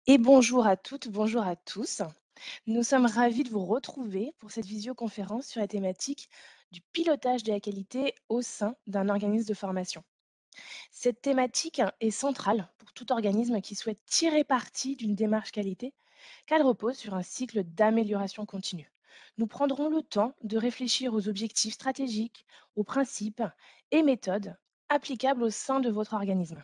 Et bonjour à toutes, bonjour à tous. Nous sommes ravis de vous retrouver pour cette visioconférence sur la thématique du pilotage de la qualité au sein d'un organisme de formation. Cette thématique est centrale pour tout organisme qui souhaite tirer parti d'une démarche qualité, car elle repose sur un cycle d'amélioration continue. Nous prendrons le temps de réfléchir aux objectifs stratégiques, aux principes et méthodes applicables au sein de votre organisme.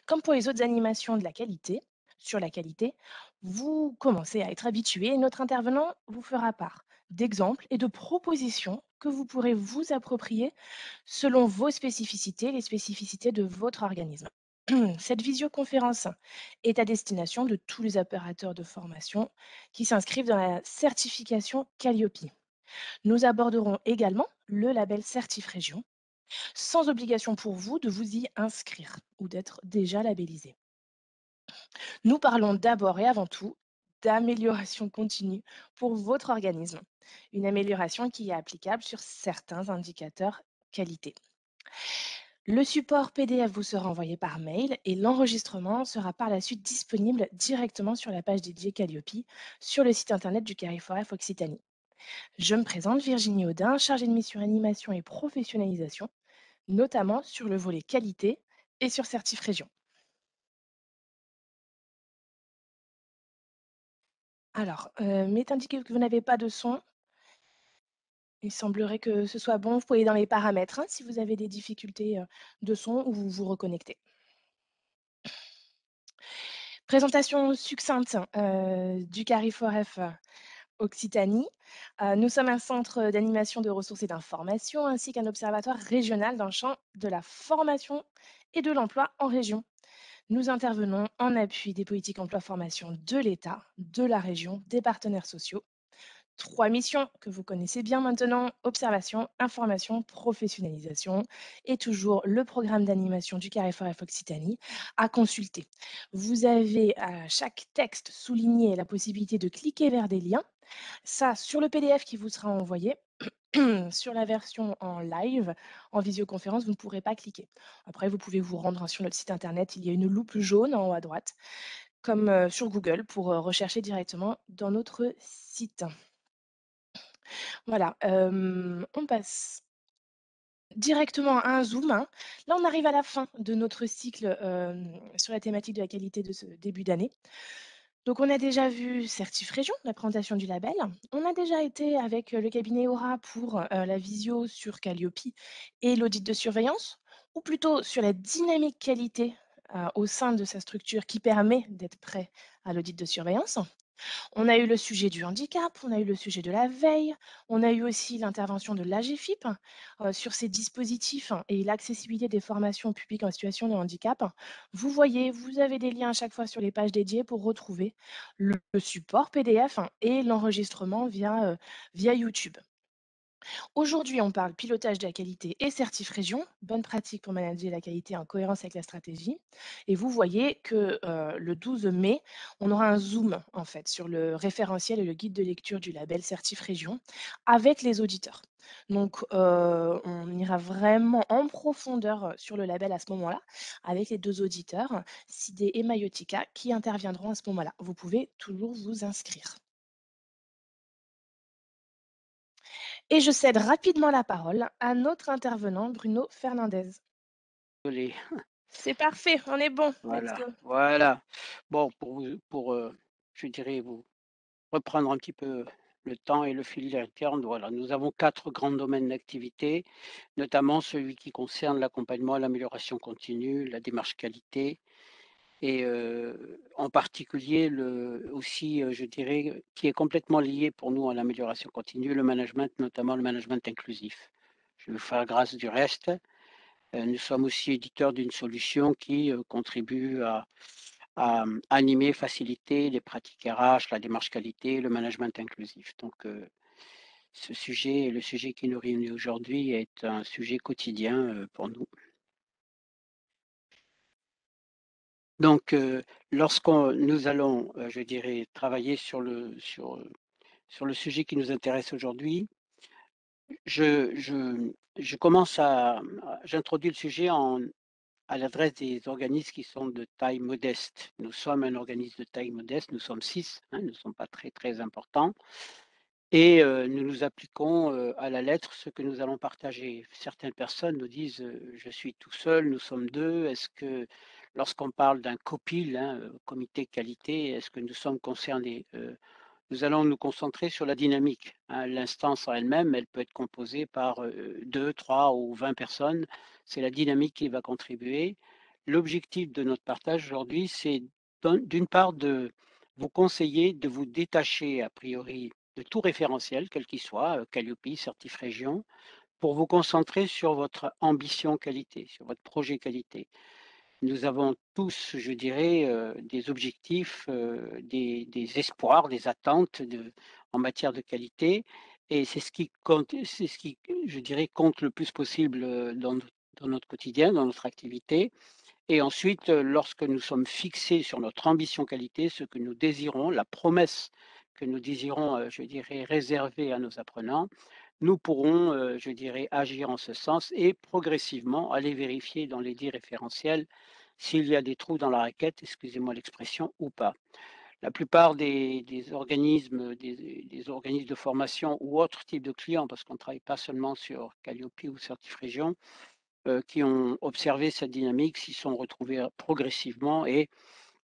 Comme pour les autres animations de la qualité, sur la qualité, vous commencez à être habitué et notre intervenant vous fera part d'exemples et de propositions que vous pourrez vous approprier selon vos spécificités, les spécificités de votre organisme. Cette visioconférence est à destination de tous les opérateurs de formation qui s'inscrivent dans la certification Calliope. Nous aborderons également le label Certif Région, sans obligation pour vous de vous y inscrire ou d'être déjà labellisé. Nous parlons d'abord et avant tout d'amélioration continue pour votre organisme. Une amélioration qui est applicable sur certains indicateurs qualité. Le support PDF vous sera envoyé par mail et l'enregistrement sera par la suite disponible directement sur la page dédiée Calliope sur le site internet du Carrefour Occitanie. Je me présente Virginie Audin, chargée de mission animation et professionnalisation, notamment sur le volet qualité et sur Certif Région. Alors, m'est indiqué que vous n'avez pas de son. Il semblerait que ce soit bon. Vous pouvez aller dans les paramètres, hein, si vous avez des difficultés, de son ou vous vous reconnectez. Présentation succincte, du Carrefour F, Occitanie. Nous sommes un centre d'animation de ressources et d'information, ainsi qu'un observatoire régional dans le champ de la formation et de l'emploi en région. Nous intervenons en appui des politiques emploi-formation de l'État, de la région, des partenaires sociaux. 3 missions que vous connaissez bien maintenant, observation, information, professionnalisation et toujours le programme d'animation du Carrefour F Occitanie à consulter. Vous avez à chaque texte souligné la possibilité de cliquer vers des liens. Ça, sur le PDF qui vous sera envoyé, sur la version en live, en visioconférence, vous ne pourrez pas cliquer. Après, vous pouvez vous rendre, hein, sur notre site internet, il y a une loupe jaune en haut à droite, comme sur Google, pour rechercher directement dans notre site. Voilà, on passe directement à un zoom, hein. Là, on arrive à la fin de notre cycle, sur la thématique de la qualité de ce début d'année. Donc on a déjà vu Certif Région, la présentation du label. On a déjà été avec, le cabinet Aura pour, la visio sur Calliope et l'audit de surveillance, ou plutôt sur la dynamique qualité, au sein de sa structure qui permet d'être prêt à l'audit de surveillance. On a eu le sujet du handicap, on a eu le sujet de la veille, on a eu aussi l'intervention de l'AGFIP sur ces dispositifs et l'accessibilité des formations au public en situation de handicap. Vous voyez, vous avez des liens à chaque fois sur les pages dédiées pour retrouver le support PDF et l'enregistrement via YouTube. Aujourd'hui, on parle pilotage de la qualité et certif région, bonne pratique pour manager la qualité en cohérence avec la stratégie. Et vous voyez que le 12 mai, on aura un zoom en fait sur le référentiel et le guide de lecture du label certif région avec les auditeurs. Donc, on ira vraiment en profondeur sur le label à ce moment-là, avec les deux auditeurs, Sidé et Mayotika, qui interviendront à ce moment-là. Vous pouvez toujours vous inscrire. Et je cède rapidement la parole à notre intervenant, Bruno Fernandez. Désolé. C'est parfait, on est bon, let's Voilà, go. voilà. Bon, je dirais, vous reprendre un petit peu le temps et le fil directeur, voilà, nous avons 4 grands domaines d'activité, notamment celui qui concerne l'accompagnement et l'amélioration continue, la démarche qualité et en particulier je dirais, qui est complètement lié pour nous à l'amélioration continue, le management, notamment le management inclusif. Je vais vous faire grâce du reste. Nous sommes aussi éditeurs d'une solution qui, contribue à animer, faciliter les pratiques RH, la démarche qualité, le management inclusif. Donc, le sujet qui nous réunit aujourd'hui est un sujet quotidien, pour nous. Donc, lorsqu'on nous allons, je dirais, travailler sur le sujet qui nous intéresse aujourd'hui, je je je commence à j'introduis le sujet à l'adresse des organismes qui sont de taille modeste. Nous sommes un organisme de taille modeste, nous sommes 6, hein, nous ne sommes pas très, très importants et nous nous appliquons, à la lettre ce que nous allons partager. Certaines personnes nous disent: «Je suis tout seul, nous sommes 2. Est-ce que lorsqu'on parle d'un COPIL, hein, comité qualité, est-ce que nous sommes concernés?» Nous allons nous concentrer sur la dynamique, hein. L'instance en elle-même, elle peut être composée par, 2, 3 ou 20 personnes. C'est la dynamique qui va contribuer. L'objectif de notre partage aujourd'hui, c'est d'une part de vous conseiller de vous détacher a priori de tout référentiel, quel qu'il soit, Qualiopi, Certif Région, pour vous concentrer sur votre ambition qualité, sur votre projet qualité. Nous avons tous, je dirais, des objectifs, des espoirs, des attentes en matière de qualité et c'est ce qui compte, c'est ce qui, je dirais, compte le plus possible, dans notre quotidien, dans notre activité et ensuite, lorsque nous sommes fixés sur notre ambition qualité, ce que nous désirons, la promesse que nous désirons, je dirais, réserver à nos apprenants, nous pourrons, je dirais, agir en ce sens et progressivement aller vérifier dans les dits référentiels s'il y a des trous dans la raquette, excusez-moi l'expression, ou pas. La plupart des organismes, des organismes de formation ou autres types de clients, parce qu'on ne travaille pas seulement sur Qualiopi ou Certifrégion, qui ont observé cette dynamique, s'y sont retrouvés progressivement et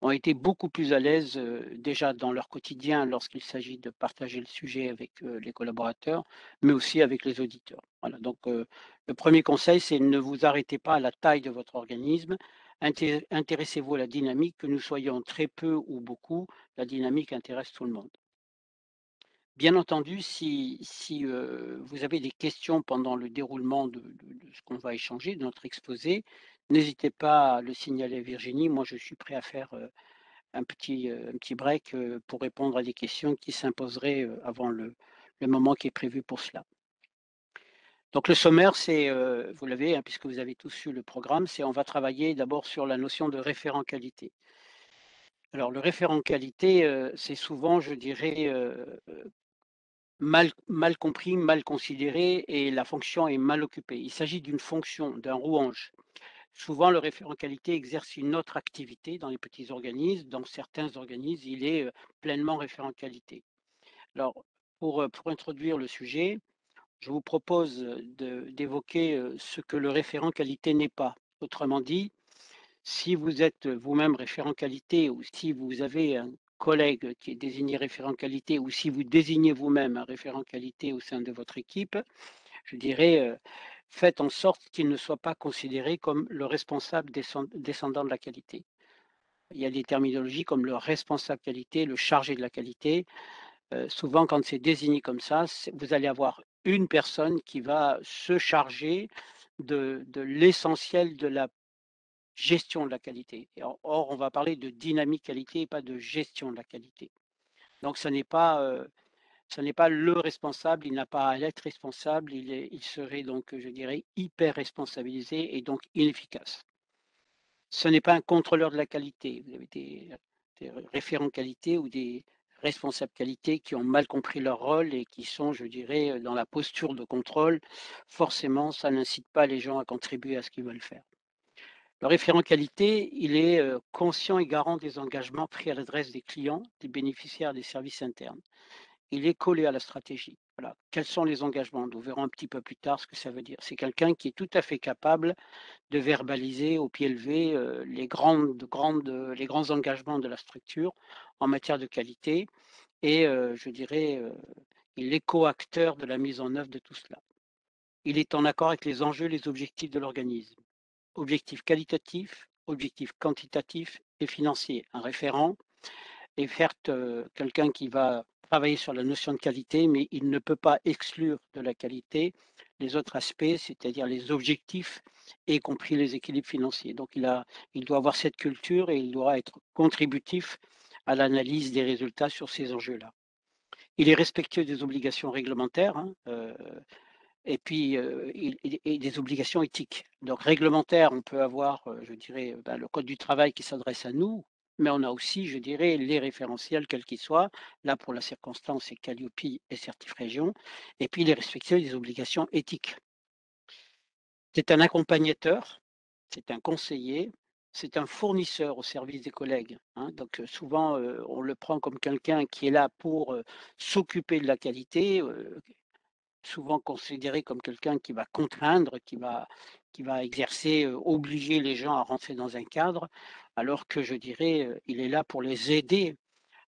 ont été beaucoup plus à l'aise, déjà dans leur quotidien lorsqu'il s'agit de partager le sujet avec, les collaborateurs, mais aussi avec les auditeurs. Voilà, donc le premier conseil, c'est ne vous arrêtez pas à la taille de votre organisme, intéressez-vous à la dynamique, que nous soyons très peu ou beaucoup, la dynamique intéresse tout le monde. Bien entendu, si vous avez des questions pendant le déroulement de ce qu'on va échanger, de notre exposé, n'hésitez pas à le signaler à Virginie. Moi, je suis prêt à faire, un petit break, pour répondre à des questions qui s'imposeraient, avant le moment qui est prévu pour cela. Donc le sommaire, c'est, vous l'avez, hein, puisque vous avez tous eu le programme, c'est on va travailler d'abord sur la notion de référent qualité. Alors le référent qualité, c'est souvent, je dirais, mal compris, mal considéré et la fonction est mal occupée. Il s'agit d'une fonction, d'un rouage. Souvent, le référent qualité exerce une autre activité dans les petits organismes. Dans certains organismes, il est, pleinement référent qualité. Alors, pour introduire le sujet, je vous propose, d'évoquer, ce que le référent qualité n'est pas. Autrement dit, si vous êtes vous-même référent qualité ou si vous avez un collègue qui est désigné référent qualité ou si vous désignez vous-même un référent qualité au sein de votre équipe, je dirais, faites en sorte qu'il ne soit pas considéré comme le responsable descendant de la qualité. Il y a des terminologies comme le responsable qualité, le chargé de la qualité. Souvent, quand c'est désigné comme ça, vous allez avoir une personne qui va se charger de l'essentiel de la gestion de la qualité. Et or, on va parler de dynamique qualité et pas de gestion de la qualité. Donc, ce n'est pas le responsable, il n'a pas à l'être responsable, il serait donc, je dirais, hyper responsabilisé et donc inefficace. Ce n'est pas un contrôleur de la qualité. Vous avez des référents qualité ou des responsables qualité qui ont mal compris leur rôle et qui sont, je dirais, dans la posture de contrôle. Forcément, ça n'incite pas les gens à contribuer à ce qu'ils veulent faire. Le référent qualité, il est, conscient et garant des engagements pris à l'adresse des clients, des bénéficiaires des services internes. Il est collé à la stratégie. Voilà. Quels sont les engagements? Nous verrons un petit peu plus tard ce que ça veut dire. C'est quelqu'un qui est tout à fait capable de verbaliser au pied levé, les grands engagements de la structure en matière de qualité et je dirais, il est coacteur de la mise en œuvre de tout cela. Il est en accord avec les enjeux et les objectifs de l'organisme. Objectifs qualitatifs, objectifs quantitatifs et financiers. Un référent est certes, quelqu'un qui va travailler sur la notion de qualité, mais il ne peut pas exclure de la qualité les autres aspects, c'est-à-dire les objectifs, y compris les équilibres financiers. Donc il doit avoir cette culture et il doit être contributif à l'analyse des résultats sur ces enjeux-là. Il est respectueux des obligations réglementaires, hein, et puis, il et des obligations éthiques. Donc réglementaires, on peut avoir, je dirais, le code du travail qui s'adresse à nous, mais on a aussi, je dirais, les référentiels quels qu'ils soient. Là, pour la circonstance, c'est Qualiopi et Certif-Région et puis il est respectueux des obligations éthiques. C'est un accompagnateur, c'est un conseiller, c'est un fournisseur au service des collègues, hein. Donc, souvent, on le prend comme quelqu'un qui est là pour, s'occuper de la qualité, souvent considéré comme quelqu'un qui va contraindre, qui va exercer, obliger les gens à rentrer dans un cadre, alors que je dirais, il est là pour les aider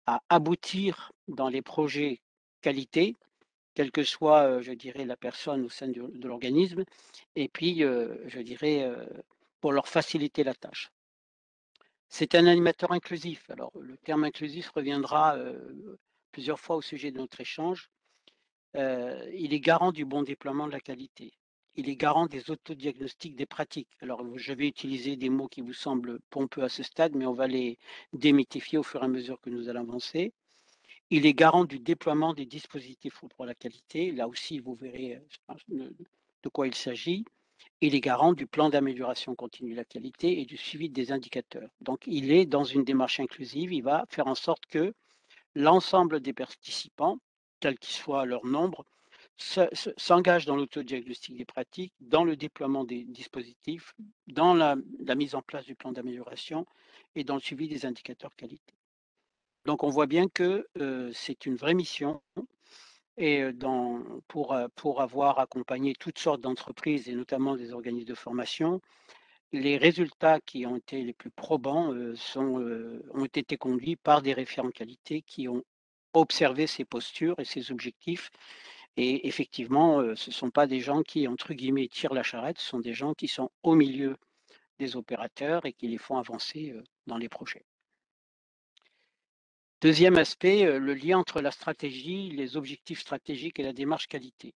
à aboutir dans les projets qualité, quelle que soit, je dirais, la personne au sein de l'organisme et puis, je dirais, pour leur faciliter la tâche. C'est un animateur inclusif. Alors, le terme inclusif reviendra, plusieurs fois au sujet de notre échange. Il est garant du bon déploiement de la qualité. Il est garant des autodiagnostics des pratiques. Alors, je vais utiliser des mots qui vous semblent pompeux à ce stade, mais on va les démythifier au fur et à mesure que nous allons avancer. Il est garant du déploiement des dispositifs pour la qualité. Là aussi, vous verrez, je pense, de quoi il s'agit. Il est garant du plan d'amélioration continue de la qualité et du suivi des indicateurs. Donc, il est dans une démarche inclusive. Il va faire en sorte que l'ensemble des participants, quel qu'il soit leur nombre, s'engagent dans l'autodiagnostic des pratiques, dans le déploiement des dispositifs, dans la mise en place du plan d'amélioration et dans le suivi des indicateurs qualité. Donc, on voit bien que c'est une vraie mission et pour avoir accompagné toutes sortes d'entreprises et notamment des organismes de formation, les résultats qui ont été les plus probants, ont été conduits par des référents qualité qui ont observé ces postures et ces objectifs et effectivement, ce ne sont pas des gens qui, entre guillemets, «tirent la charrette», ce sont des gens qui sont au milieu des opérateurs et qui les font avancer, dans les projets. Deuxième aspect, le lien entre la stratégie, les objectifs stratégiques et la démarche qualité.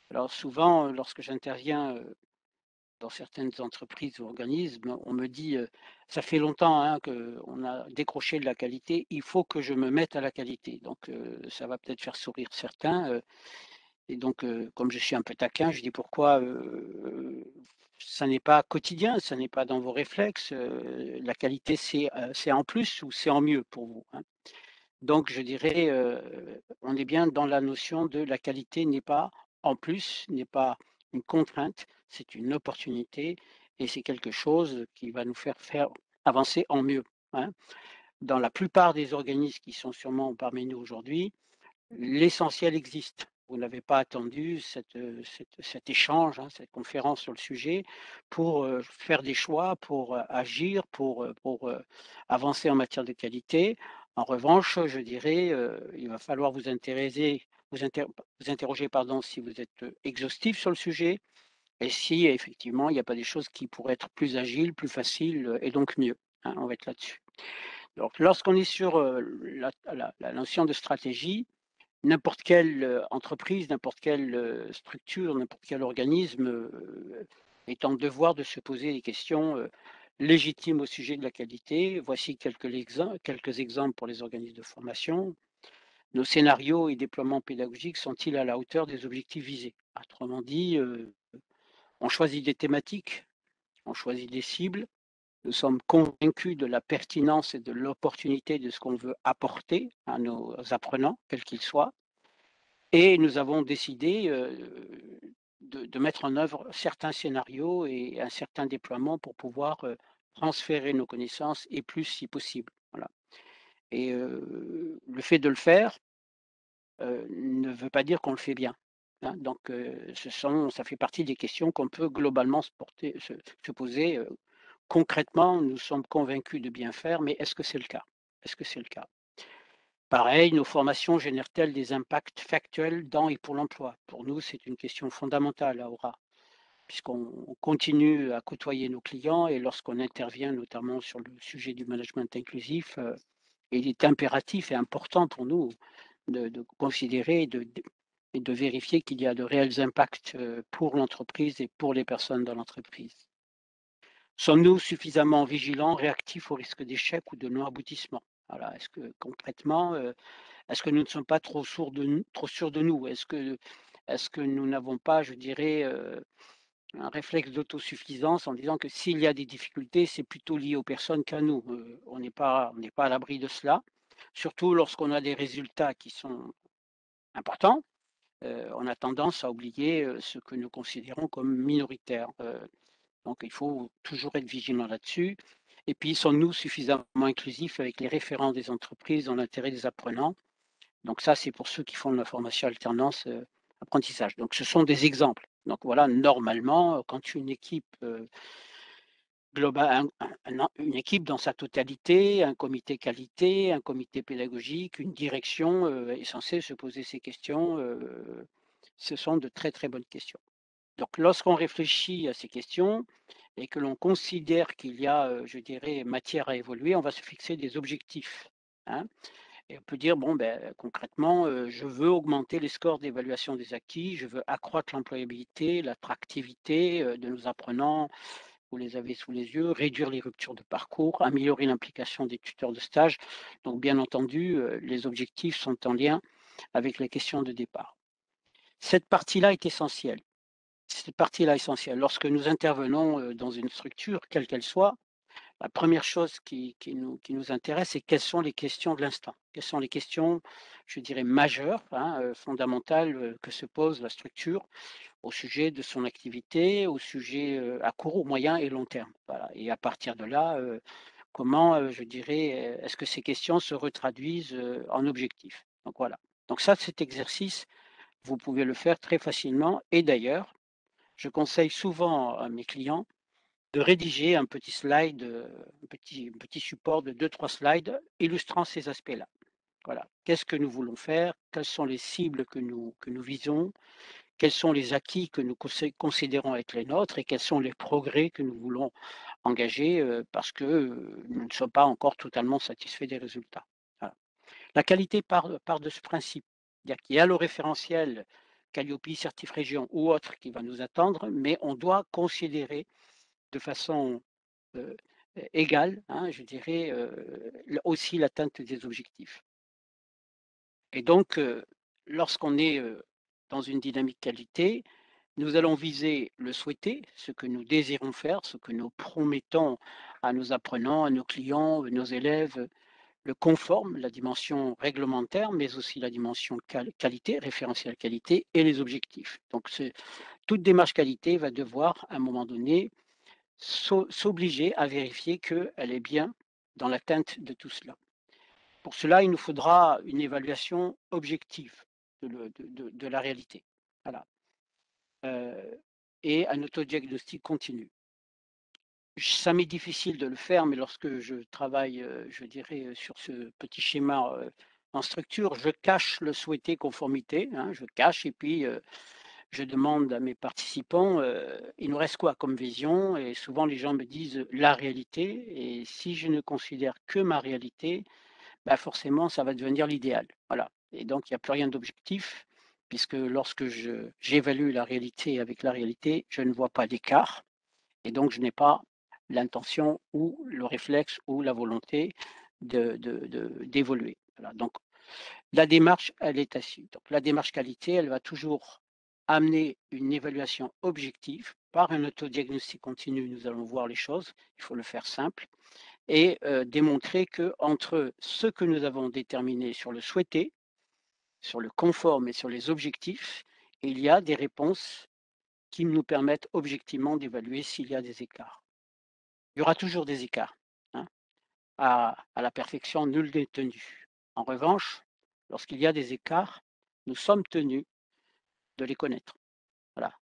Alors souvent, lorsque j'interviens, dans certaines entreprises ou organismes, on me dit, «Ça fait longtemps, hein, qu'on a décroché de la qualité, il faut que je me mette à la qualité». Donc ça va peut-être faire sourire certains, et donc comme je suis un peu taquin, je dis: «Pourquoi, ça n'est pas quotidien, ça n'est pas dans vos réflexes, la qualité c'est en plus ou c'est en mieux pour vous, hein?» Donc je dirais, on est bien dans la notion de la qualité n'est pas en plus, n'est pas une contrainte, c'est une opportunité et c'est quelque chose qui va nous faire avancer en mieux, hein. Dans la plupart des organismes qui sont sûrement parmi nous aujourd'hui, l'essentiel existe. Vous n'avez pas attendu cet échange, hein, cette conférence sur le sujet pour, faire des choix, pour, agir, pour avancer en matière de qualité. En revanche, je dirais, il va falloir vous interroger pardon, si vous êtes, exhaustif sur le sujet et si effectivement il n'y a pas des choses qui pourraient être plus agiles, plus faciles, et donc mieux, hein, on va être là-dessus. Donc lorsqu'on est sur, la notion de stratégie, n'importe quelle, entreprise, n'importe quelle, structure, n'importe quel organisme, est en devoir de se poser des questions, légitimes au sujet de la qualité. Voici quelques exemples pour les organismes de formation. Nos scénarios et déploiements pédagogiques sont-ils à la hauteur des objectifs visés? Autrement dit, on choisit des thématiques, on choisit des cibles, nous sommes convaincus de la pertinence et de l'opportunité de ce qu'on veut apporter à nos apprenants, quels qu'ils soient. Et nous avons décidé, de mettre en œuvre certains scénarios et un certain déploiement pour pouvoir, transférer nos connaissances et plus si possible, voilà. Et le fait de le faire, ne veut pas dire qu'on le fait bien, hein. Donc ça fait partie des questions qu'on peut globalement se poser, concrètement, nous sommes convaincus de bien faire, mais est-ce que c'est le cas? Est-ce que c'est le cas? Pareil, nos formations génèrent-elles des impacts factuels dans et pour l'emploi? Pour nous, c'est une question fondamentale à Aura, puisqu'on continue à côtoyer nos clients et lorsqu'on intervient notamment sur le sujet du management inclusif, il est impératif et important pour nous de considérer et de vérifier qu'il y a de réels impacts, pour l'entreprise et pour les personnes dans l'entreprise. Sommes-nous suffisamment vigilants, réactifs au risque d'échec ou de non-aboutissement? Voilà, est-ce que concrètement, est-ce que nous ne sommes pas trop sûrs de nous? Est-ce que nous n'avons pas, je dirais, un réflexe d'autosuffisance en disant que s'il y a des difficultés, c'est plutôt lié aux personnes qu'à nous? On n'est pas à l'abri de cela, surtout lorsqu'on a des résultats qui sont importants, on a tendance à oublier, ce que nous considérons comme minoritaire, Donc il faut toujours être vigilant là-dessus. Et puis, sommes-nous suffisamment inclusifs avec les référents des entreprises dans l'intérêt des apprenants? Donc ça, c'est pour ceux qui font de la formation alternance, apprentissage. Donc ce sont des exemples. Donc voilà, normalement, quand une équipe, une équipe dans sa totalité, un comité qualité, un comité pédagogique, une direction, est censée se poser ces questions, ce sont de très, très bonnes questions. Donc lorsqu'on réfléchit à ces questions et que l'on considère qu'il y a, je dirais, matière à évoluer, on va se fixer des objectifs, hein. Et on peut dire, bon, ben, concrètement, je veux augmenter les scores d'évaluation des acquis, je veux accroître l'employabilité, l'attractivité, de nos apprenants, vous les avez sous les yeux, réduire les ruptures de parcours, améliorer l'implication des tuteurs de stage. Donc bien entendu, les objectifs sont en lien avec les questions de départ. Cette partie-là est essentielle. Cette partie-là est essentielle. Lorsque nous intervenons, dans une structure, quelle qu'elle soit, la première chose qui nous intéresse, c'est quelles sont les questions de l'instant? Quelles sont les questions, je dirais majeures, hein, fondamentales, que se pose la structure au sujet de son activité, au sujet, à court, moyen et long terme? Voilà, et à partir de là, comment, je dirais, est-ce que ces questions se retraduisent, en objectifs? Donc voilà. Donc ça, cet exercice, vous pouvez le faire très facilement et d'ailleurs, je conseille souvent à mes clients de rédiger un petit slide, un petit support de 2 3 slides illustrant ces aspects-là. Voilà. Qu'est-ce que nous voulons faire? Quelles sont les cibles que nous visons? Quels sont les acquis que nous considérons être les nôtres et quels sont les progrès que nous voulons engager, parce que, nous ne sommes pas encore totalement satisfaits des résultats. Voilà. La qualité part de ce principe. C'est-à-dire qu'il y a le référentiel Qualiopi, Certif Région ou autre qui va nous attendre, mais on doit considérer de façon heu, égale, hein, je dirais, aussi l'atteinte des objectifs. Et donc, lorsqu'on est, dans une dynamique qualité, nous allons viser le souhaité, ce que nous désirons faire, ce que nous promettons à nos apprenants, à nos clients, nos élèves, le conforme, la dimension réglementaire, mais aussi la dimension qualité, référentiel qualité et les objectifs. Donc toute démarche qualité va devoir, à un moment donné, s'obliger à vérifier qu'elle est bien dans l'atteinte de tout cela. Pour cela, il nous faudra une évaluation objective de la réalité. Voilà, et un autodiagnostic continu. Ça m'est difficile de le faire, mais lorsque je travaille, je dirais, sur ce petit schéma, en structure, je cache le souhaité conformité, hein, je cache et puis, je demande à mes participants, «Il nous reste quoi comme vision?» et souvent les gens me disent: «La réalité» et si je ne considère que ma réalité, bah, forcément ça va devenir l'idéal. Voilà et donc il y a plus rien d'objectif puisque lorsque j'évalue la réalité avec la réalité, je ne vois pas d'écart et donc je n'ai pas l'intention ou le réflexe ou la volonté d'évoluer. Voilà donc la démarche, elle est ainsi. Donc la démarche qualité, elle va toujours amener une évaluation objective. Par un autodiagnostic continu, nous allons voir les choses, il faut le faire simple et démontrer que entre ce que nous avons déterminé sur le souhaité, sur le conforme et sur les objectifs, il y a des réponses qui nous permettent objectivement d'évaluer s'il y a des écarts. Il y aura toujours des écarts, hein. À la perfection, nul n'est tenu. En revanche, lorsqu'il y a des écarts, nous sommes tenus de les connaître. Voilà,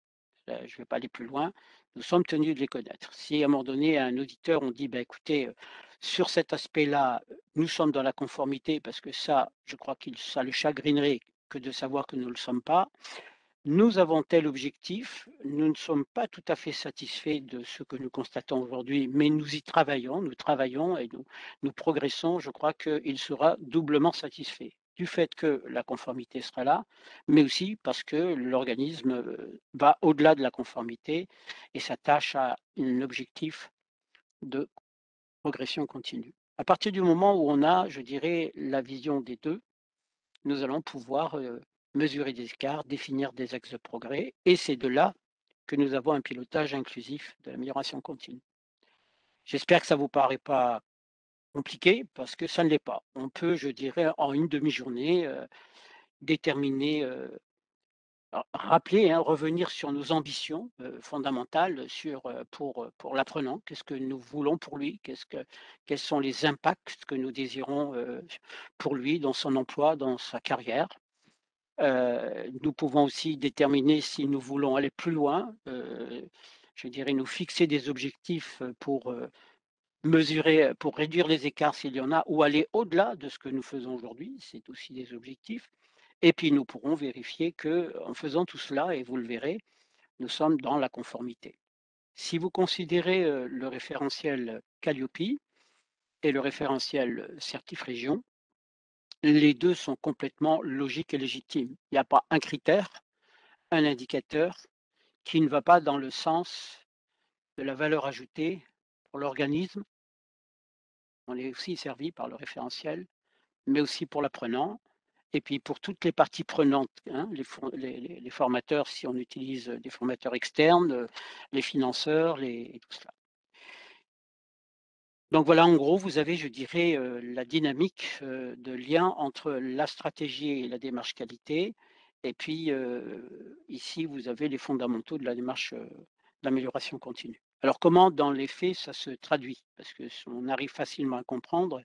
je ne vais pas aller plus loin. Nous sommes tenus de les connaître. Si à un moment donné, à un auditeur, on dit: «Bah, écoutez, sur cet aspect-là, nous sommes dans la conformité», parce que ça, je crois qu'il ça le chagrinerait que de savoir que nous ne le sommes pas. Nous avons tel objectif, nous ne sommes pas tout à fait satisfaits de ce que nous constatons aujourd'hui, mais nous travaillons et nous progressons. Je crois qu'il sera doublement satisfait du fait que la conformité sera là, mais aussi parce que l'organisme, va au-delà de la conformité et s'attache à un objectif de progression continue. À partir du moment où on a, je dirais, la vision des 2, nous allons pouvoir, mesurer des écarts, définir des axes de progrès et c'est de là que nous avons un pilotage inclusif de l'amélioration continue. J'espère que ça ne vous paraît pas compliqué parce que ça ne l'est pas. On peut, je dirais, en une demi-journée, déterminer, rappeler, hein, revenir sur nos ambitions, fondamentales pour l'apprenant. Qu'est-ce que nous voulons pour lui? Quels sont les impacts que nous désirons, pour lui dans son emploi, dans sa carrière? Nous pouvons aussi déterminer si nous voulons aller plus loin, je dirais nous fixer des objectifs, pour réduire les écarts s'il y en a ou aller au-delà de ce que nous faisons aujourd'hui, c'est aussi des objectifs. Et puis nous pourrons vérifier que, en faisant tout cela et vous le verrez, nous sommes dans la conformité. Si vous considérez, le référentiel Calliope et le référentiel Certif-Région, les 2 sont complètement logiques et légitimes. Il n'y a pas un critère, un indicateur qui ne va pas dans le sens de la valeur ajoutée pour l'organisme. On est aussi servi par le référentiel, mais aussi pour l'apprenant et puis pour toutes les parties prenantes, hein, les formateurs, si on utilise des formateurs externes, les financeurs, et tout cela. Donc voilà, en gros, vous avez, je dirais, la dynamique, de lien entre la stratégie et la démarche qualité et puis, ici, vous avez les fondamentaux de la démarche, d'amélioration continue. Alors comment, dans les faits, ça se traduit? Parce que on arrive facilement à comprendre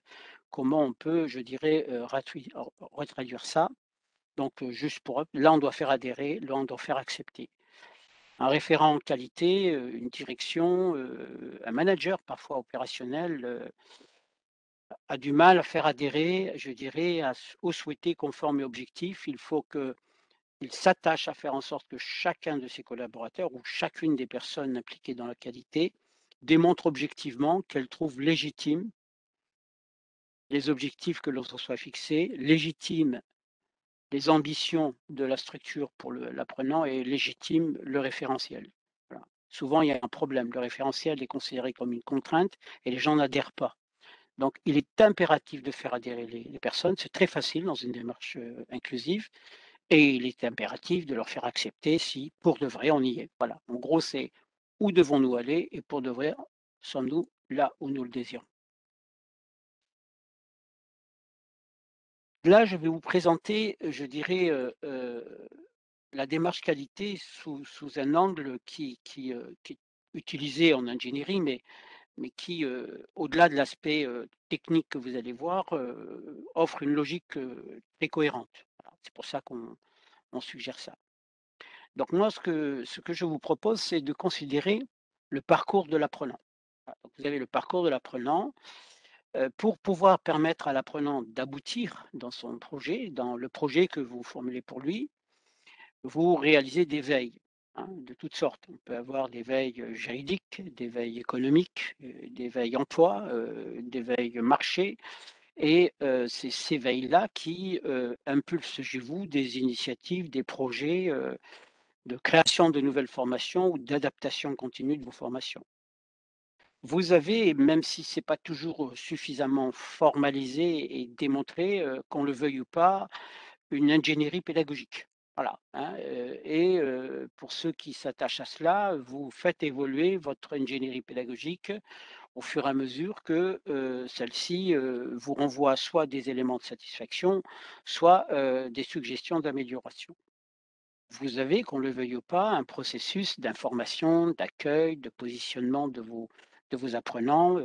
comment on peut, je dirais, retraduire ça. Donc, juste pour là, on doit faire adhérer, là, on doit faire accepter. Un référent qualité, une direction, un manager parfois opérationnel, a du mal à faire adhérer, je dirais, au souhaité conforme et objectif. Il faut qu'il s'attache à faire en sorte que chacun de ses collaborateurs ou chacune des personnes impliquées dans la qualité démontre objectivement qu'elle trouve légitime les objectifs que l'on se soit fixés, légitime les ambitions de la structure pour l'apprenant et légitime le référentiel. Voilà. Souvent, il y a un problème. Le référentiel est considéré comme une contrainte et les gens n'adhèrent pas. Donc, il est impératif de faire adhérer les personnes. C'est très facile dans une démarche inclusive et il est impératif de leur faire accepter si, pour de vrai, on y est. Voilà. En gros, c'est où devons-nous aller et pour de vrai, sommes-nous là où nous le désirons. Là, je vais vous présenter, je dirais, la démarche qualité sous un angle qui est utilisé en ingénierie, mais qui, au-delà de l'aspect, technique que vous allez voir, offre une logique, très cohérente. Voilà, c'est pour ça qu'on suggère ça. Donc moi, ce que je vous propose, c'est de considérer le parcours de l'apprenant. Voilà, donc vous avez le parcours de l'apprenant, pour pouvoir permettre à l'apprenant d'aboutir dans son projet, dans le projet que vous formulez pour lui, vous réalisez des veilles, hein, de toutes sortes. On peut avoir des veilles, juridiques, des veilles économiques, des veilles emploi, des veilles marché et c'est ces veilles-là qui, impulsent chez vous des initiatives, des projets, de création de nouvelles formations ou d'adaptation continue de vos formations. Vous avez, même si c'est pas toujours, suffisamment formalisé et démontré, qu'on le veuille ou pas, une ingénierie pédagogique. Voilà, hein, pour ceux qui s'attachent à cela, vous faites évoluer votre ingénierie pédagogique au fur et à mesure que, celle-ci, vous renvoie soit des éléments de satisfaction, soit, des suggestions d'amélioration. Vous avez, qu'on le veuille ou pas, un processus d'information, d'accueil, de positionnement de vos apprenants,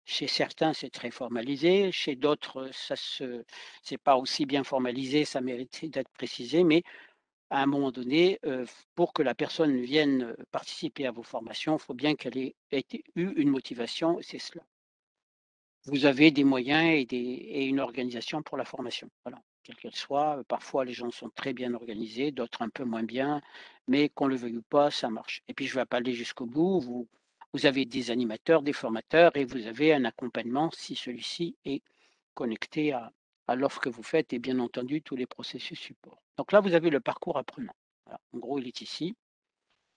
chez certains, c'est très formalisé, chez d'autres, c'est pas aussi bien formalisé, ça mérite d'être précisé, mais à un moment donné, pour que la personne vienne, participer à vos formations, il faut bien qu'elle ait eu une motivation, c'est cela. Vous avez des moyens et une organisation pour la formation, voilà, quelle qu'elle soit. Parfois les gens sont très bien organisés, d'autres un peu moins bien, mais qu'on le veuille ou pas, ça marche. Et puis je vais pas aller jusqu'au bout, vous avez des animateurs, des formateurs et vous avez un accompagnement si celui-ci est connecté à l'offre que vous faites et bien entendu tous les processus support. Donc là, vous avez le parcours apprenant. Voilà, en gros, il est ici.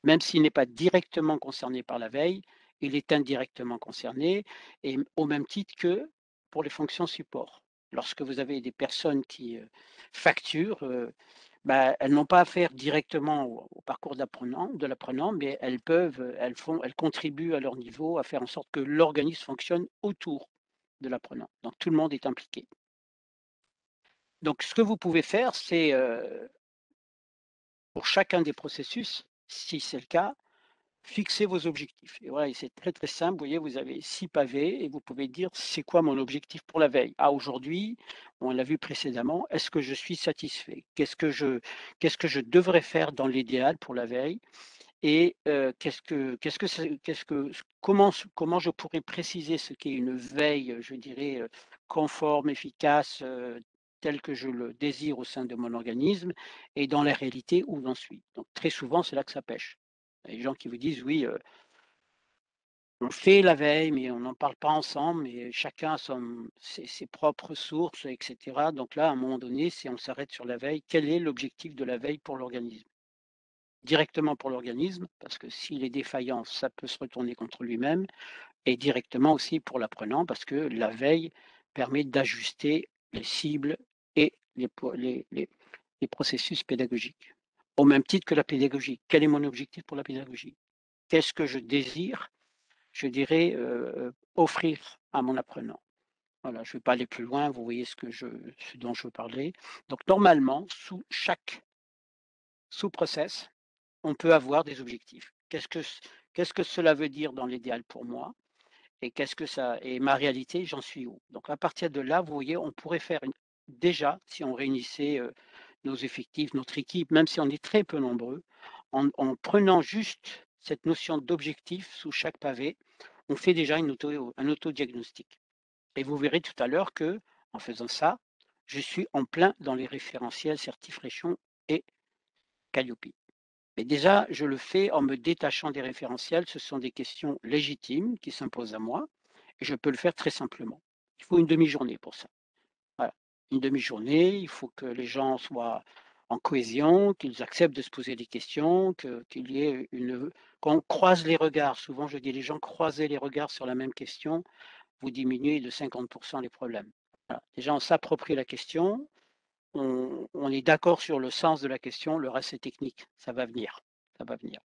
Même s'il n'est pas directement concerné par la veille, il est indirectement concerné et au même titre que pour les fonctions support. Lorsque vous avez des personnes qui, facturent, bah, elles n'ont pas affaire directement au parcours de l'apprenant, mais elles peuvent, elles contribuent à leur niveau à faire en sorte que l'organisme fonctionne autour de l'apprenant. Donc tout le monde est impliqué. Donc ce que vous pouvez faire, c'est, pour chacun des processus, si c'est le cas, fixez vos objectifs et voilà et c'est très, très simple. Vous voyez, vous avez 6 pavés et vous pouvez dire: «C'est quoi mon objectif pour la veille? Ah aujourd'hui, on l'a vu précédemment, est-ce que je suis satisfait? Qu'est-ce que je devrais faire dans l'idéal pour la veille? Et qu'est-ce que comment je pourrais préciser ce qu'est une veille, je dirais, conforme, efficace, telle que je le désire au sein de mon organisme et dans la réalité où j'en suis?» Donc très souvent, c'est là que ça pêche. Il y a des gens qui vous disent: «Oui, on fait la veille, mais on n'en parle pas ensemble et chacun a ses propres sources et cetera». Donc là, à un moment donné, si on s'arrête sur la veille, quel est l'objectif de la veille pour l'organisme? Directement pour l'organisme, parce que s'il est défaillant, ça peut se retourner contre lui-même et directement aussi pour l'apprenant, parce que la veille permet d'ajuster les cibles et les processus pédagogiques. Au même titre que la pédagogie. Quel est mon objectif pour la pédagogie? Qu'est-ce que je désire, je dirais, offrir à mon apprenant? Voilà, je ne vais pas aller plus loin, vous voyez ce dont je veux parler. Donc normalement, sous chaque sous-process, on peut avoir des objectifs. Qu'est-ce que cela veut dire dans l'idéal pour moi? Et qu'est-ce que ça et ma réalité, j'en suis où? Donc à partir de là, vous voyez, on pourrait faire déjà, si on réunissait, nos effectifs, notre équipe, même si on est très peu nombreux, en prenant juste cette notion d'objectif sous chaque pavé, on fait déjà un autodiagnostic. Et vous verrez tout à l'heure que, en faisant ça, je suis en plein dans les référentiels Certifréchon et Calliope. Mais déjà, je le fais en me détachant des référentiels. Ce sont des questions légitimes qui s'imposent à moi et je peux le faire très simplement. Il faut une demi-journée pour ça. Voilà. Une demi-journée, il faut que les gens soient en cohésion, qu'ils acceptent de se poser des questions, qu'il y ait qu'on croise les regards. Souvent, je dis les gens croisez les regards sur la même question, vous diminuez de 50% les problèmes. Voilà. Déjà, on s'approprie la question, on est d'accord sur le sens de la question, le reste c'est technique, ça va venir, ça va venir.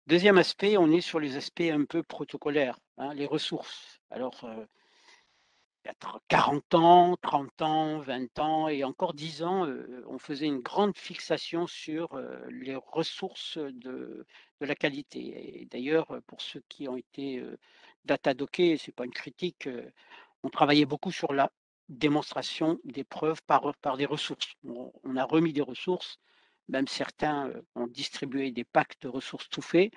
Deuxième aspect, on est sur les aspects un peu protocolaires, hein, les ressources. Alors, il y a 40 ans, 30 ans, 20 ans et encore 10 ans, on faisait une grande fixation sur, les ressources de la qualité et d'ailleurs, pour ceux qui ont été, data dockés, c'est pas une critique, on travaillait beaucoup sur la démonstration des preuves par des ressources. On a remis des ressources, même certains, ont distribué des packs de ressources tout faits.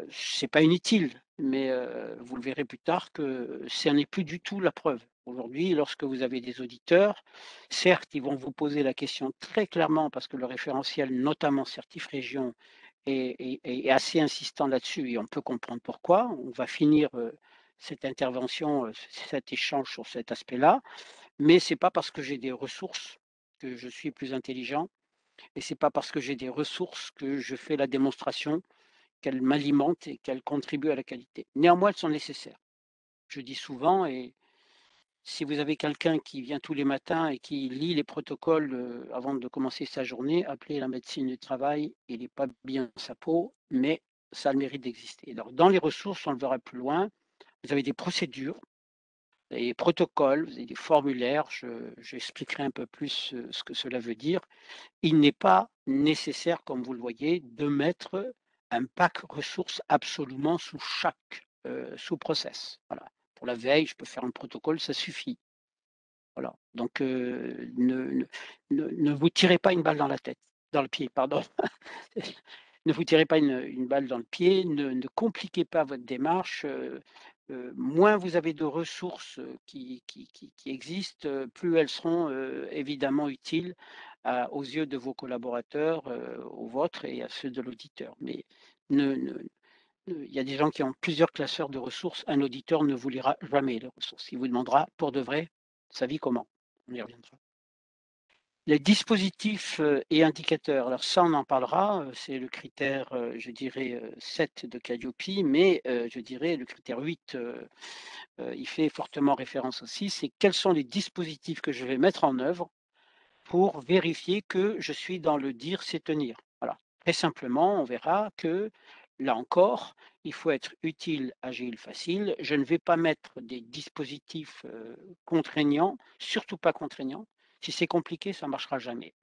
C'est pas inutile, mais vous le verrez plus tard que ça n'est plus du tout la preuve. Aujourd'hui, lorsque vous avez des auditeurs, certes, ils vont vous poser la question très clairement parce que le référentiel, notamment Certif-Région, est assez insistant là-dessus et on peut comprendre pourquoi. On va finir, cette intervention, cet échange sur cet aspect-là, mais c'est pas parce que j'ai des ressources que je suis plus intelligent et c'est pas parce que j'ai des ressources que je fais la démonstration qu'elles m'alimentent et qu'elles contribuent à la qualité. Néanmoins, elles sont nécessaires. Je dis souvent et si vous avez quelqu'un qui vient tous les matins et qui lit les protocoles, avant de commencer sa journée, appelez la médecine du travail, il n'est pas bien dans sa peau, mais ça a le mérite d'exister. Alors dans les ressources, on le verra plus loin, vous avez des procédures, des protocoles, vous avez des formulaires, j'expliquerai un peu plus, ce que cela veut dire. Il n'est pas nécessaire, comme vous le voyez, de mettre un pack ressources absolument sous chaque, sous-process. Voilà. Pour la veille, je peux faire un protocole, ça suffit. Voilà. Donc, ne vous tirez pas une balle dans la tête dans le pied, pardon. Ne vous tirez pas une balle dans le pied, ne compliquez pas votre démarche, moins vous avez de ressources, qui existent, plus elles seront, évidemment utiles aux yeux de vos collaborateurs, aux vôtres et à ceux de l'auditeur. Mais ne ne il y a des gens qui ont plusieurs classeurs de ressources, un auditeur ne vous lira jamais les ressources. Il vous demandera pour de vrai sa vie comment. On y reviendra. Les dispositifs, et indicateurs, alors ça on en parlera, c'est le critère, je dirais, 7 de Calliope, mais je dirais le critère 8, il fait fortement référence aussi, c'est quels sont les dispositifs que je vais mettre en œuvre pour vérifier que je suis dans le dire, c'est tenir. Voilà. Très simplement, on verra que, là encore, il faut être utile, agile, facile. Je ne vais pas mettre des dispositifs, contraignants, surtout pas contraignants. Si c'est compliqué, ça ne marchera jamais.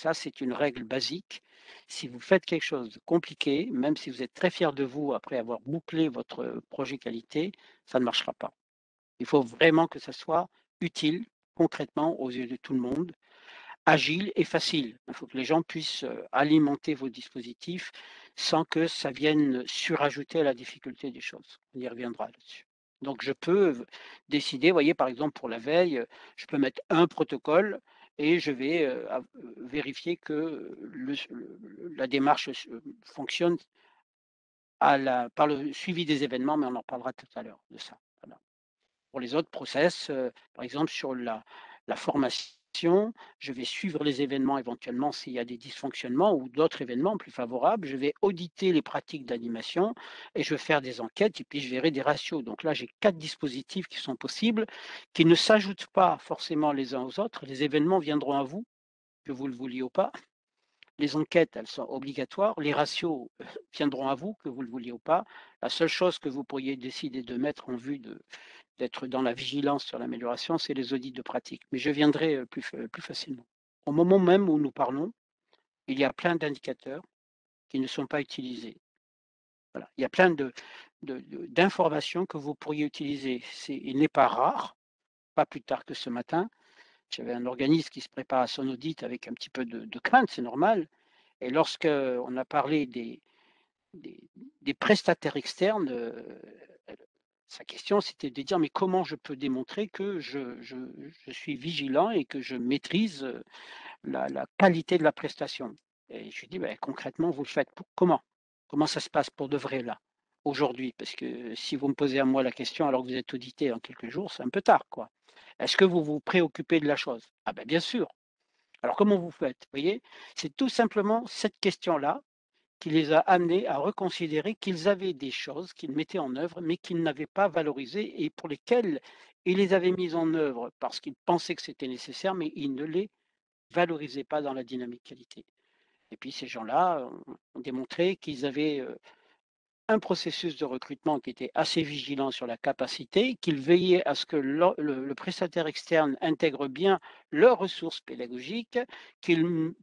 Ça, c'est une règle basique. Si vous faites quelque chose de compliqué, même si vous êtes très fier de vous après avoir bouclé votre projet qualité, ça ne marchera pas. Il faut vraiment que ça soit utile, concrètement, aux yeux de tout le monde, agile et facile. Il faut que les gens puissent, alimenter vos dispositifs sans que ça vienne surajouter à la difficulté des choses. On y reviendra là-dessus. Donc je peux décider, vous voyez, par exemple pour la veille, je peux mettre un protocole et je vais, vérifier que la démarche fonctionne par le suivi des événements, mais on en parlera tout à l'heure de ça. Voilà. Pour les autres process, par exemple sur la formation, je vais suivre les événements éventuellement s'il y a des dysfonctionnements ou d'autres événements plus favorables. Je vais auditer les pratiques d'animation et je vais faire des enquêtes et puis je verrai des ratios. Donc là, j'ai 4 dispositifs qui sont possibles, qui ne s'ajoutent pas forcément les uns aux autres. Les événements viendront à vous, que vous le vouliez ou pas. Les enquêtes, elles sont obligatoires. Les ratios viendront à vous, que vous le vouliez ou pas. La seule chose que vous pourriez décider de mettre en vue d'être dans la vigilance sur l'amélioration, c'est les audits de pratique. Mais je viendrai plus facilement. Au moment même où nous parlons, il y a plein d'indicateurs qui ne sont pas utilisés. Voilà. Il y a plein d'informations que vous pourriez utiliser. Il n'est pas rare, pas plus tard que ce matin, j'avais un organisme qui se prépare à son audit avec un petit peu de crainte, c'est normal. Et lorsqu'on a parlé des, des prestataires externes, sa question, c'était de dire: «Mais comment je peux démontrer que je suis vigilant et que je maîtrise, la qualité de la prestation?» Et je lui dis: «Beh, concrètement, vous le faites comment? Comment ça se passe pour de vrai là, aujourd'hui? Parce que si vous me posez à moi la question alors que vous êtes audité dans quelques jours, c'est un peu tard, quoi. Est-ce que vous vous préoccupez de la chose?» «Ah ben, bien sûr». «Alors comment vous faites?» Vous voyez? C'est tout simplement cette question-là qui les a amenés à reconsidérer qu'ils avaient des choses qu'ils mettaient en œuvre, mais qu'ils n'avaient pas valorisées et pour lesquelles ils les avaient mises en œuvre parce qu'ils pensaient que c'était nécessaire, mais ils ne les valorisaient pas dans la dynamique qualité. Et puis ces gens-là ont démontré qu'ils avaient un processus de recrutement qui était assez vigilant sur la capacité, qu'il veillait à ce que le prestataire externe intègre bien leurs ressources pédagogiques,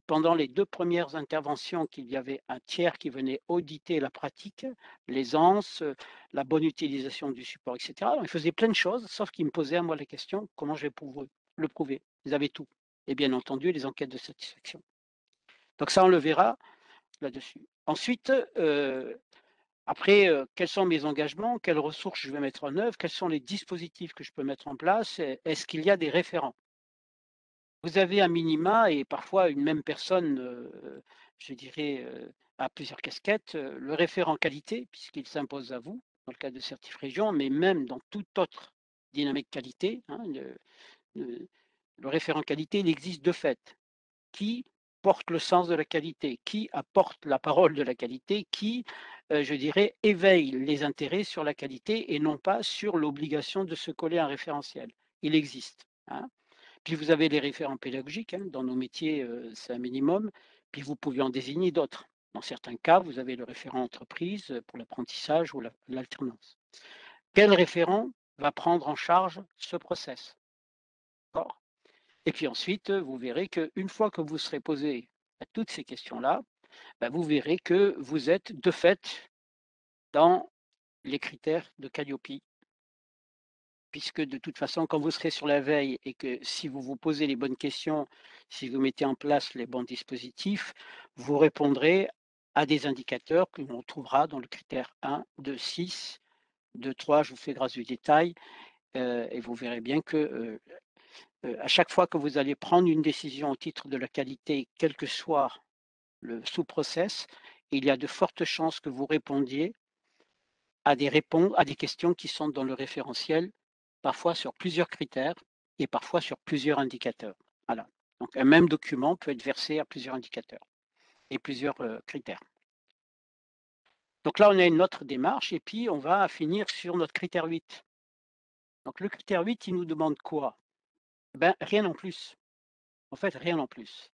pendant les 2 premières interventions, qu'il y avait un tiers qui venait auditer la pratique, l'aisance, la bonne utilisation du support et cetera. Donc, il faisait plein de choses, sauf qu'il me posait à moi la question: «Comment je vais pouvoir le prouver?» Ils avaient tout et bien entendu les enquêtes de satisfaction. Donc ça, on le verra là-dessus. Ensuite, après, quels sont mes engagements? Quelles ressources je vais mettre en œuvre? Quels sont les dispositifs que je peux mettre en place? Est-ce qu'il y a des référents? Vous avez un minima et parfois une même personne, je dirais, a plusieurs casquettes, le référent qualité puisqu'il s'impose à vous, dans le cas de Certif Région, mais même dans toute autre dynamique qualité, hein, le le référent qualité, il existe de fait. Qui porte le sens de la qualité, qui apporte la parole de la qualité, qui, je dirais, éveille les intérêts sur la qualité et non pas sur l'obligation de se coller à un référentiel. Il existe, hein. Puis vous avez les référents pédagogiques, hein, dans nos métiers, c'est un minimum, puis vous pouvez en désigner d'autres. Dans certains cas, vous avez le référent entreprise, pour l'apprentissage ou l'alternance. Quel référent va prendre en charge ce process? D'accord? Et puis ensuite, vous verrez qu'une fois que vous serez posé à toutes ces questions-là, bah, vous verrez que vous êtes de fait dans les critères de Calliope, puisque de toute façon, quand vous serez sur la veille et que si vous vous posez les bonnes questions, si vous mettez en place les bons dispositifs, vous répondrez à des indicateurs que l'on trouvera dans le critère 1, 2, 6, 2, 3, je vous fais grâce du détail, et vous verrez bien que, à chaque fois que vous allez prendre une décision au titre de la qualité, quel que soit le sous-process, il y a de fortes chances que vous répondiez à des questions qui sont dans le référentiel, parfois sur plusieurs critères et parfois sur plusieurs indicateurs. Voilà. Donc un même document peut être versé à plusieurs indicateurs et plusieurs, critères. Donc là, on a une autre démarche et puis on va finir sur notre critère 8. Donc le critère 8, il nous demande quoi? Eh ben, rien en plus. En fait, rien en plus.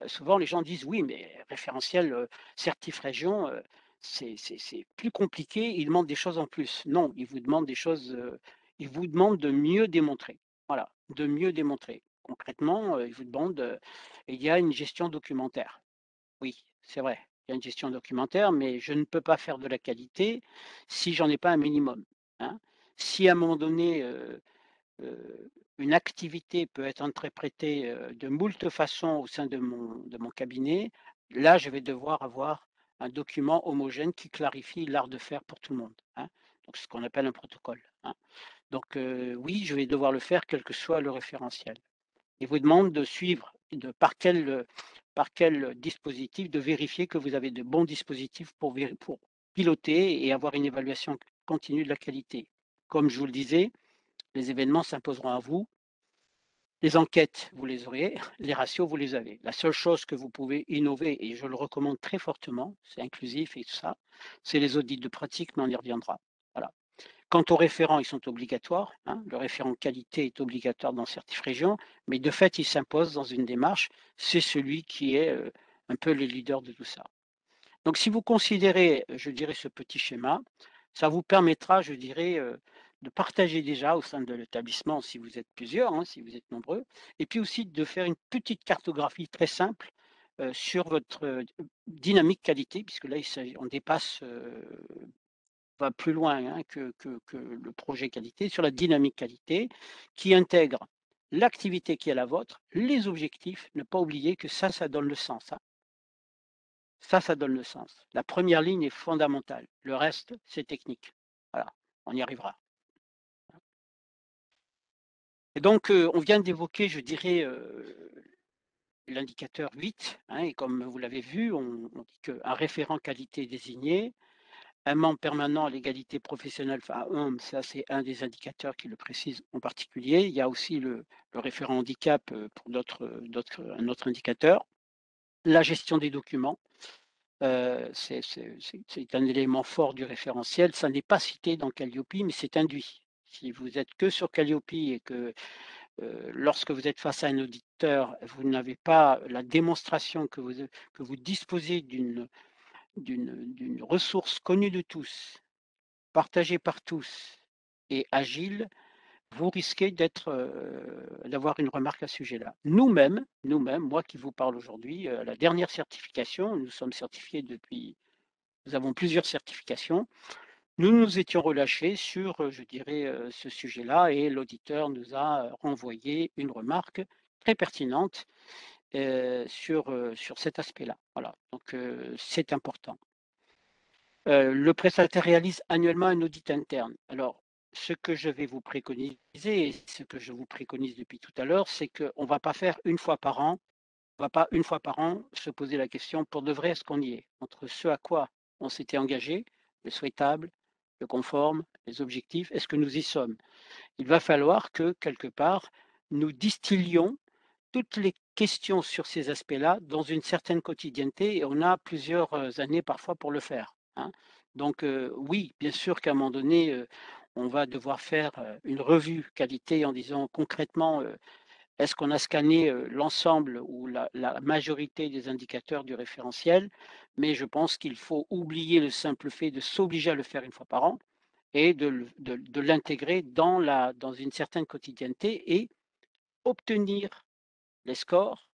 Souvent les gens disent: «Oui, mais référentiel, certif région, c'est plus compliqué, il demande des choses en plus». Non, il vous demande des choses, il vous demande de mieux démontrer. Voilà, de mieux démontrer. concrètement, ils vous demandent, il y a une gestion documentaire. Oui, c'est vrai, il y a une gestion documentaire, mais je ne peux pas faire de la qualité si j'en ai pas un minimum, hein. Si à un moment donné, une activité peut être interprétée, de moult façons au sein de mon cabinet, là, je vais devoir avoir un document homogène qui clarifie l'art de faire pour tout le monde, hein. Donc ce qu'on appelle un protocole, hein. Donc oui, je vais devoir le faire quel que soit le référentiel. Il vous demande de suivre, par quel dispositif, de vérifier que vous avez de bons dispositifs pour piloter et avoir une évaluation continue de la qualité. Comme je vous le disais, les événements s'imposeront à vous, les enquêtes, vous les aurez, les ratios, vous les avez. La seule chose que vous pouvez innover, et je le recommande très fortement, c'est inclusif et tout ça, c'est les audits de pratique, mais on y reviendra. Voilà. Quant aux référents, ils sont obligatoires, hein. Le référent qualité est obligatoire dans certaines régions, mais de fait, il s'impose dans une démarche. C'est celui qui est un peu le leader de tout ça. Donc, si vous considérez, je dirais, ce petit schéma, ça vous permettra, je dirais, de partager déjà au sein de l'établissement, si vous êtes plusieurs, hein, si vous êtes nombreux, et puis aussi de faire une petite cartographie très simple sur votre dynamique qualité, puisque là, on dépasse va plus loin, hein, que le projet qualité, sur la dynamique qualité, qui intègre l'activité qui est la vôtre, les objectifs, ne pas oublier que ça donne le sens, hein. Ça donne le sens. La première ligne est fondamentale. Le reste, c'est technique. Voilà, on y arrivera. Et donc, on vient d'évoquer, je dirais, l'indicateur 8, hein, et comme vous l'avez vu, on dit qu'un référent qualité désigné, un membre permanent à l'égalité professionnelle femmes-hommes, ça c'est un des indicateurs qui le précise en particulier. Il y a aussi le référent handicap, pour un autre indicateur. La gestion des documents, c'est un élément fort du référentiel. Ça n'est pas cité dans Calliope, mais c'est induit. Si vous êtes que sur Calliope et que, lorsque vous êtes face à un auditeur, vous n'avez pas la démonstration que vous disposez d'une ressource connue de tous, partagé par tous et agile, vous risquez d'avoir une remarque à ce sujet-là. Nous-mêmes, moi qui vous parle aujourd'hui, la dernière certification, nous sommes certifiés depuis nous avons plusieurs certifications. Nous nous étions relâchés sur, je dirais, ce sujet-là et l'auditeur nous a renvoyé une remarque très pertinente, sur cet aspect-là. Voilà, donc c'est important. Le prestataire réalise annuellement un audit interne. Alors, ce que je vais vous préconiser et ce que je vous préconise depuis tout à l'heure, c'est qu'on ne va pas faire une fois par an, on va pas une fois par an se poser la question: «Pour de vrai, est-ce qu'on y est?» Entre ce à quoi on s'était engagé, le souhaitable, le conforme, les objectifs, est-ce que nous y sommes? Il va falloir que, quelque part, nous distillions toutes les questions sur ces aspects-là dans une certaine quotidienneté et on a plusieurs, années parfois pour le faire, hein. Donc oui, bien sûr qu'à un moment donné, on va devoir faire, une revue qualité en disant concrètement, est-ce qu'on a scanné, l'ensemble ou la majorité des indicateurs du référentiel? Mais je pense qu'il faut oublier le simple fait de s'obliger à le faire une fois par an et de l'intégrer dans une certaine quotidienneté et obtenir les scores,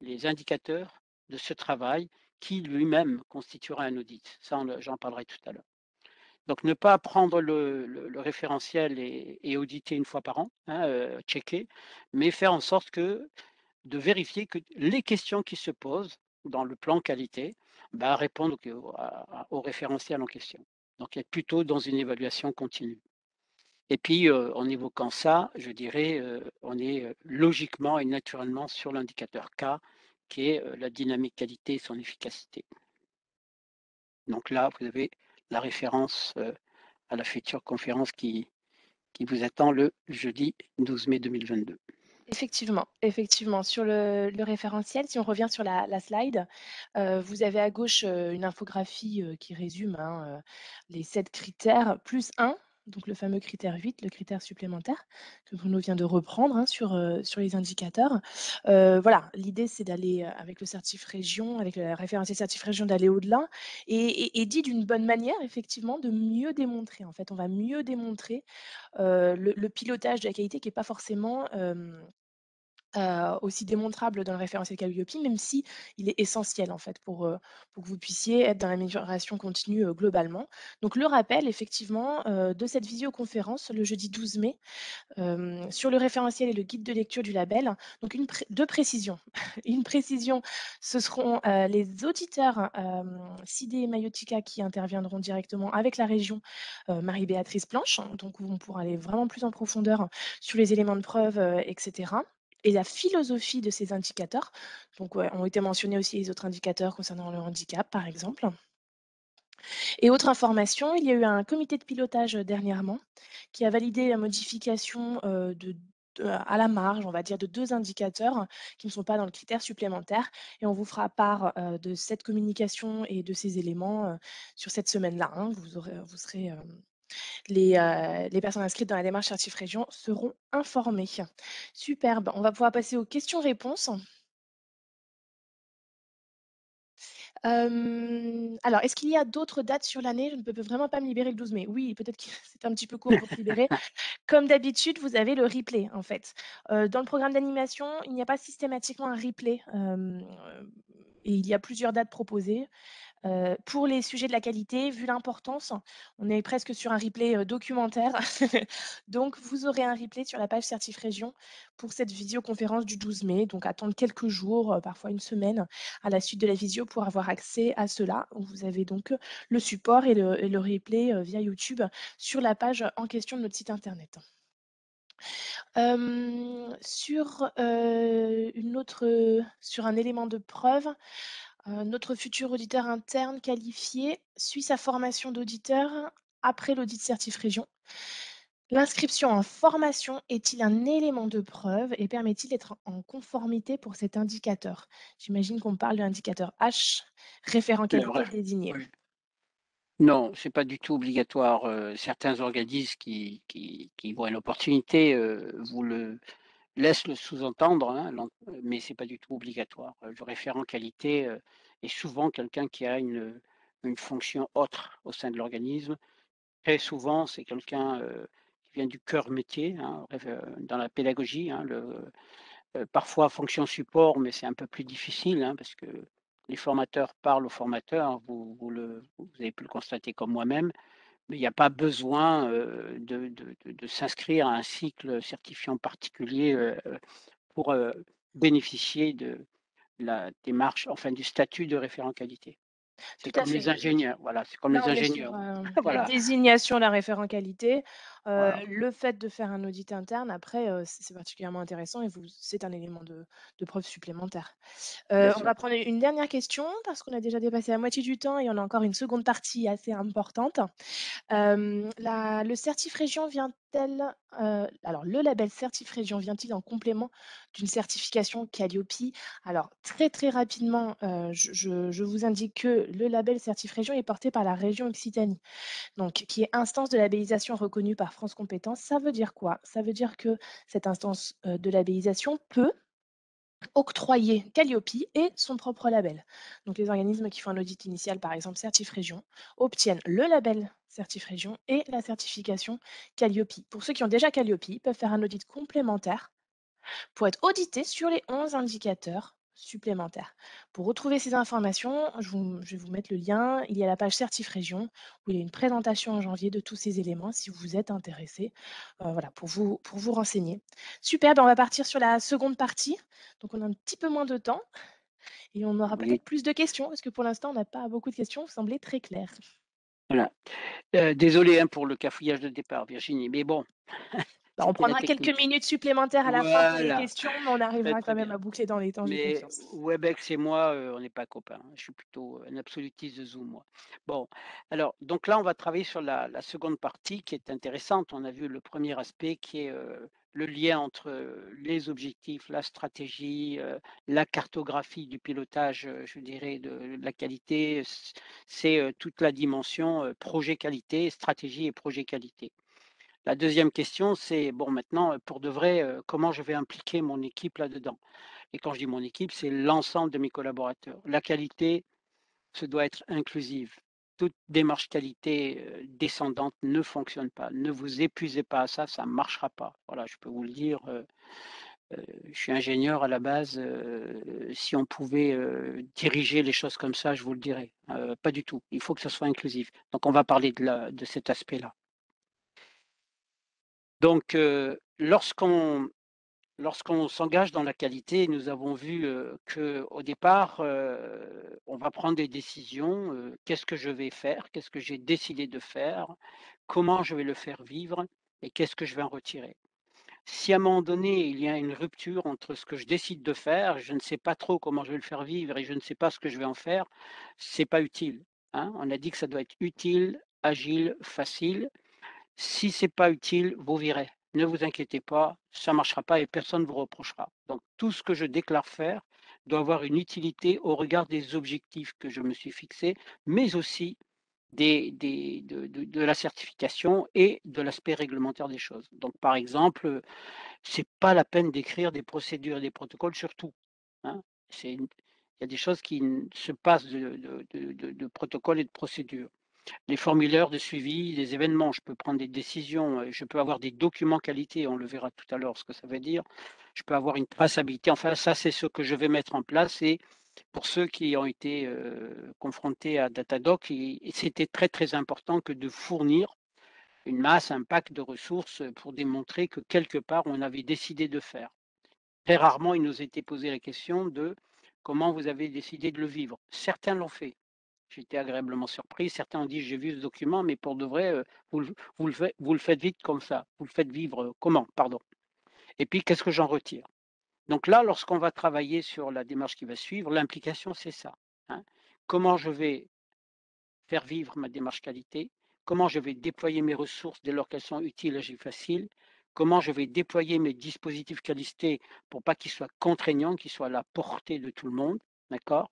les indicateurs de ce travail qui lui-même constituera un audit. Ça, j'en parlerai tout à l'heure. Donc ne pas prendre le référentiel et auditer une fois par an, hein, checker, mais faire en sorte de vérifier que les questions qui se posent dans le plan qualité, bah, répondent au référentiel en question. Donc être plutôt dans une évaluation continue. Et puis, en évoquant ça, je dirais, on est, logiquement et naturellement sur l'indicateur K qui est, la dynamique qualité et son efficacité. Donc là, vous avez la référence, à la future conférence qui vous attend le jeudi 12 mai 2022. Effectivement, effectivement. Sur le référentiel, si on revient sur la slide, vous avez à gauche, une infographie, qui résume, hein, les 7 critères plus un, donc le fameux critère 8, le critère supplémentaire que Bruno vient de reprendre, hein, sur les indicateurs. Voilà, l'idée c'est d'aller, avec le certif région, avec le référentiel certif région, d'aller au-delà et dit d'une bonne manière effectivement, de mieux démontrer. En fait, on va mieux démontrer, le pilotage de la qualité qui est pas forcément, aussi démontrable dans le référentiel Calliope, même si il est essentiel, en fait, pour que vous puissiez être dans l'amélioration continue, globalement. Donc le rappel effectivement, de cette visioconférence le jeudi 12 mai, sur le référentiel et le guide de lecture du label. Donc 2 précisions. Une précision, ce seront, les auditeurs, Sidé et Mayotika qui interviendront directement avec la région, Marie-Béatrice Planche, donc où on pourra aller vraiment plus en profondeur sur les éléments de preuve, et cetera et la philosophie de ces indicateurs. Donc ouais, ont été mentionnés aussi les autres indicateurs concernant le handicap, par exemple. Et autre information, il y a eu un comité de pilotage, dernièrement, qui a validé la modification, à la marge, on va dire, de 2 indicateurs qui ne sont pas dans le critère supplémentaire et on vous fera part, de cette communication et de ces éléments, sur cette semaine-là, hein. Vous serez, les personnes inscrites dans la démarche Certif Région seront informées. Superbe, on va pouvoir passer aux questions-réponses. Alors, est-ce qu'il y a d'autres dates sur l'année? Je ne peux vraiment pas me libérer le 12 mai. Oui, peut-être que c'est un petit peu court pour te libérer. Comme d'habitude, vous avez le replay, en fait. Dans le programme d'animation, il n'y a pas systématiquement un replay, et il y a plusieurs dates proposées. Pour les sujets de la qualité, vu l'importance, on est presque sur un replay, documentaire. Donc vous aurez un replay sur la page Certif Région pour cette visioconférence du 12 mai. Donc attendre quelques jours, parfois une semaine à la suite de la visio pour avoir accès à cela. Vous avez donc, le support et le replay, via YouTube sur la page en question de notre site internet. Sur un élément de preuve, notre futur auditeur interne qualifié suit sa formation d'auditeur après l'audit Certif Région. L'inscription en formation est-il un élément de preuve et permet-il d'être en conformité pour cet indicateur? J'imagine qu'on parle de l'indicateur H, référent Le qualité ref désigné. oui. Non, c'est pas du tout obligatoire, certains organismes qui voient une opportunité, vous le laissent le sous-entendre, hein, mais c'est pas du tout obligatoire. Le référent qualité, est souvent quelqu'un qui a une fonction autre au sein de l'organisme. Très souvent, c'est quelqu'un, qui vient du cœur métier, hein, dans la pédagogie, hein, parfois fonction support, mais c'est un peu plus difficile, hein, parce que les formateurs parlent aux formateurs, vous avez pu le constater comme moi-même, mais il n'y a pas besoin, de s'inscrire à un cycle certifiant particulier, pour, bénéficier de la démarche, enfin du statut de référent qualité. C'est Tout à comme les fait. ingénieurs, voilà, c'est comme Là, les on est sur, ingénieurs. la Voilà, désignation d'un référent qualité, voilà, le fait de faire un audit interne après, c'est particulièrement intéressant et vous c'est un élément de preuve supplémentaire. bien On sûr. va prendre une dernière question parce qu'on a déjà dépassé la moitié du temps et on a encore une seconde partie assez importante. La le Certif Région vient-elle, alors le label Certif Région vient-il en complément d'une certification Qualiopi? Alors très, très rapidement, je vous indique que le label Certif Région est porté par la région Occitanie, donc qui est instance de labellisation reconnue par France Compétences. Ça veut dire quoi? Ça veut dire que cette instance, de labellisation peut octroyer Qualiopi et son propre label. Donc les organismes qui font un audit initial, par exemple Certif Région, obtiennent le label Certif Région et la certification Qualiopi. Pour ceux qui ont déjà Qualiopi, ils peuvent faire un audit complémentaire pour être audités sur les 11 indicateurs supplémentaires. Pour retrouver ces informations, je vais vous mettre le lien. Il y a la page Certif Région où il y a une présentation en janvier de tous ces éléments si vous êtes intéressé, voilà, pour vous renseigner. Super, ben on va partir sur la seconde partie. Donc on a un petit peu moins de temps et on aura Oui, peut-être plus de questions parce que pour l'instant on n'a pas beaucoup de questions, vous semblez très clair. voilà. Désolé, hein, pour le cafouillage de départ, Virginie, mais bon, Bah, on c'était la prendra quelques technique. minutes supplémentaires à la fin pour les Voilà, questions, mais on très, arrivera très quand même bien. à boucler dans les temps, j'ai Mais confiance. Webex et moi, on n'est pas copains, hein. Je suis plutôt un absolutiste de Zoom, moi. Bon, alors, donc là, on va travailler sur la seconde partie qui est intéressante. On a vu le premier aspect qui est, le lien entre, les objectifs, la stratégie, la cartographie du pilotage, je dirais de la qualité. C'est, toute la dimension, projet qualité, stratégie et projet qualité. La deuxième question, c'est, bon, maintenant, pour de vrai, comment je vais impliquer mon équipe là-dedans? Et quand je dis mon équipe, c'est l'ensemble de mes collaborateurs. La qualité, se doit être inclusive. Toute démarche qualité, descendante ne fonctionne pas. Ne vous épuisez pas à ça, ça ne marchera pas. Voilà, je peux vous le dire, Je suis ingénieur à la base, si on pouvait, diriger les choses comme ça, je vous le dirais. Pas du tout. Il faut que ça soit inclusif. Donc on va parler de cet aspect-là. Donc, lorsqu'on s'engage dans la qualité, nous avons vu, qu'au départ, on va prendre des décisions, qu'est-ce que je vais faire? Qu'est-ce que j'ai décidé de faire? Comment je vais le faire vivre? Et qu'est-ce que je vais en retirer? Si à un moment donné, il y a une rupture entre ce que je décide de faire, je ne sais pas trop comment je vais le faire vivre et je ne sais pas ce que je vais en faire, c'est pas utile, hein. On a dit que ça doit être utile, agile, facile. Si c'est pas utile, vous verrez. Ne vous inquiétez pas, ça marchera pas et personne ne vous reprochera. Donc tout ce que je déclare faire doit avoir une utilité au regard des objectifs que je me suis fixés, mais aussi de la certification et de l'aspect réglementaire des choses. Donc par exemple, c'est pas la peine d'écrire des procédures et des protocoles sur tout, hein. Il y a des choses qui se passent de protocoles et de procédures. Les formulaires de suivi des événements, je peux prendre des décisions, je peux avoir des documents qualité, on le verra tout à l'heure ce que ça veut dire. Je peux avoir une traçabilité, enfin ça c'est ce que je vais mettre en place et pour ceux qui ont été, confrontés à Datadoc, c'était très, très important que de fournir une masse, un pack de ressources, pour démontrer que quelque part on avait décidé de faire. Très rarement il nous était posé la question de: «Comment vous avez décidé de le vivre?» Certains l'ont fait. J'ai été agréablement surpris. Certains ont dit: «J'ai vu ce document, mais pour de vrai, vous le faites vite comme ça. Vous le faites vivre, comment? Pardon». Et puis qu'est-ce que j'en retire? Donc là, lorsqu'on va travailler sur la démarche qui va suivre, l'implication, c'est ça, hein. Comment je vais faire vivre ma démarche qualité? Comment je vais déployer mes ressources dès lors qu'elles sont utiles, agiles, faciles? Comment je vais déployer mes dispositifs qualité pour pas qu'ils soient contraignants, qu'ils soient à la portée de tout le monde, d'accord?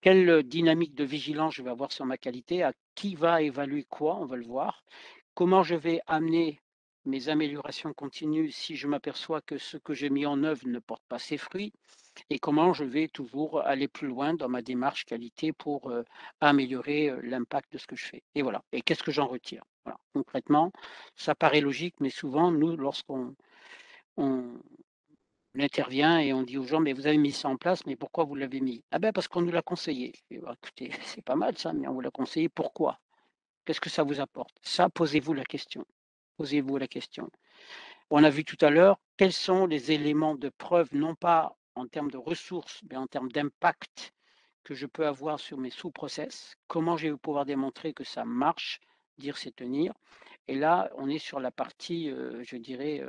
Quelle, dynamique de vigilance je vais avoir sur ma qualité? À qui va évaluer quoi? On va le voir. Comment je vais amener mes améliorations continues si je m'aperçois que ce que j'ai mis en œuvre ne porte pas ses fruits? Et comment je vais toujours aller plus loin dans ma démarche qualité pour, améliorer, l'impact de ce que je fais? Et voilà. Et qu'est-ce que j'en retire? Voilà. Concrètement, ça paraît logique, mais souvent, nous, lorsqu'on on intervient et on dit aux gens: «Mais vous avez mis ça en place, mais pourquoi vous l'avez mis?» «Ah ben, parce qu'on nous l'a conseillé». Je fais: «Bah, écoutez, c'est pas mal ça, mais on vous l'a conseillé, pourquoi? Qu'est-ce que ça vous apporte?» Ça, posez-vous la question. Posez-vous la question. On a vu tout à l'heure, quels sont les éléments de preuve, non pas en termes de ressources, mais en termes d'impact que je peux avoir sur mes sous-process? Comment je vais pouvoir démontrer que ça marche? Dire, c'est tenir. Et là, on est sur la partie, je dirais,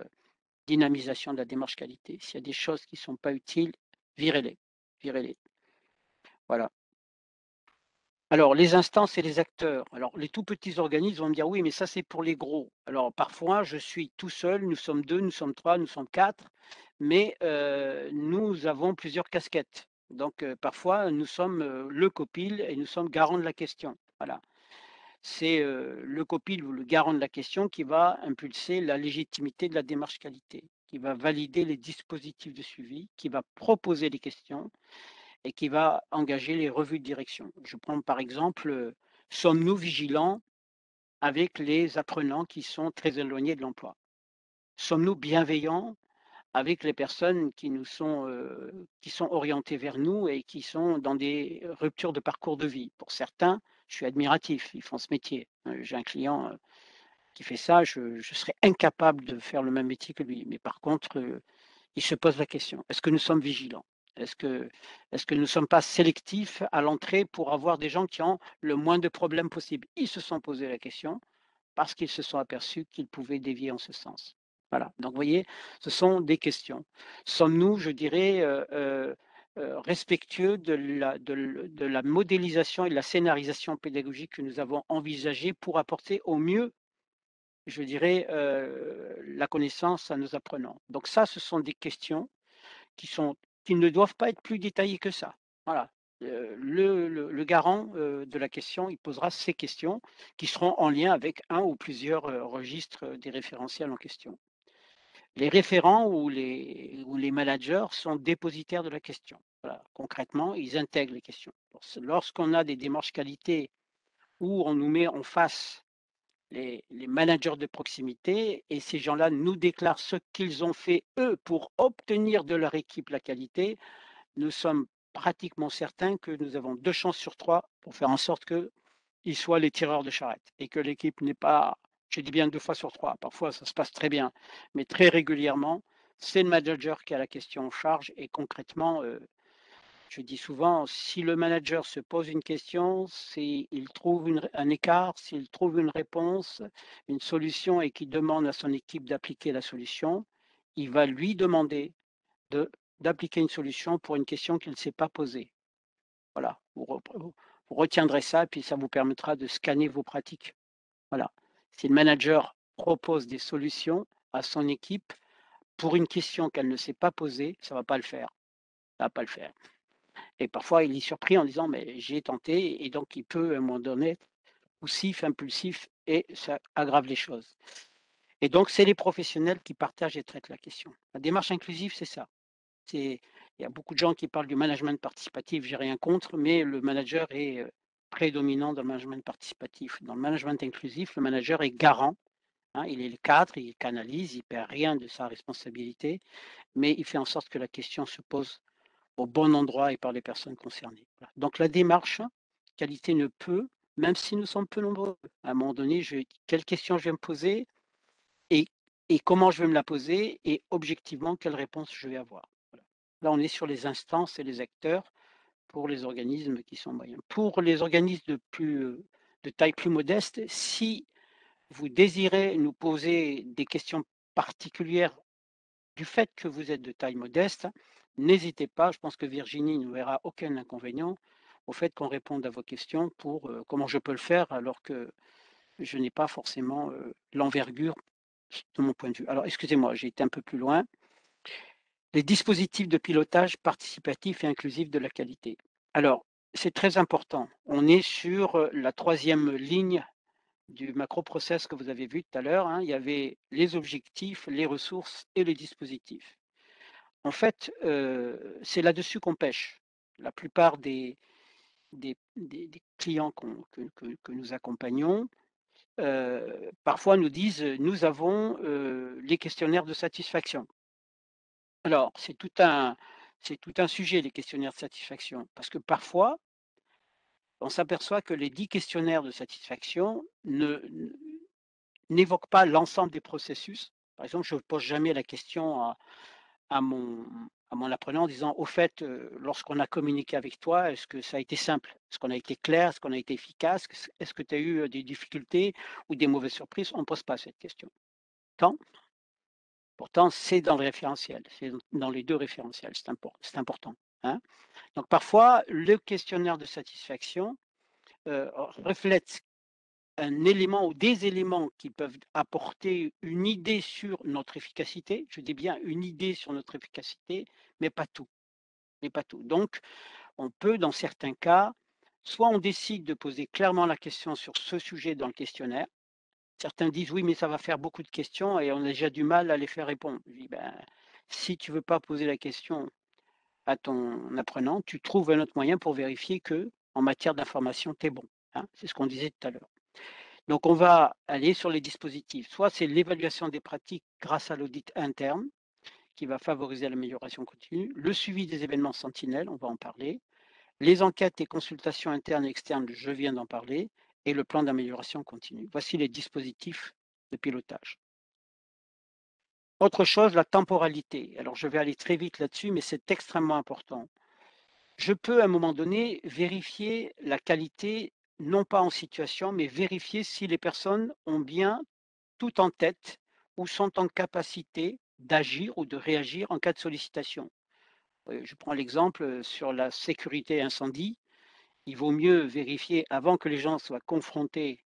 dynamisation de la démarche qualité. S'il y a des choses qui ne sont pas utiles, virez-les, virez-les. Voilà. Alors les instances et les acteurs. Alors les tout petits organismes vont me dire: «Oui, mais ça c'est pour les gros». Alors parfois je suis tout seul, nous sommes 2, nous sommes 3, nous sommes 4, mais nous avons plusieurs casquettes. Donc parfois nous sommes, le copil et nous sommes garants de la question. Voilà. C'est, le copil ou le garant de la question qui va impulser la légitimité de la démarche qualité, qui va valider les dispositifs de suivi, qui va proposer les questions et qui va engager les revues de direction. Je prends par exemple, sommes-nous vigilants avec les apprenants qui sont très éloignés de l'emploi? Sommes-nous bienveillants avec les personnes qui sont orientées vers nous et qui sont dans des ruptures de parcours de vie? Pour certains, je suis admiratif, ils font ce métier. J'ai un client, qui fait ça, je serais incapable de faire le même métier que lui. Mais par contre, il se pose la question: «Est-ce que nous sommes vigilants? Est-ce que est-ce que nous ne sommes pas sélectifs à l'entrée pour avoir des gens qui ont le moins de problèmes possible?» Ils se sont posé la question parce qu'ils se sont aperçus qu'ils pouvaient dévier en ce sens. Voilà, donc vous voyez, ce sont des questions. Sommes-nous, je dirais, respectueux de la modélisation et de la scénarisation pédagogique que nous avons envisagée pour apporter au mieux, je dirais, la connaissance à nos apprenants? Donc ça, ce sont des questions qui ne doivent pas être plus détaillées que ça. Voilà, le garant, de la question, il posera ces questions qui seront en lien avec un ou plusieurs, registres, des référentiels en question. Les référents ou les managers sont dépositaires de la question. Voilà, concrètement, ils intègrent les questions. Lorsqu'on a des démarches qualité où on nous met en face les managers de proximité et ces gens-là nous déclarent ce qu'ils ont fait, eux, pour obtenir de leur équipe la qualité, nous sommes pratiquement certains que nous avons 2 chances sur 3 pour faire en sorte qu'ils soient les tireurs de charrette et que l'équipe n'est pas, je dis bien 2 fois sur 3. Parfois ça se passe très bien, mais très régulièrement, c'est le manager qui a la question en charge et concrètement, je dis souvent, si le manager se pose une question, s'il trouve un écart, s'il trouve une réponse, une solution et qu'il demande à son équipe d'appliquer la solution, il va lui demander de d'appliquer une solution pour une question qu'il ne s'est pas posée. Voilà, vous retiendrez ça, puis ça vous permettra de scanner vos pratiques. Voilà. Si le manager propose des solutions à son équipe pour une question qu'elle ne s'est pas posée, ça ne va pas le faire. Ça va pas le faire. Et parfois, il est surpris en disant: «Mais j'ai tenté» et donc il peut, à un moment donné, être poussif, impulsif et ça aggrave les choses. Et donc c'est les professionnels qui partagent et traitent la question. La démarche inclusive, c'est ça. C'est il y a beaucoup de gens qui parlent du management participatif, j'ai rien contre, mais le manager est, prédominant dans le management participatif. Dans le management inclusif, le manager est garant, hein, il est le cadre, il canalise, il perd rien de sa responsabilité, mais il fait en sorte que la question se pose au bon endroit et par les personnes concernées. Voilà. Donc la démarche qualité ne peut, même si nous sommes peu nombreux, à un moment donné, quelle question je vais me poser et, et comment je vais me la poser et objectivement quelle réponse je vais avoir. Voilà. Là, on est sur les instances et les acteurs pour les organismes qui sont moyens. Pour les organismes de taille plus modeste, si vous désirez nous poser des questions particulières du fait que vous êtes de taille modeste, n'hésitez pas, je pense que Virginie ne verra aucun inconvénient au fait qu'on réponde à vos questions pour, comment je peux le faire alors que je n'ai pas forcément, l'envergure de mon point de vue. Alors excusez-moi, j'ai été un peu plus loin. Les dispositifs de pilotage participatif et inclusif de la qualité. Alors, c'est très important. On est sur, la troisième ligne du macro-process que vous avez vu tout à l'heure, hein. Il y avait les objectifs, les ressources et les dispositifs. En fait, c'est là-dessus qu'on pêche. La plupart des clients que nous accompagnons, parfois nous disent, «Nous avons, les questionnaires de satisfaction». Alors, c'est tout un sujet, les questionnaires de satisfaction, parce que parfois, on s'aperçoit que les 10 questionnaires de satisfaction n'évoquent pas l'ensemble des processus. Par exemple, je ne pose jamais la question à mon à mon apprenant en disant: «Au fait, lorsqu'on a communiqué avec toi, est-ce que ça a été simple? Est-ce qu'on a été clair? Est-ce qu'on a été efficace? Est-ce que tu as eu, des difficultés ou des mauvaises surprises?» On ne pose pas cette question. Tant Pourtant, c'est dans le référentiel, c'est dans les 2 référentiels, c'est important, hein. Donc parfois, le questionnaire de satisfaction, reflète un élément ou des éléments qui peuvent apporter une idée sur notre efficacité. Je dis bien une idée sur notre efficacité, mais pas tout, mais pas tout. Donc on peut, dans certains cas, soit on décide de poser clairement la question sur ce sujet dans le questionnaire. Certains disent: «Oui, mais ça va faire beaucoup de questions et on a déjà du mal à les faire répondre». Je dis: «Ben, si tu veux pas poser la question à ton apprenant, tu trouves un autre moyen pour vérifier que, en matière d'information, tu es bon», hein. C'est ce qu'on disait tout à l'heure. Donc on va aller sur les dispositifs. Soit c'est l'évaluation des pratiques grâce à l'audit interne qui va favoriser l'amélioration continue, le suivi des événements sentinelles, on va en parler, les enquêtes et consultations internes et externes, je viens d'en parler, et le plan d'amélioration continue. Voici les dispositifs de pilotage. Autre chose, la temporalité. Alors je vais aller très vite là-dessus, mais c'est extrêmement important. Je peux à un moment donné vérifier la qualité, non pas en situation, mais vérifier si les personnes ont bien tout en tête ou sont en capacité d'agir ou de réagir en cas de sollicitation. Je prends l'exemple, sur la sécurité incendie. Il vaut mieux vérifier avant que les gens soient confrontés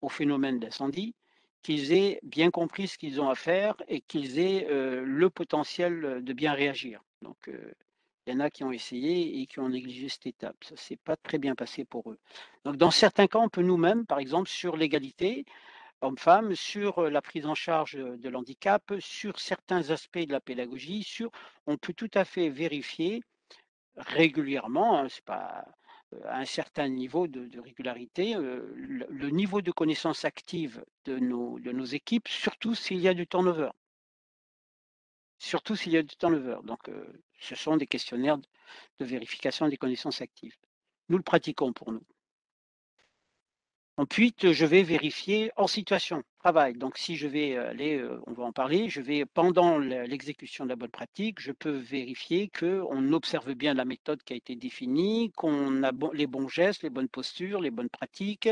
au phénomène d'incendie, qu'ils aient bien compris ce qu'ils ont à faire et qu'ils aient, le potentiel, de bien réagir. Donc, il y en a qui ont essayé et qui ont négligé cette étape. Ça s'est pas très bien passé pour eux. Donc dans certains cas, on peut nous-mêmes, par exemple sur l'égalité hommes-femmes, sur, la prise en charge, de l'handicap, sur certains aspects de la pédagogie, on peut tout à fait vérifier régulièrement, hein, c'est pas, à un certain niveau de régularité, le niveau de connaissance active de nos équipes, surtout s'il y a du turnover. Surtout s'il y a du turnover. Donc, ce sont des questionnaires de vérification des connaissances actives. Nous le pratiquons pour nous. Ensuite, je vais vérifier en situation de travail. Donc si je vais aller, on va en parler, je vais pendant l'exécution de la bonne pratique, je peux vérifier qu'on observe bien la méthode qui a été définie, qu'on a les bons gestes, les bonnes postures, les bonnes pratiques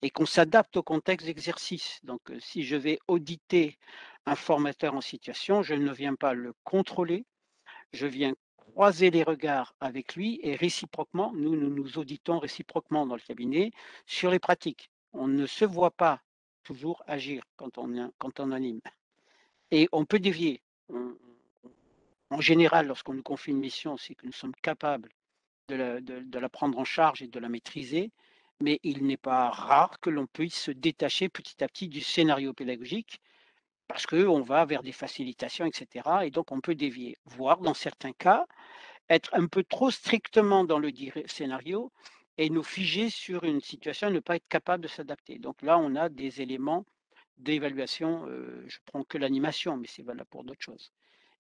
et qu'on s'adapte au contexte d'exercice. Donc, si je vais auditer un formateur en situation, je ne viens pas le contrôler, je viens croiser les regards avec lui et réciproquement, nous nous auditons réciproquement dans le cabinet sur les pratiques. On ne se voit pas toujours agir quand on anime et on peut dévier. En général, lorsqu'on nous confie une mission, c'est que nous sommes capables de la prendre en charge et de la maîtriser, mais il n'est pas rare que l'on puisse se détacher petit à petit du scénario pédagogique parce qu'on va vers des facilitations et cetera et donc on peut dévier, voire dans certains cas être un peu trop strictement dans le scénario et nous figer sur une situation et ne pas être capable de s'adapter. Donc là, on a des éléments d'évaluation, je prends que l'animation, mais c'est valable pour d'autres choses.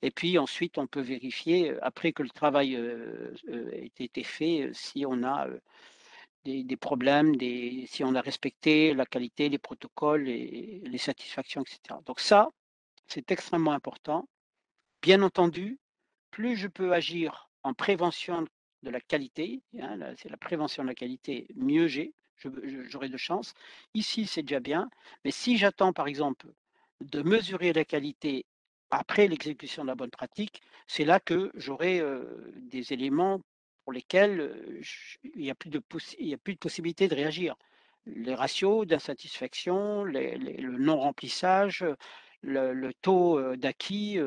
Et puis ensuite, on peut vérifier, après que le travail, ait été fait, si on a, des problèmes, si on a respecté la qualité, les protocoles et les satisfactions et cetera. Donc ça, c'est extrêmement important. Bien entendu, plus je peux agir en prévention de la qualité, hein, c'est la prévention de la qualité, mieux j'aurai de chance. Ici, c'est déjà bien, mais si j'attends, par exemple, de mesurer la qualité après l'exécution de la bonne pratique, c'est là que j'aurai des éléments pour lesquels il n'y a plus de possibilité de réagir. Les ratios d'insatisfaction, le non-remplissage, le taux, d'acquis,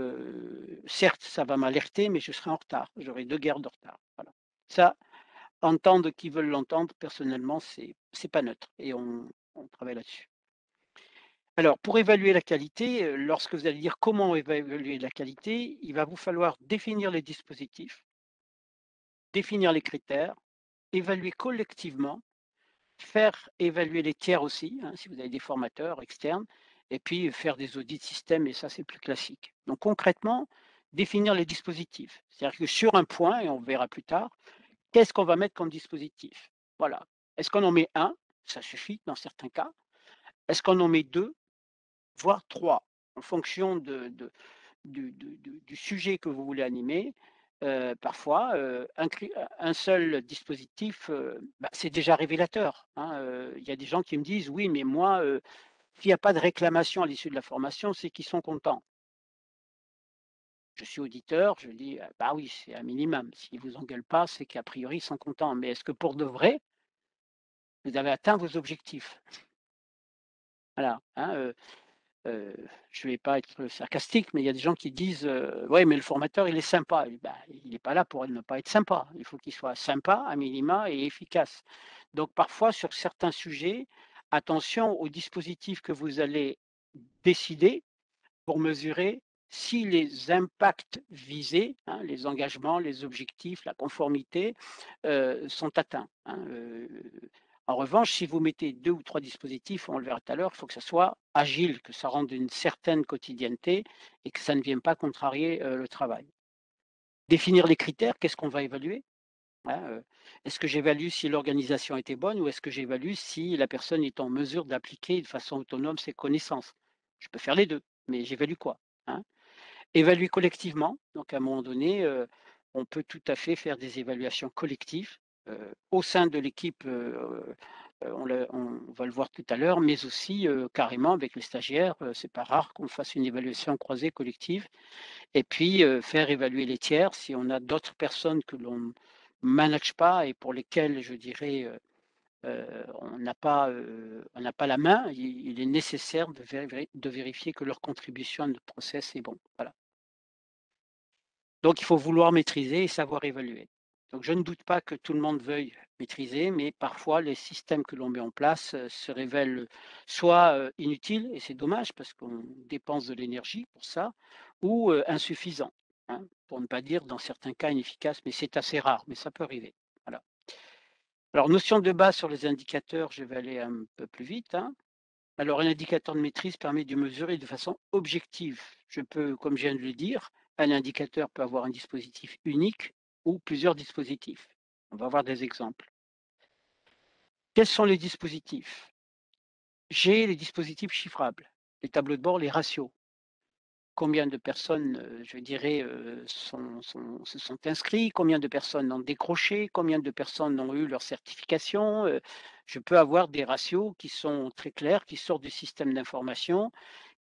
certes, ça va m'alerter, mais je serai en retard. J'aurai 2 guerres de retard, voilà. Ça, entendre qui veulent l'entendre, personnellement, c'est pas neutre et on travaille là-dessus. Alors pour évaluer la qualité, lorsque vous allez dire: «Comment évaluer la qualité?», il va vous falloir définir les dispositifs, définir les critères, évaluer collectivement, faire évaluer les tiers aussi, hein, si vous avez des formateurs externes et puis faire des audits de système et ça, c'est plus classique. Donc concrètement, définir les dispositifs. C'est-à-dire que sur un point et on verra plus tard, qu'est-ce qu'on va mettre comme dispositif? Voilà. Est-ce qu'on en met un? Ça suffit dans certains cas. Est-ce qu'on en met 2, voire 3, en fonction du sujet que vous voulez animer? Parfois, un seul dispositif, c'est déjà révélateur, hein, il y a des gens qui me disent: «Oui, mais moi, s'il y a pas de réclamation à l'issue de la formation, c'est qu'ils sont contents». Je suis auditeur, je dis: Bah oui, c'est un minimum. S'ils vous engueulent pas, c'est qu'a priori, ils sont contents. Mais est-ce que pour de vrai, vous avez atteint vos objectifs?» Voilà, hein, je vais pas être sarcastique, mais il y a des gens qui disent: «Ouais, mais le formateur, il est sympa». Bah, il est pas là pour ne pas être sympa. Il faut qu'il soit sympa à minima et efficace. Donc parfois, sur certains sujets, attention aux dispositifs que vous allez décider pour mesurer si les impacts visés, hein, les engagements, les objectifs, la conformité, sont atteints, hein, en revanche, si vous mettez 2 ou 3 dispositifs, on le verra tout à l'heure, il faut que ça soit agile, que ça rende une certaine quotidienneté et que ça ne vienne pas contrarier, le travail. Définir les critères, qu'est-ce qu'on va évaluer? Hein, est-ce que j'évalue si l'organisation était bonne ou est-ce que j'évalue si la personne est en mesure d'appliquer de façon autonome ses connaissances? Je peux faire les 2, mais j'évalue quoi? Hein? Évaluer collectivement, donc à un moment donné, on peut tout à fait faire des évaluations collectives, au sein de l'équipe, on va le voir tout à l'heure, mais aussi, carrément avec les stagiaires, c'est pas rare qu'on fasse une évaluation croisée collective et puis, faire évaluer les tiers si on a d'autres personnes que l'on manage pas et pour lesquelles je dirais, on n'a pas la main, il est nécessaire de vérifier que leur contribution à notre process est bon, voilà. Donc il faut vouloir maîtriser et savoir évaluer. Donc je ne doute pas que tout le monde veuille maîtriser, mais parfois les systèmes que l'on met en place, se révèlent, soit, inutiles et c'est dommage parce qu'on dépense de l'énergie pour ça ou, insuffisants, hein, pour ne pas dire dans certains cas inefficaces, mais c'est assez rare, mais ça peut arriver. Voilà. Alors, notion de base sur les indicateurs, je vais aller un peu plus vite, hein. Alors, un indicateur de maîtrise permet de mesurer de façon objective. Je peux, comme je viens de le dire, un indicateur peut avoir un dispositif unique ou plusieurs dispositifs. On va voir des exemples. Quels sont les dispositifs? J'ai les dispositifs chiffrables, les tableaux de bord, les ratios. Combien de personnes, je dirais, se sont inscrits? Combien de personnes ont décroché? Combien de personnes ont eu leur certification? Je peux avoir des ratios qui sont très clairs, qui sortent du système d'information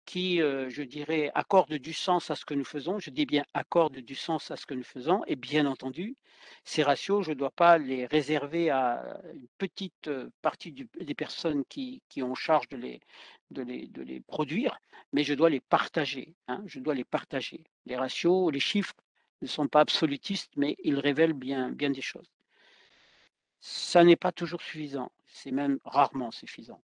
qui, je dirais, accorde du sens à ce que nous faisons. Je dis bien accorde du sens à ce que nous faisons et bien entendu, ces ratios, je ne dois pas les réserver à une petite, partie des personnes qui ont charge de les produire, mais je dois les partager, hein, je dois les partager. Les ratios, les chiffres ne sont pas absolutistes, mais ils révèlent bien des choses. Ça n'est pas toujours suffisant, c'est même rarement suffisant.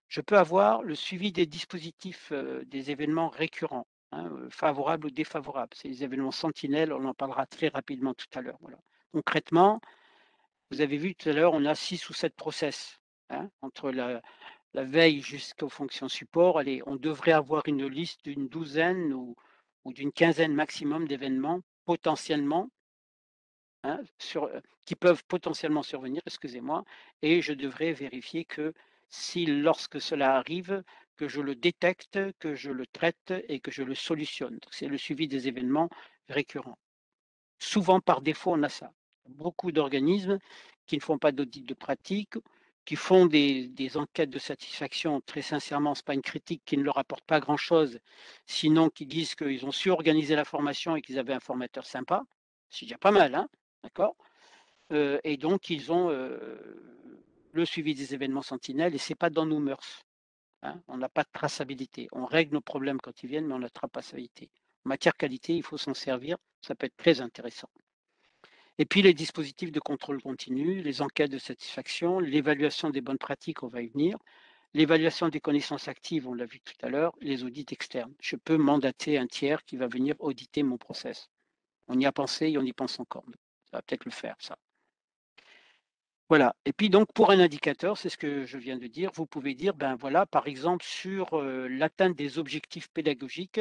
Je peux avoir le suivi des dispositifs, des événements récurrents, hein, favorables ou défavorables. C'est les événements sentinelles, on en parlera très rapidement tout à l'heure, voilà. Concrètement, vous avez vu tout à l'heure, on a 6 ou 7 process, hein, entre la veille jusqu'aux fonctions support. Allez, on devrait avoir une liste d'une douzaine ou d'une quinzaine maximum d'événements potentiellement, hein, qui peuvent potentiellement survenir, excusez-moi, et je devrais vérifier que si lorsque cela arrive, que je le détecte, que je le traite et que je le solutionne. Donc c'est le suivi des événements récurrents. Souvent par défaut, on a ça. Beaucoup d'organismes qui ne font pas d'audit de pratique, qui font des enquêtes de satisfaction, très sincèrement, ce n'est pas une critique, qui ne leur apporte pas grand-chose, sinon qui disent qu'ils ont su organiser la formation et qu'ils avaient un formateur sympa. C'est déjà pas mal, hein, d'accord? Et donc ils ont, le suivi des événements sentinelles et c'est pas dans nos mœurs, hein. On n'a pas de traçabilité. On règle nos problèmes quand ils viennent, mais on a de traçabilité. En matière qualité, il faut s'en servir, ça peut être très intéressant. Et puis les dispositifs de contrôle continu, les enquêtes de satisfaction, l'évaluation des bonnes pratiques, on va y venir, l'évaluation des connaissances actives, on l'a vu tout à l'heure, les audits externes. Je peux mandater un tiers qui va venir auditer mon process. On y a pensé et on y pense encore. Ça va peut-être le faire, ça. Voilà et puis donc pour un indicateur, c'est ce que je viens de dire, vous pouvez dire, ben, voilà, par exemple sur, l'atteinte des objectifs pédagogiques,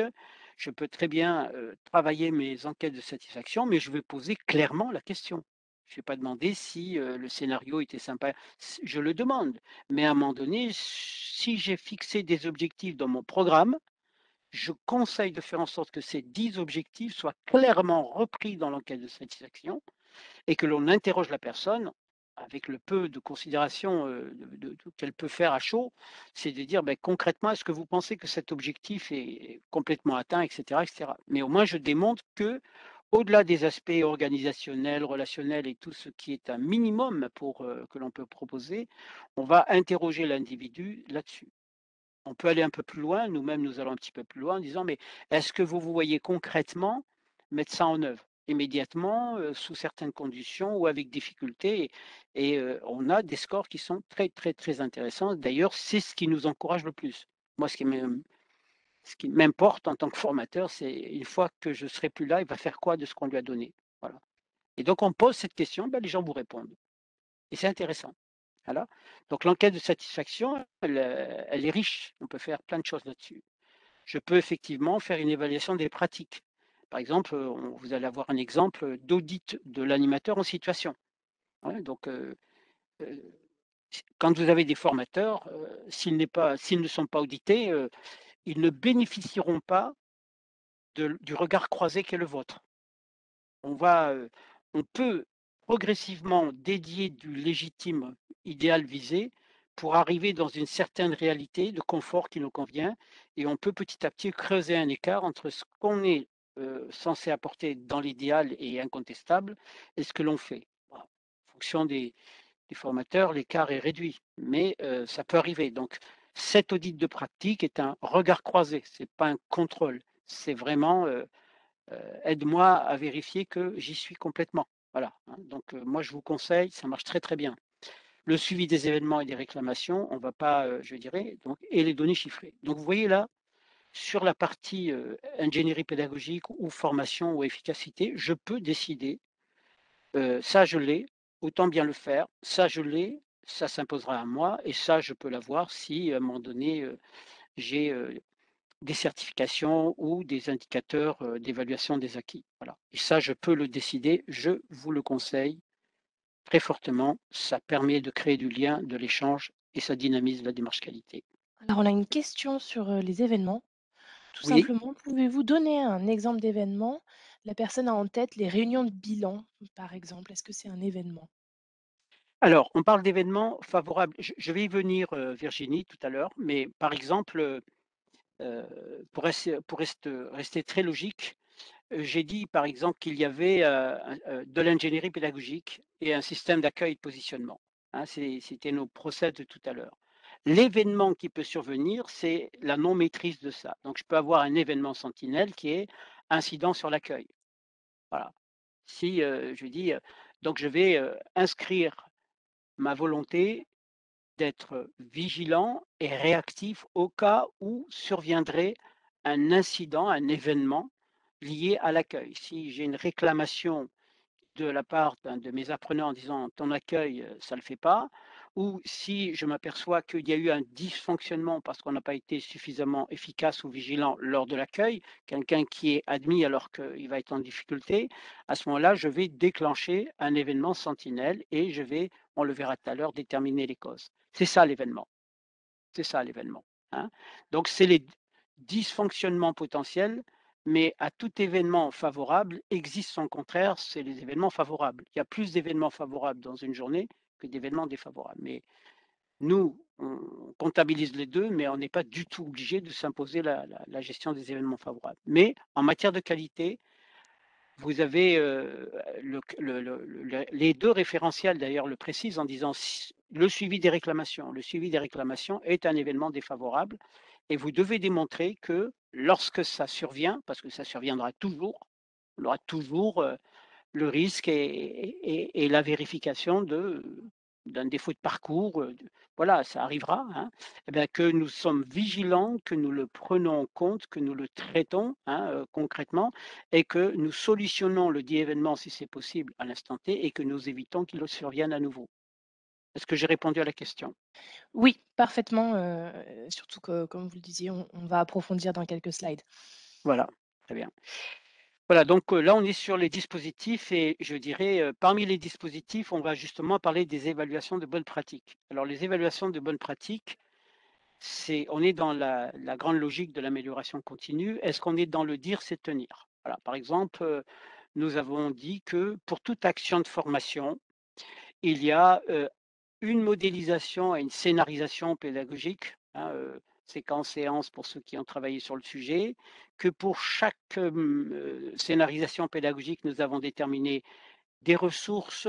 je peux très bien, travailler mes enquêtes de satisfaction, mais je vais poser clairement la question. Je ne vais pas demander si, le scénario était sympa. Je le demande, mais à un moment donné, si j'ai fixé des objectifs dans mon programme, je conseille de faire en sorte que ces 10 objectifs soient clairement repris dans l'enquête de satisfaction et que l'on interroge la personne avec le peu de considération, qu'elle peut faire à chaud, c'est de dire: «Beh, concrètement, est-ce que vous pensez que cet objectif est complètement atteint?» et cetera et cetera. Mais au moins je démontre que, au-delà des aspects organisationnels, relationnels et tout ce qui est un minimum pour, que l'on peut proposer, on va interroger l'individu là-dessus. On peut aller un peu plus loin, nous-mêmes nous allons un petit peu plus loin en disant: «Mais est-ce que vous vous voyez concrètement mettre ça en œuvre? Immédiatement, sous certaines conditions ou avec difficulté?» et on a des scores qui sont très, très, très intéressants. D'ailleurs, c'est ce qui nous encourage le plus. Moi, ce qui m'importe en tant que formateur, c'est une fois que je serai plus là, il va faire quoi de ce qu'on lui a donné? Voilà et donc on pose cette question, ben, les gens vous répondent et c'est intéressant. Voilà. Donc l'enquête de satisfaction, elle est riche. On peut faire plein de choses là-dessus. Je peux effectivement faire une évaluation des pratiques. Par exemple, vous allez avoir un exemple d'audit de l'animateur en situation. Ouais, donc, heu, quand vous avez des formateurs, s'ils ne sont pas audités, ils ne bénéficieront pas du regard croisé qu'est le vôtre. On va, on peut progressivement dédier du légitime idéal visé pour arriver dans une certaine réalité de confort qui nous convient et on peut petit à petit creuser un écart entre ce qu'on est, censé apporter dans l'idéal et incontestable et ce que l'on fait. Voilà. En fonction des formateurs, l'écart est réduit, mais ça peut arriver. Donc cet audit de pratique est un regard croisé, c'est pas un contrôle. C'est vraiment, aide-moi à vérifier que j'y suis complètement. Voilà, hein, donc moi je vous conseille, ça marche très, très bien. Le suivi des événements et des réclamations, on va pas, je dirais donc et les données chiffrées. Donc vous voyez là, sur la partie, ingénierie pédagogique ou formation ou efficacité, je peux décider, ça je l'ai, autant bien le faire. Ça, je l'ai, ça s'imposera à moi et ça, je peux l'avoir si, à un moment donné, j'ai, des certifications ou des indicateurs, d'évaluation des acquis. Voilà et ça, je peux le décider, je vous le conseille très fortement. Ça permet de créer du lien, de l'échange et ça dynamise la démarche qualité. Alors, on a une question sur les événements. Tout Oui, simplement, pouvez-vous donner un exemple d'événement? La personne a en tête les réunions de bilan, par exemple. Est-ce que c'est un événement? alors on parle d'événements favorables. Je vais y venir, Virginie, tout à l'heure, mais par exemple, rester très logique, j'ai dit par exemple qu'il y avait, de l'ingénierie pédagogique et un système d'accueil et de positionnement, hein, c'était nos process de tout à l'heure. L'événement qui peut survenir, c'est la non maîtrise de ça. Donc je peux avoir un événement sentinelle qui est incident sur l'accueil. Voilà. Si, je dis, donc je vais, inscrire ma volonté d'être vigilant et réactif au cas où surviendrait un incident, un événement lié à l'accueil. Si j'ai une réclamation de la part d'un de mes apprenants en disant: «Ton accueil, ça ne le fait pas» ou si je m'aperçois qu'il y a eu un dysfonctionnement parce qu'on n'a pas été suffisamment efficace ou vigilant lors de l'accueil, quelqu'un qui est admis alors qu'il va être en difficulté, à ce moment-là, je vais déclencher un événement sentinelle et je vais, on le verra tout à l'heure, déterminer les causes. C'est ça l'événement. C'est ça l'événement, hein. Donc c'est les dysfonctionnements potentiels, mais à tout événement favorable existe son contraire, c'est les événements favorables. Il y a plus d'événements favorables dans une journée que d'événements défavorables. Mais nous, on comptabilise les 2, mais on n'est pas du tout obligé de s'imposer la gestion des événements favorables. Mais en matière de qualité, vous avez, les 2 référentiels d'ailleurs le précisent en disant s le suivi des réclamations. Le suivi des réclamations est un événement défavorable et vous devez démontrer que lorsque ça survient, parce que ça surviendra toujours, on aura toujours, le risque et la vérification d'un défaut de parcours, voilà, ça arrivera, hein, et bien que nous sommes vigilants, que nous le prenons en compte, que nous le traitons, hein, concrètement et que nous solutionnons le dit événement si c'est possible à l'instant T et que nous évitons qu'il survienne à nouveau. Est-ce que j'ai répondu à la question? Oui, parfaitement, surtout que, comme vous le disiez, on va approfondir dans quelques slides. Voilà, très bien. Voilà, donc là, on est sur les dispositifs et je dirais, parmi les dispositifs, on va justement parler des évaluations de bonnes pratiques. Alors les évaluations de bonnes pratiques, c'est on est dans la grande logique de l'amélioration continue. Est-ce qu'on est dans le dire, c'est tenir? Voilà, par exemple, nous avons dit que pour toute action de formation, il y a, une modélisation et une scénarisation pédagogique, hein, séquence, séance pour ceux qui ont travaillé sur le sujet, que pour chaque, scénarisation pédagogique, nous avons déterminé des ressources,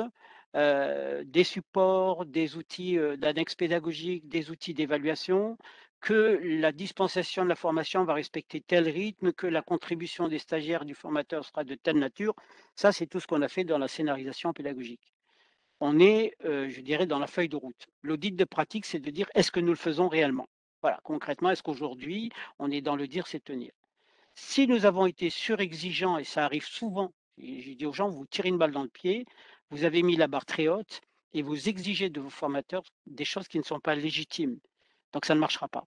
des supports, des outils, d'annexe pédagogique, des outils d'évaluation, que la dispensation de la formation va respecter tel rythme, que la contribution des stagiaires, du formateur sera de telle nature. Ça, c'est tout ce qu'on a fait dans la scénarisation pédagogique. On est, je dirais, dans la feuille de route. L'audit de pratique, c'est de dire: «Est-ce que nous le faisons réellement?» Voilà, concrètement, est-ce qu'aujourd'hui, on est dans le dire, c'est tenir? Si nous avons été surexigeants et ça arrive souvent, et j'ai dit aux gens: «Vous tirez une balle dans le pied, vous avez mis la barre très haute et vous exigez de vos formateurs des choses qui ne sont pas légitimes, donc ça ne marchera pas».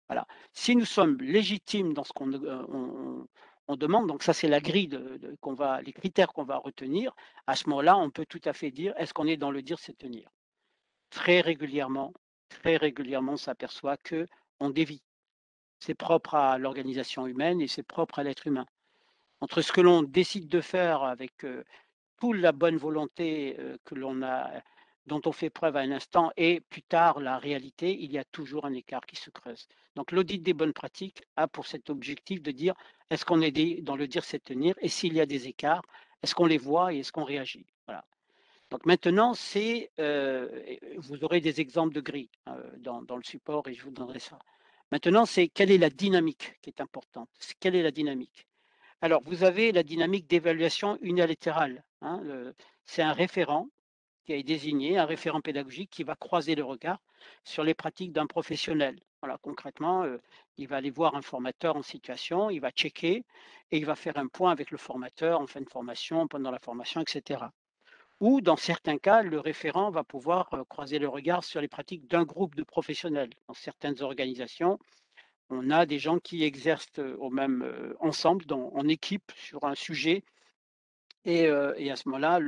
Voilà. Si nous sommes légitimes dans ce qu'on, on demande, donc ça c'est la grille de qu'on va les critères qu'on va retenir, à ce moment-là, on peut tout à fait dire: «Est-ce qu'on est dans le dire, c'est tenir?» Très régulièrement, on s'aperçoit qu'on dévie. C'est propre à l'organisation humaine et c'est propre à l'être humain. Entre ce que l'on décide de faire avec, toute la bonne volonté, que l'on a dont on fait preuve à un instant et plus tard la réalité, il y a toujours un écart qui se creuse. Donc l'audit des bonnes pratiques a pour cet objectif de dire: «Est-ce qu'on est des dans le dire, c'est tenir?» et s'il y a des écarts, est-ce qu'on les voit et est-ce qu'on réagit? Voilà. Donc maintenant c'est, vous aurez des exemples de grilles, dans le support et je vous donnerai ça. Maintenant c'est quelle est la dynamique qui est importante? Quelle est la dynamique? Alors, vous avez la dynamique d'évaluation unilatérale, hein, c'est un référent qui est désigné, un référent pédagogique qui va croiser le regard sur les pratiques d'un professionnel. Voilà, concrètement, il va aller voir un formateur en situation, il va checker et il va faire un point avec le formateur en fin de formation, pendant la formation, et cetera. ou dans certains cas, le référent va pouvoir, croiser le regard sur les pratiques d'un groupe de professionnels. Dans certaines organisations, on a des gens qui exercent, au même, ensemble en équipe sur un sujet et à ce moment-là,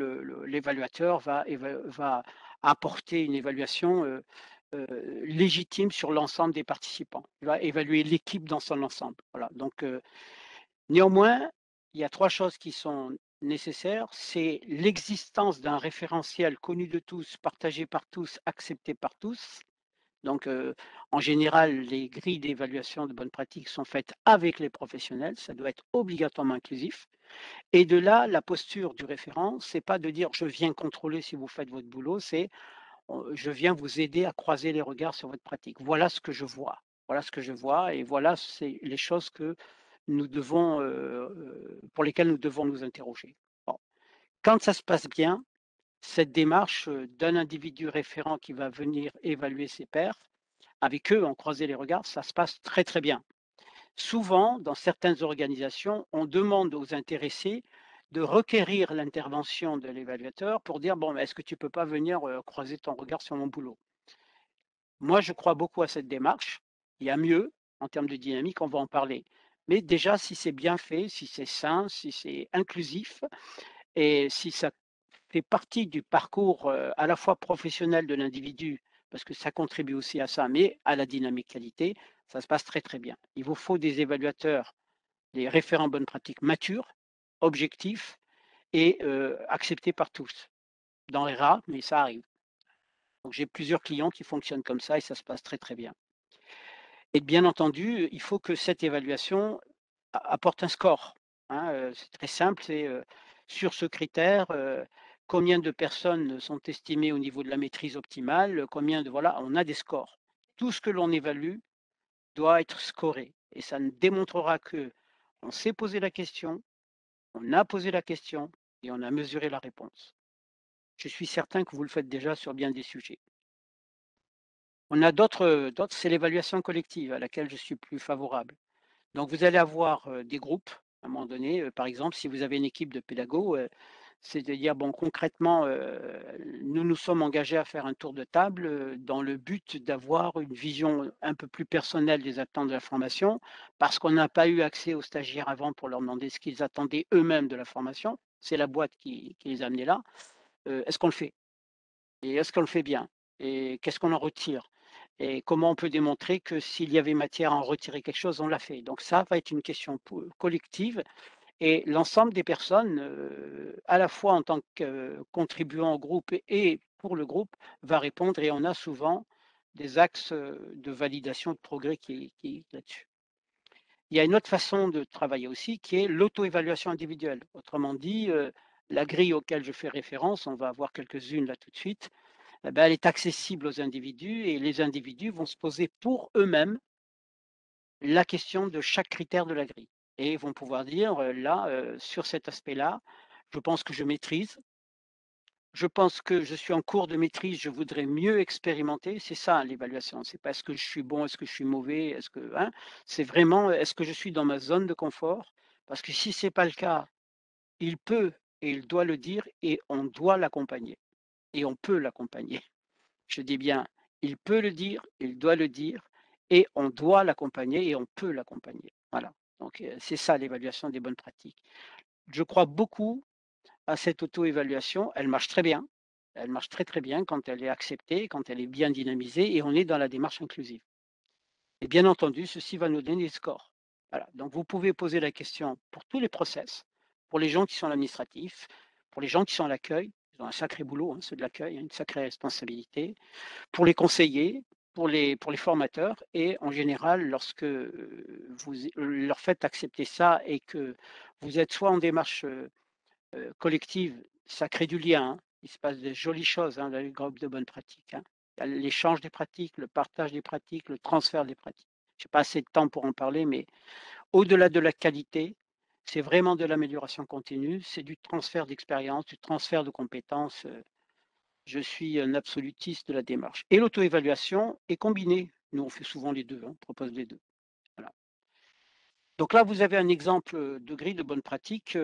l'évaluateur va apporter une évaluation, légitime sur l'ensemble des participants. Il va évaluer l'équipe dans son ensemble. Voilà, donc néanmoins, il y a 3 choses qui sont nécessaires. C'est l'existence d'un référentiel connu de tous, partagé par tous, accepté par tous. Donc en général, les grilles d'évaluation de bonnes pratiques sont faites avec les professionnels, ça doit être obligatoirement inclusif. Et de là, la posture du référent, c'est pas de dire: «Je viens contrôler si vous faites votre boulot», c'est: «Je viens vous aider à croiser les regards sur votre pratique. Voilà ce que je vois. Voilà ce que je vois et voilà c'est les choses que nous devons, pour lesquelles nous devons nous interroger». Bon, quand ça se passe bien, cette démarche, d'un individu référent qui va venir évaluer ses pairs, avec eux, on croisait les regards, ça se passe très, très bien. Souvent, dans certaines organisations, on demande aux intéressés de requérir l'intervention de l'évaluateur pour dire: «Bon, mais est-ce que tu peux pas venir, croiser ton regard sur mon boulot?» Moi, je crois beaucoup à cette démarche. Il y a mieux en termes de dynamique, on va en parler. Mais déjà, si c'est bien fait, si c'est sain, si c'est inclusif et si ça fait partie du parcours, à la fois professionnel de l'individu, parce que ça contribue aussi à ça, mais à la dynamique qualité, ça se passe très, très bien. Il vous faut des évaluateurs, des référents bonnes pratiques matures, objectifs et acceptés par tous. Dans les rares, mais ça arrive. Donc j'ai plusieurs clients qui fonctionnent comme ça et ça se passe très, très bien. Et bien entendu, il faut que cette évaluation apporte un score, hein, c'est très simple, c'est, sur ce critère, combien de personnes sont estimées au niveau de la maîtrise optimale, combien de voilà, on a des scores. Tout ce que l'on évalue doit être scoré et ça ne démontrera que on s'est posé la question, on a posé la question et on a mesuré la réponse. Je suis certain que vous le faites déjà sur bien des sujets. On a d'autres, c'est l'évaluation collective à laquelle je suis plus favorable. Donc vous allez avoir, des groupes, à un moment donné, par exemple, si vous avez une équipe de pédagogues, c'est de dire: «Bon concrètement, nous nous sommes engagés à faire un tour de table, dans le but d'avoir une vision un peu plus personnelle des attentes de la formation, parce qu'on n'a pas eu accès aux stagiaires avant pour leur demander ce qu'ils attendaient eux-mêmes de la formation. C'est la boîte qui les a amenés là. Est-ce qu'on le fait? Et est-ce qu'on le fait bien? Et qu'est-ce qu'on en retire? Et comment on peut démontrer que s'il y avait matière à en retirer quelque chose, on l'a fait? Donc ça va être une question collective et l'ensemble des personnes, à la fois en tant que contribuant au groupe et pour le groupe, va répondre et on a souvent des axes, de validation de progrès qui là-dessus. Il y a une autre façon de travailler aussi qui est l'auto-évaluation individuelle. Autrement dit, la grille auquel je fais référence, on va avoir quelques-unes là tout de suite, eh ben, elle est accessible aux individus et les individus vont se poser pour eux-mêmes la question de chaque critère de la grille et vont pouvoir dire, là, sur cet aspect-là, je pense que je maîtrise. Je pense que je suis en cours de maîtrise, je voudrais mieux expérimenter. C'est ça l'évaluation. C'est pas est-ce que je suis bon, est-ce que je suis mauvais, est-ce que hein? C'est vraiment, est-ce que je suis dans ma zone de confort? Parce que si c'est pas le cas, il peut et il doit le dire et on doit l'accompagner et on peut l'accompagner. Je dis bien, il peut le dire, il doit le dire et on doit l'accompagner et on peut l'accompagner. Voilà, donc c'est ça l'évaluation des bonnes pratiques. Je crois beaucoup à cette auto-évaluation, elle marche très bien. Elle marche très, très bien quand elle est acceptée, quand elle est bien dynamisée et on est dans la démarche inclusive. Et bien entendu, ceci va nous donner des scores. Voilà, donc vous pouvez poser la question pour tous les process, pour les gens qui sont à l'administratif, pour les gens qui sont à l'accueil, ils ont un sacré boulot, hein, ceux de l'accueil, hein, une sacrée responsabilité, pour les conseillers, pour les formateurs et en général, lorsque, vous leur faites accepter ça et que vous êtes soit en démarche, collective, ça crée du lien, hein. Il se passe des jolies choses, hein, dans les groupes de bonnes pratiques, hein. Il y a l'échange des pratiques, le partage des pratiques, le transfert des pratiques. J'ai pas assez de temps pour en parler, mais au-delà de la qualité, c'est vraiment de l'amélioration continue, c'est du transfert d'expérience, du transfert de compétences, je suis un absolutiste de la démarche et l'auto-évaluation est combinée. Nous, on fait souvent les 2, hein, on propose les 2. Voilà. Donc là, vous avez un exemple, de grille de bonnes pratiques,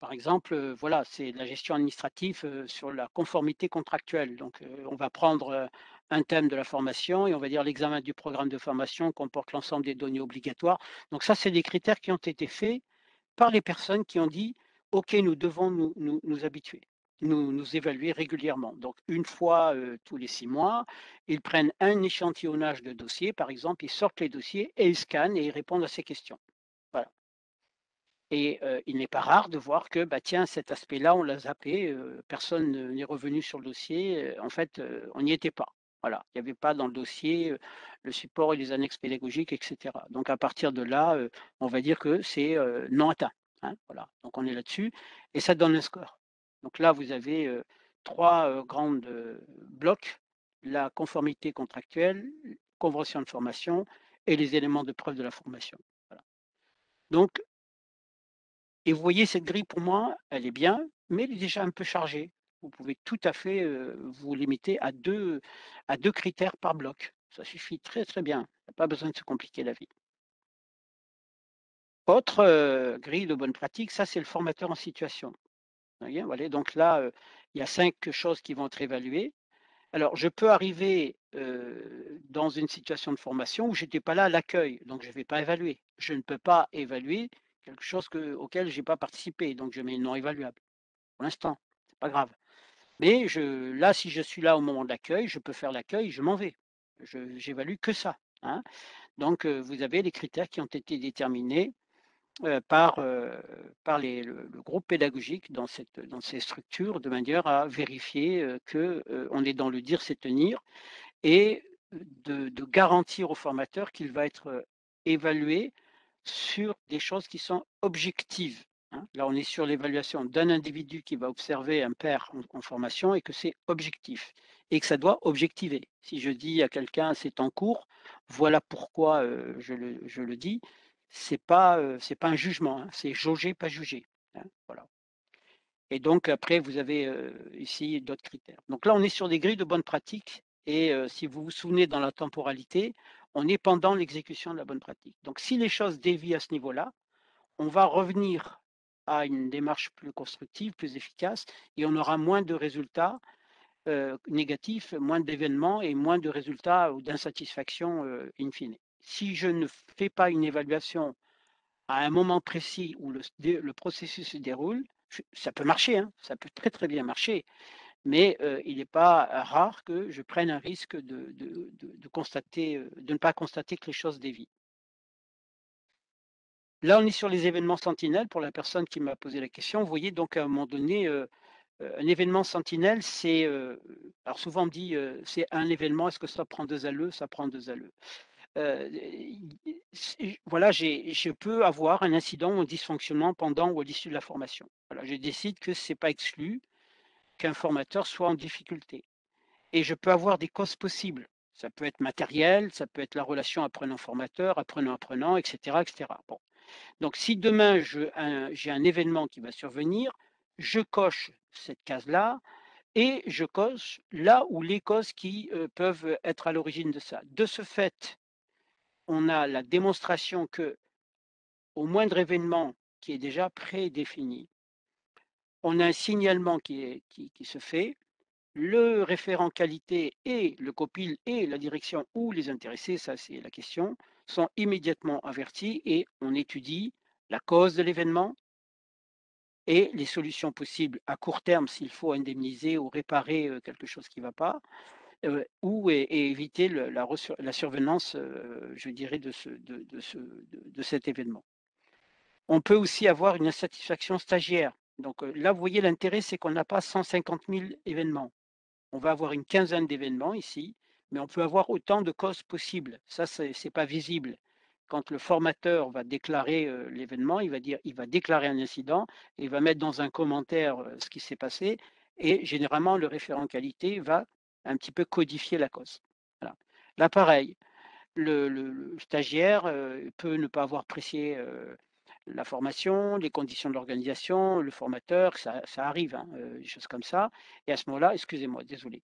Par exemple, voilà, c'est de la gestion administrative, sur la conformité contractuelle. Donc, on va prendre, un thème de la formation et on va dire: «L'examen du programme de formation comporte l'ensemble des données obligatoires». Donc ça, c'est des critères qui ont été faits par les personnes qui ont dit: «OK, nous devons nous habituer, nous évaluer régulièrement». Donc une fois, tous les 6 mois, ils prennent un échantillonnage de dossiers, par exemple, ils sortent les dossiers et ils scannent et ils répondent à ces questions. Voilà. Et il n'est pas rare de voir que, bah, tiens, cet aspect-là, on l'a zappé, personne n'est revenu sur le dossier, en fait, on n'y était pas. Voilà, il n'y avait pas dans le dossier, le support et les annexes pédagogiques et cetera. Donc à partir de là, on va dire que c'est, non atteint, hein, voilà. Donc on est là-dessus et ça donne un score. Donc là, vous avez, 3, grandes, blocs, la conformité contractuelle, convention de formation et les éléments de preuve de la formation. Voilà. Donc et vous voyez cette grille pour moi, elle est bien, mais elle est déjà un peu chargée. Vous pouvez tout à fait, vous limiter à 2 critères par bloc. Ça suffit très, très bien. Il y a pas besoin de se compliquer la vie. Autre, grille de bonne pratique, ça c'est le formateur en situation. Vous voyez? Voilà, donc là, il y a 5 choses qui vont être évaluées. Alors je peux arriver, dans une situation de formation où j'étais pas là à l'accueil, donc je ne vais pas évaluer. Je ne peux pas évaluer quelque chose auquel j'ai pas participé, donc je mets non évaluable. Pour l'instant, c'est pas grave. Mais là, si je suis là au moment de l'accueil, je peux faire l'accueil, je m'en vais. J'évalue que ça, hein. Donc, vous avez les critères qui ont été déterminés, par le groupe pédagogique dans ces structures, de manière à vérifier, que, on est dans le dire, c'est tenir et de garantir au formateur qu'il va être, évalué sur des choses qui sont objectives, hein. Là, on est sur l'évaluation d'un individu qui va observer un pair en formation et que c'est objectif et que ça doit objectiver. Si je dis à quelqu'un: «C'est en cours, voilà pourquoi, je le dis», c'est pas un jugement, hein, c'est jauger, pas juger, hein, voilà. Et donc après, vous avez, ici d'autres critères. Donc là, on est sur des grilles de bonne pratique et si vous vous souvenez dans la temporalité, on est pendant l'exécution de la bonne pratique. Donc si les choses dévient à ce niveau-là, on va revenir à une démarche plus constructive, plus efficace et on aura moins de résultats, négatifs, moins d'événements et moins de résultats ou d'insatisfaction, in fine. Si je ne fais pas une évaluation à un moment précis où le processus se déroule, ça peut marcher, hein, ça peut très, très bien marcher, mais il n'est pas rare que je prenne un risque de constater, de ne pas constater que les choses dévient. Là, on est sur les événements sentinelles pour la personne qui m'a posé la question. Vous voyez donc à un moment donné, un événement sentinelle, c'est, alors souvent on me dit, «C'est un événement, est-ce que ça prend 2 ALE?» Ça prend 2 ALE. Voilà, je peux avoir un incident ou un dysfonctionnement pendant ou à l'issue de la formation. Voilà, je décide que c'est pas exclu qu'un formateur soit en difficulté et je peux avoir des causes possibles. Ça peut être matériel, ça peut être la relation apprenant-formateur, apprenant-apprenant et cetera et cetera. Bon, donc si demain j'ai un événement qui va survenir, je coche cette case-là et je coche là où les causes qui, peuvent être à l'origine de ça. De ce fait, on a la démonstration que au moindre événement qui est déjà prédéfini, on a un signalement qui se fait. Le référent qualité et le copil et la direction ou les intéressés, ça c'est la question, sont immédiatement avertis et on étudie la cause de l'événement et les solutions possibles à court terme s'il faut indemniser ou réparer, quelque chose qui ne va pas, et éviter la survenance, je dirais de cet événement. On peut aussi avoir une insatisfaction stagiaire. Donc, là, vous voyez l'intérêt, c'est qu'on n'a pas 150 000 événements. On va avoir une quinzaine d'événements ici, mais on peut avoir autant de causes possibles. Ça, c'est pas visible. Quand le formateur va déclarer, l'événement, il va déclarer un incident et il va mettre dans un commentaire, ce qui s'est passé et généralement le référent qualité va un petit peu codifier la cause. Voilà. Là, pareil, le stagiaire, peut ne pas avoir apprécié, la formation, les conditions de l'organisation, le formateur, ça arrive, hein, des choses comme ça et à ce moment-là excusez-moi, désolé.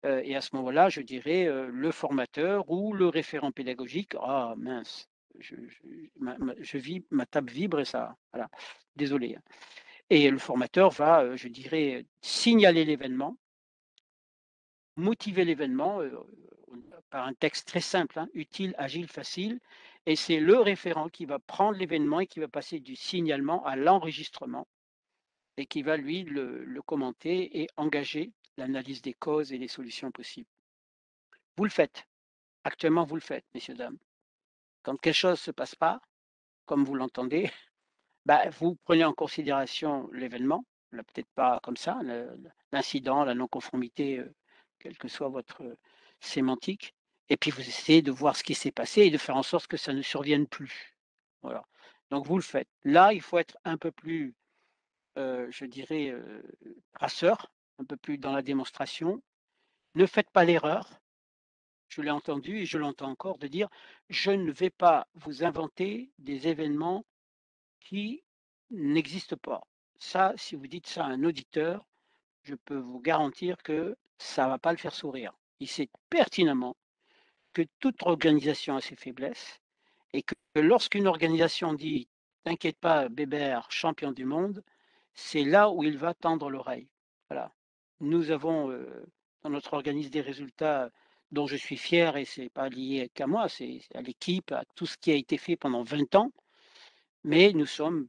Et à ce moment-là, je dirais, le formateur ou le référent pédagogique: «Ah mince, je vis ma table vibre et ça» voilà, désolé, hein. et le formateur va, je dirais, signaler l'événement, motiver l'événement, par un texte très simple, hein, utile, agile, facile, et c'est le référent qui va prendre l'événement et qui va passer du signalement à l'enregistrement et qui va lui le commenter et engager l'analyse des causes et des solutions possibles. Vous le faites, actuellement vous le faites, messieurs, dames. Quand quelque chose ne se passe pas, comme vous l'entendez, bah, vous prenez en considération l'événement, là peut-être pas comme ça, l'incident, la non-conformité, quelle que soit votre, sémantique, et puis vous essayez de voir ce qui s'est passé et de faire en sorte que ça ne survienne plus. Voilà. Donc vous le faites. Là, il faut être un peu plus, je dirais, traceur, un peu plus dans la démonstration. Ne faites pas l'erreur, je l'ai entendu et je l'entends encore, de dire: «Je ne vais pas vous inventer des événements qui n'existe pas». Ça, si vous dites ça à un auditeur, je peux vous garantir que ça va pas le faire sourire. Il sait pertinemment que toute organisation a ses faiblesses et que lorsqu'une organisation dit: «T'inquiète pas Bébert, champion du monde», c'est là où il va tendre l'oreille. Voilà. Nous avons, dans notre organisme des résultats dont je suis fier et c'est pas lié qu'à moi, c'est à l'équipe, à tout ce qui a été fait pendant 20 ans, mais nous sommes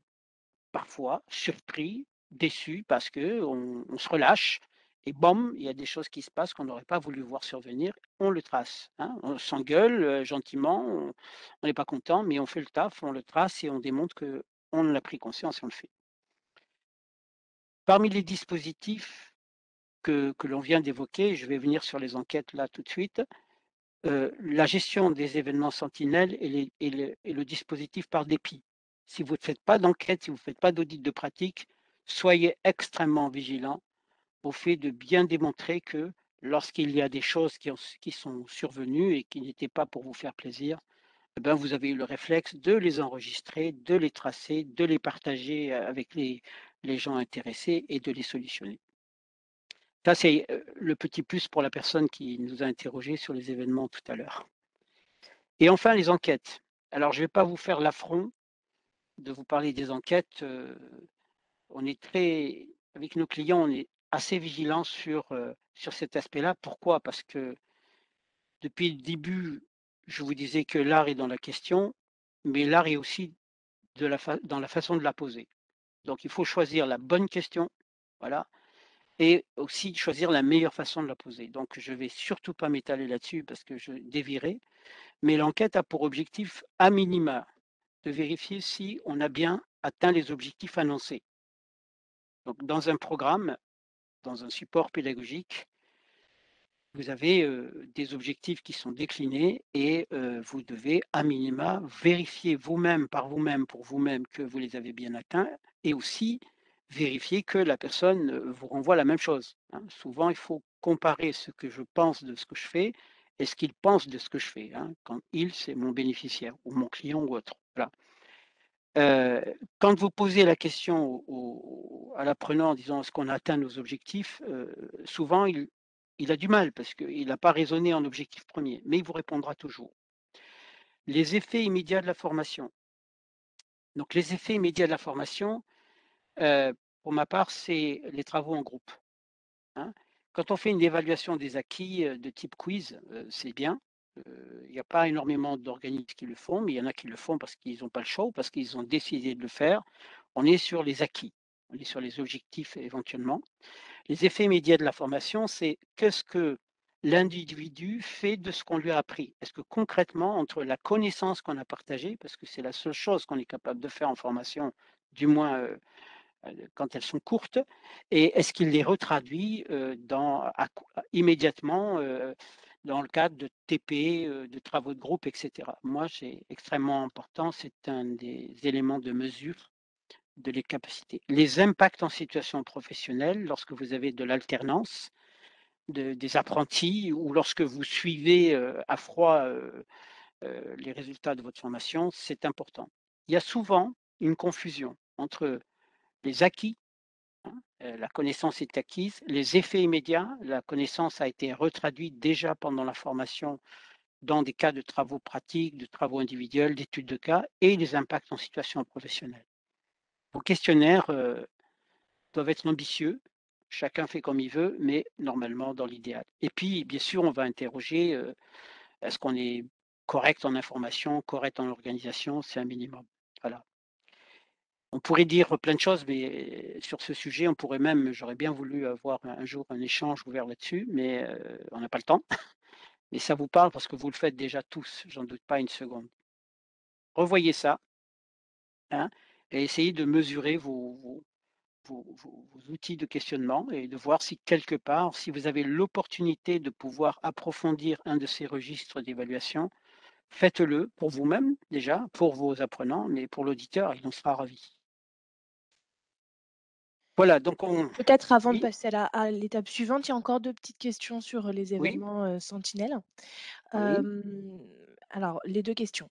parfois surpris, déçus parce qu'on se relâche et bam, il y a des choses qui se passent qu'on n'aurait pas voulu voir survenir. On le trace, hein. On s'engueule, gentiment, on n'est pas content, mais on fait le taf, on le trace et on démontre qu'on en a pris conscience et on le fait. Parmi les dispositifs que l'on vient d'évoquer, je vais venir sur les enquêtes là tout de suite, la gestion des événements sentinelles et le dispositif par dépit. Si vous ne faites pas d'enquête, si vous ne faites pas d'audit de pratique, soyez extrêmement vigilants au fait de bien démontrer que lorsqu'il y a des choses qui sont survenues et qui n'étaient pas pour vous faire plaisir, eh ben, vous avez eu le réflexe de les enregistrer, de les tracer, de les partager avec les gens intéressés et de les solutionner. Ça, c'est le petit plus pour la personne qui nous a interrogés sur les événements tout à l'heure. Et enfin, les enquêtes. Alors, je ne vais pas vous faire l'affront de vous parler des enquêtes. On est très, avec nos clients, on est assez vigilant sur cet aspect-là. Pourquoi? Parce que depuis le début, je vous disais que l'art est dans la question, mais l'art est aussi dans la façon de la poser. Donc, il faut choisir la bonne question, voilà, et aussi choisir la meilleure façon de la poser. Donc, je ne vais surtout pas m'étaler là-dessus parce que je dévierai, mais l'enquête a pour objectif, à minima, de vérifier si on a bien atteint les objectifs annoncés. Donc, dans un programme, dans un support pédagogique, vous avez des objectifs qui sont déclinés et vous devez, à minima, vérifier vous-même, par vous-même, pour vous-même, que vous les avez bien atteints et aussi vérifier que la personne vous renvoie la même chose, hein. Souvent, il faut comparer ce que je pense de ce que je fais et ce qu'il pense de ce que je fais, hein, quand il, c'est mon bénéficiaire ou mon client ou autre. Voilà. Quand vous posez la question à l'apprenant en disant: «Est-ce qu'on a atteint nos objectifs?» Souvent il a du mal parce qu'il n'a pas raisonné en objectif premier, mais il vous répondra toujours. Les effets immédiats de la formation. Donc les effets immédiats de la formation, heu, pour ma part, c'est les travaux en groupe, hein. Quand on fait une évaluation des acquis, de type quiz, c'est bien. Il n'y a pas énormément d'organismes qui le font, mais il y en a qui le font parce qu'ils n'ont pas le choix ou parce qu'ils ont décidé de le faire. On est sur les acquis, on est sur les objectifs éventuellement. Les effets immédiats de la formation, c'est qu'est-ce que l'individu fait de ce qu'on lui a appris? Est-ce que concrètement, entre la connaissance qu'on a partagée, parce que c'est la seule chose qu'on est capable de faire en formation, du moins quand elles sont courtes, et est-ce qu'il les retraduit immédiatement dans le cadre de TP, de travaux de groupe, etc. Moi, c'est extrêmement important, c'est un des éléments de mesure de les capacités. Les impacts en situation professionnelle, lorsque vous avez de l'alternance, des apprentis ou lorsque vous suivez à froid les résultats de votre formation, c'est important. Il y a souvent une confusion entre les acquis, hein, la connaissance est acquise, les effets immédiats, la connaissance a été retraduite déjà pendant la formation dans des cas de travaux pratiques, de travaux individuels, d'études de cas et les impacts en situation professionnelle. Vos questionnaires doivent être ambitieux. Chacun fait comme il veut, mais normalement dans l'idéal. Et puis, bien sûr, on va interroger, est-ce qu'on est correct en information, correct en organisation? C'est un minimum. Voilà. On pourrait dire plein de choses, mais sur ce sujet, on pourrait même j'aurais bien voulu avoir un jour un échange ouvert là-dessus, mais on n'a pas le temps. Mais ça vous parle parce que vous le faites déjà tous, j'en doute pas une seconde. Revoyez ça, hein, et essayez de mesurer vos outils de questionnement et de voir si quelque part, si vous avez l'opportunité de pouvoir approfondir un de ces registres d'évaluation, faites-le pour vous-même déjà, pour vos apprenants, mais pour l'auditeur, il en sera ravi. Voilà, donc on Peut-être avant de oui, passer à l'étape suivante, il y a encore 2 petites questions sur les oui, événements, sentinelles. oui. Alors les 2 questions.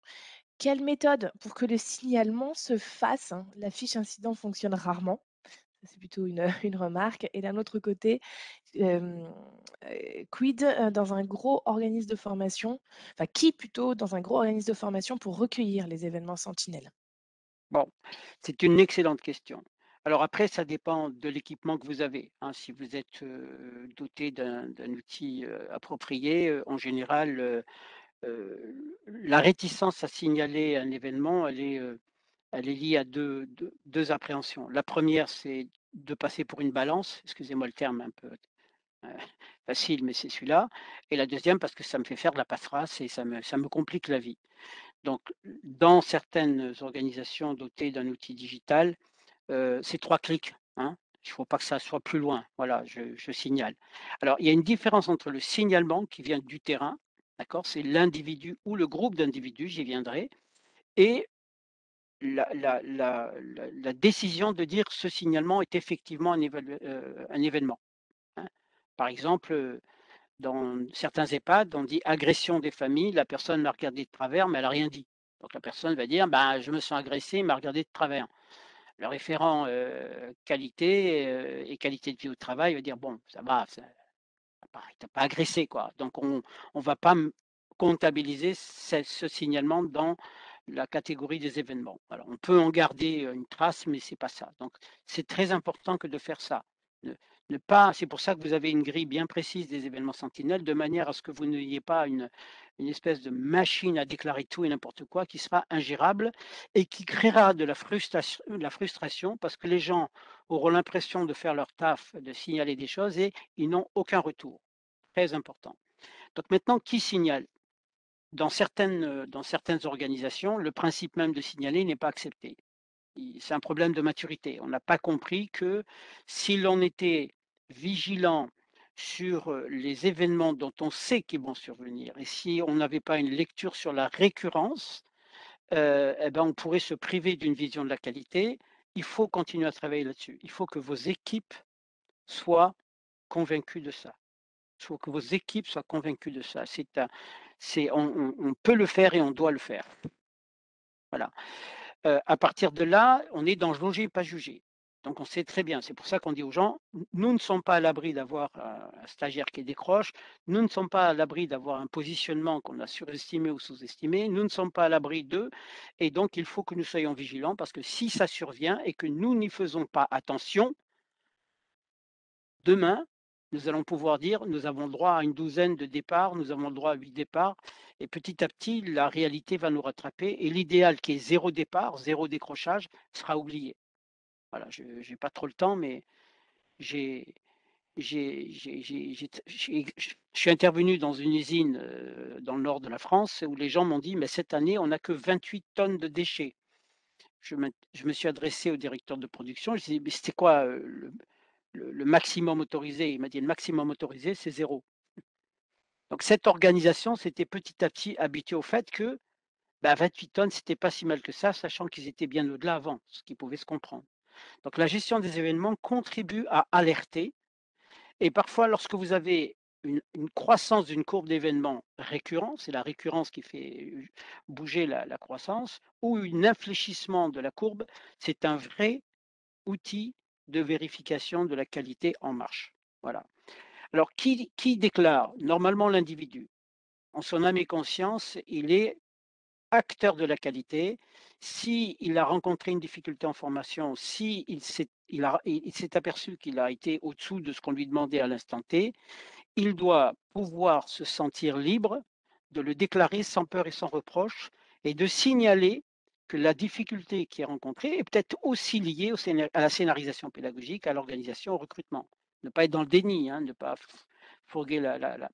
Quelle méthode pour que le signalement se fasse, hein? La fiche incident fonctionne rarement. Ça, c'est plutôt une, une remarque et d'un autre côté, hem, quid, dans un gros organisme de formation, enfin qui plutôt dans un gros organisme de formation pour recueillir les événements sentinelles? Bon, c'est une excellente question. Alors après, ça dépend de l'équipement que vous avez, hein. Si vous êtes, doté d'un outil, approprié, en général, la réticence à signaler un événement, elle est liée à deux appréhensions. La première, c'est de passer pour une balance, excusez-moi le terme un peu, heu, facile, mais c'est celui-là, et la deuxième parce que ça me fait faire de la paperasse et ça me complique la vie. Donc, dans certaines organisations dotées d'un outil digital, c'est 3 clics, hein. Il ne faut pas que ça soit plus loin. Voilà, je signale. Alors, il y a une différence entre le signalement qui vient du terrain, d'accord? C'est l'individu ou le groupe d'individus, j'y viendrai, et la décision de dire: «Ce signalement est effectivement un événement», hein. Par exemple, dans certains EHPAD, on dit: «Agression des familles», la personne m'a regardé de travers, mais elle a rien dit. Donc la personne va dire: «Ben, je me sens agressé, il m'a regardé de travers». Le référent, qualité, et qualité de vie au travail va dire: «Bon, ça va, ça il t'a pas agressé, quoi». Donc on va pas comptabiliser ce signalement dans la catégorie des événements. Alors on peut en garder, une trace, mais c'est pas ça. Donc c'est très important que de faire ça. Ne ne pas c'est pour ça que vous avez une grille bien précise des événements sentinelles, de manière à ce que vous n'ayez pas une espèce de machine à déclarer tout et n'importe quoi qui sera ingérable et qui créera de la frustration parce que les gens auront l'impression de faire leur taf, de signaler des choses et ils n'ont aucun retour. Très important. Donc maintenant, qui signale? Dans certaines organisations, le principe même de signaler n'est pas accepté. C'est un problème de maturité. On n'a pas compris que si l'on était vigilant sur les événements dont on sait qu'ils vont survenir et si on n'avait pas une lecture sur la récurrence, eh ben, on pourrait se priver d'une vision de la qualité. Il faut continuer à travailler là-dessus. Il faut que vos équipes soient convaincues de ça. Il faut que vos équipes soient convaincues de ça. On peut le faire et on doit le faire. Voilà. À partir de là, on est dans jauger, pas juger. Donc on sait très bien, c'est pour ça qu'on dit aux gens: «Nous ne sommes pas à l'abri d'avoir un stagiaire qui décroche, nous ne sommes pas à l'abri d'avoir un positionnement qu'on a surestimé ou sous-estimé, nous ne sommes pas à l'abri de, et donc il faut que nous soyons vigilants parce que si ça survient et que nous n'y faisons pas attention, demain, nous allons pouvoir dire: «Nous avons le droit à une douzaine de départs, nous avons le droit à 8 départs», et petit à petit, la réalité va nous rattraper et l'idéal qui est zéro départ, zéro décrochage sera oublié. Voilà, je n'ai pas trop le temps, mais j'ai je suis intervenu dans une usine, dans le nord de la France où les gens m'ont dit: «Mais cette année, on n'a que 28 tonnes de déchets». Je me suis adressé au directeur de production, je lui ai dit: «Mais c'était quoi, le maximum autorisé?» Il m'a dit: «Le maximum autorisé, c'est zéro». Donc cette organisation s'était petit à petit habituée au fait que, bah, 28 tonnes, c'était pas si mal que ça, sachant qu'ils étaient bien au-delà avant, ce qui pouvait se comprendre. Donc la gestion des événements contribue à alerter, et parfois lorsque vous avez une croissance d'une courbe d'événements récurrent, c'est la récurrence qui fait, bouger la croissance, ou un infléchissement de la courbe, c'est un vrai outil de vérification de la qualité en marche. Voilà. Alors qui déclare? Normalement l'individu. En son âme et conscience, il est acteur de la qualité. S'il a rencontré une difficulté en formation, si il s'est aperçu qu'il a été au-dessous de ce qu'on lui demandait à l'instant T, il doit pouvoir se sentir libre de le déclarer sans peur et sans reproche et de signaler que la difficulté qui est rencontrée est peut-être aussi liée à la scénarisation pédagogique, à l'organisation, au recrutement. Ne pas être dans le déni, hein, ne pas fourguer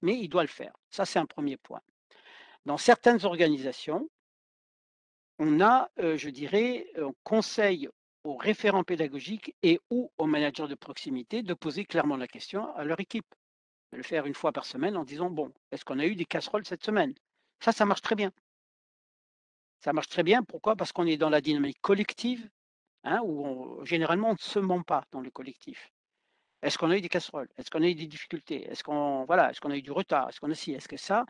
mais il doit le faire. Ça, c'est un premier point. Dans certaines organisations, on a, je dirais, on conseille aux référents pédagogiques et ou aux managers de proximité de poser clairement la question à leur équipe. De le faire une fois par semaine en disant: «Bon, est-ce qu'on a eu des casseroles cette semaine?» Ça marche très bien. Ça marche très bien, pourquoi? Parce qu'on est dans la dynamique collective, hein, où généralement on ne se ment pas dans le collectif. Est-ce qu'on a eu des casseroles? Est-ce qu'on a eu des difficultés? Est-ce qu'on a eu du retard? Est-ce qu'on a ci? Est-ce que ça?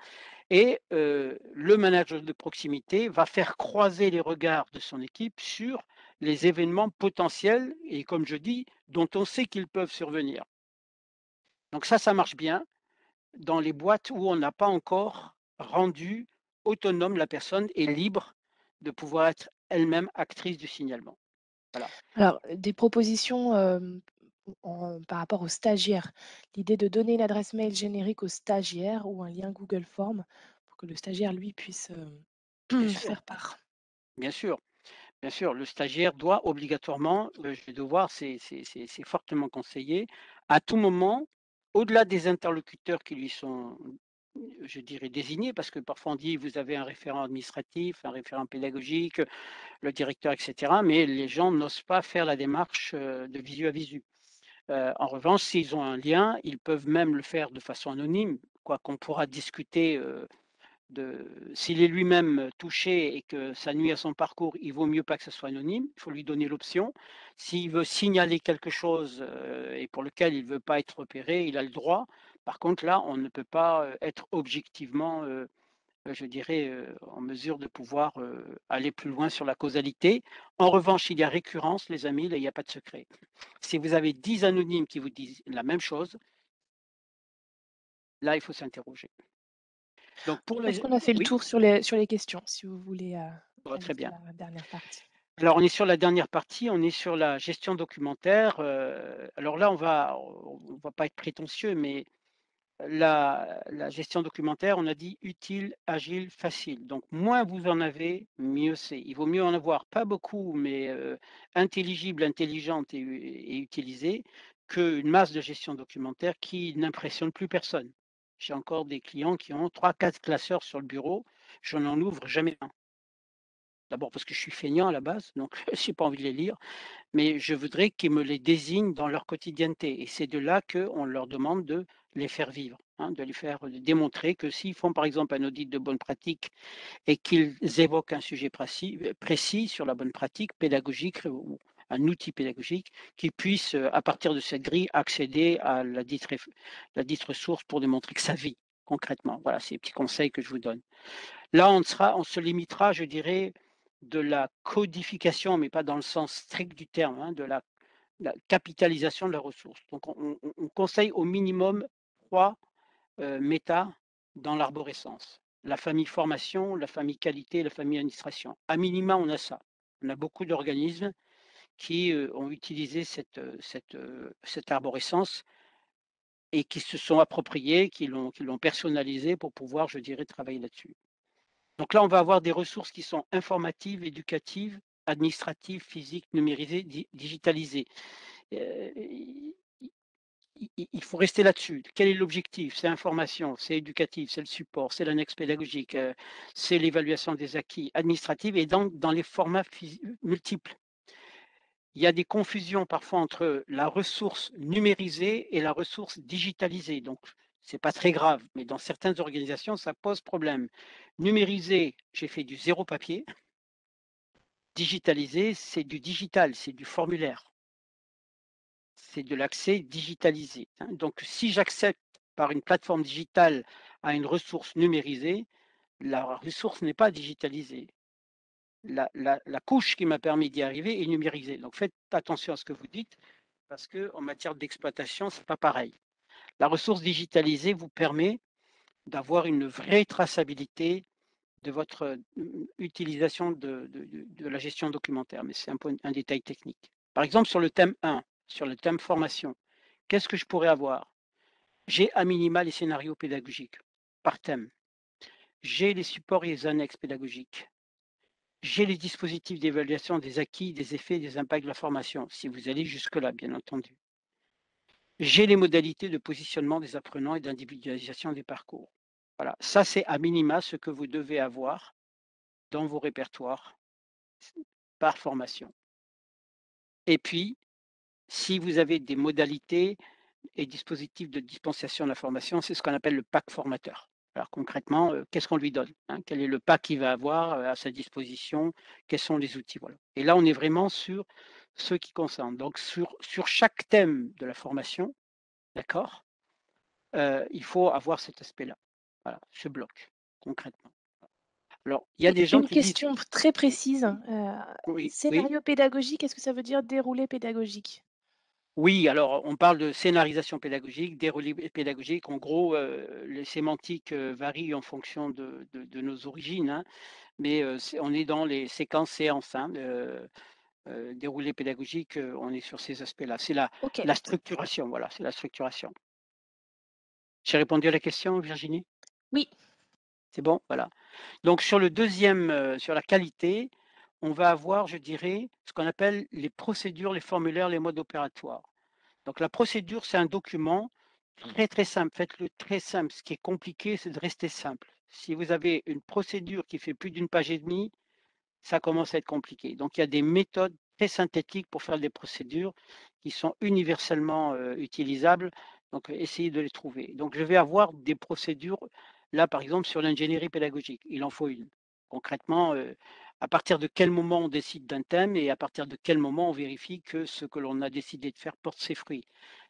Et le manager de proximité va faire croiser les regards de son équipe sur les événements potentiels et comme je dis, dont on sait qu'ils peuvent survenir. Donc ça marche bien dans les boîtes où on n'a pas encore rendu autonome la personne et libre de pouvoir être elle-même actrice du signalement. Voilà. Alors, des propositions, par rapport aux stagiaires. L'idée de donner une adresse mail générique aux stagiaires ou un lien Google Form pour que le stagiaire, lui, puisse, Bien sûr, faire part. bien sûr, bien sûr, le stagiaire doit obligatoirement, je vais devoir, c'est fortement conseillé, à tout moment, au-delà des interlocuteurs qui lui sont, je dirais désignés, parce que parfois on dit: «Vous avez un référent administratif, un référent pédagogique, le directeur» et cetera, mais les gens n'osent pas faire la démarche, de visu à visu. En revanche, s'ils ont un lien, ils peuvent même le faire de façon anonyme, quoi qu'on pourra discuter, s'il est lui-même touché et que ça nuit à son parcours, il vaut mieux pas que ce soit anonyme, il faut lui donner l'option. S'il veut signaler quelque chose, et pour lequel il ne veut pas être repéré, il a le droit. Par contre, là, on ne peut pas, être objectivement, je dirais, en mesure de pouvoir, aller plus loin sur la causalité. En revanche, il y a récurrence, les amis, là, il y a pas de secret. Si vous avez 10 anonymes qui vous disent la même chose, là, il faut s'interroger. Donc Je pour pense les qu'on a fait le oui, tour sur les questions, si vous voulez, aller très sur bien. la dernière partie. Alors on est sur la dernière partie, on est sur la gestion documentaire, alors là, on va pas être prétentieux, mais la gestion documentaire, on a dit utile, agile, facile. Donc moins vous en avez, mieux c'est. Il vaut mieux en avoir pas beaucoup, mais intelligible, intelligente et utilisée, qu'une masse de gestion documentaire qui n'impressionne plus personne. J'ai encore des clients qui ont 3, 4 classeurs sur le bureau, je n'en ouvre jamais un. D'abord parce que je suis feignant à la base, donc j'ai pas envie de les lire, mais je voudrais qu'ils me les désignent dans leur quotidienneté et c'est de là qu'on leur demande de les faire vivre, hein, de les faire démontrer que s'ils font par exemple un audit de bonne pratique et qu'ils évoquent un sujet précis sur la bonne pratique pédagogique ou un outil pédagogique, qu'ils puissent, à partir de cette grille, accéder à la dite ressource pour démontrer que ça vit concrètement. Voilà, c'est les petits conseils que je vous donne. Là, on se limitera, je dirais, de la codification, mais pas dans le sens strict du terme, hein, de la capitalisation de la ressource. Donc on conseille au minimum 3 méta dans l'arborescence. La famille formation, la famille qualité, la famille administration. À minima, on a ça. On a beaucoup d'organismes qui, ont utilisé cette arborescence et qui se sont appropriés, qui l'ont personnalisé pour pouvoir, je dirais, travailler là-dessus. Donc là, on va avoir des ressources qui sont informatives, éducatives, administratives, physiques, numérisées, digitalisées. I il faut rester là-dessus. Quel est l'objectif? C'est information, c'est éducatif, c'est le support, c'est l'annexe pédagogique, c'est l'évaluation des acquis administratifs et dans les formats multiples. Il y a des confusions parfois entre la ressource numérisée et la ressource digitalisée. Donc, c'est pas très grave, mais dans certaines organisations, ça pose problème. Numérisé, j'ai fait du zéro papier. Digitalisé, c'est du digital, c'est du formulaire. C'est de l'accès digitalisé, hein. Donc, si j'accède par une plateforme digitale à une ressource numérisée, la ressource n'est pas digitalisée. La couche qui m'a permis d'y arriver est numérisée. Donc, faites attention à ce que vous dites parce qu'en matière d'exploitation, c'est pas pareil. La ressource digitalisée vous permet d'avoir une vraie traçabilité de votre, utilisation de la gestion documentaire, mais c'est un détail technique. Par exemple, sur le thème 1, sur le thème formation, qu'est-ce que je pourrais avoir? J'ai à minima les scénarios pédagogiques par thème. J'ai les supports et les annexes pédagogiques. J'ai les dispositifs d'évaluation des acquis, des effets et des impacts de la formation, si vous allez jusque-là, bien entendu. J'ai les modalités de positionnement des apprenants et d'individualisation des parcours. Voilà, ça c'est à minima ce que vous devez avoir dans vos répertoires par formation. Et puis, si vous avez des modalités et dispositifs de dispensation de la formation, c'est ce qu'on appelle le pack formateur. Alors concrètement, qu'est-ce qu'on lui donne, hein? Quel est le pack qu'il va avoir, à sa disposition? Quels sont les outils? Voilà. Et là, on est vraiment sur ce qui concerne. Donc sur chaque thème de la formation, d'accord? Il faut avoir cet aspect-là. Voilà, ce bloc, concrètement. Alors, il y a Et des gens une qui disent question très oui, précise, oui, oui. scénario pédagogique, qu'est-ce que ça veut dire déroulé pédagogique? Oui, alors on parle de scénarisation pédagogique, déroulé pédagogique. En gros, les sémantiques, varient en fonction de nos origines, hein, mais on est dans les séquences séances, hein, déroulé pédagogique, on est sur ces aspects-là. C'est OK. la structuration, voilà, c'est la structuration. J'ai répondu à la question, Virginie? Oui. C'est bon? Voilà. Donc sur le deuxième, sur la qualité, on va avoir, je dirais, ce qu'on appelle les procédures, les formulaires, les modes opératoires. Donc la procédure, c'est un document très, très simple. Faites-le très simple. Ce qui est compliqué, c'est de rester simple. Si vous avez une procédure qui fait plus d'une page et demie, ça commence à être compliqué. Donc il y a des méthodes très synthétiques pour faire des procédures qui sont universellement, utilisables, donc essayez de les trouver. Donc je vais avoir des procédures, là, par exemple, sur l'ingénierie pédagogique, il en faut une. Concrètement, à partir de quel moment on décide d'un thème et à partir de quel moment on vérifie que ce que l'on a décidé de faire porte ses fruits.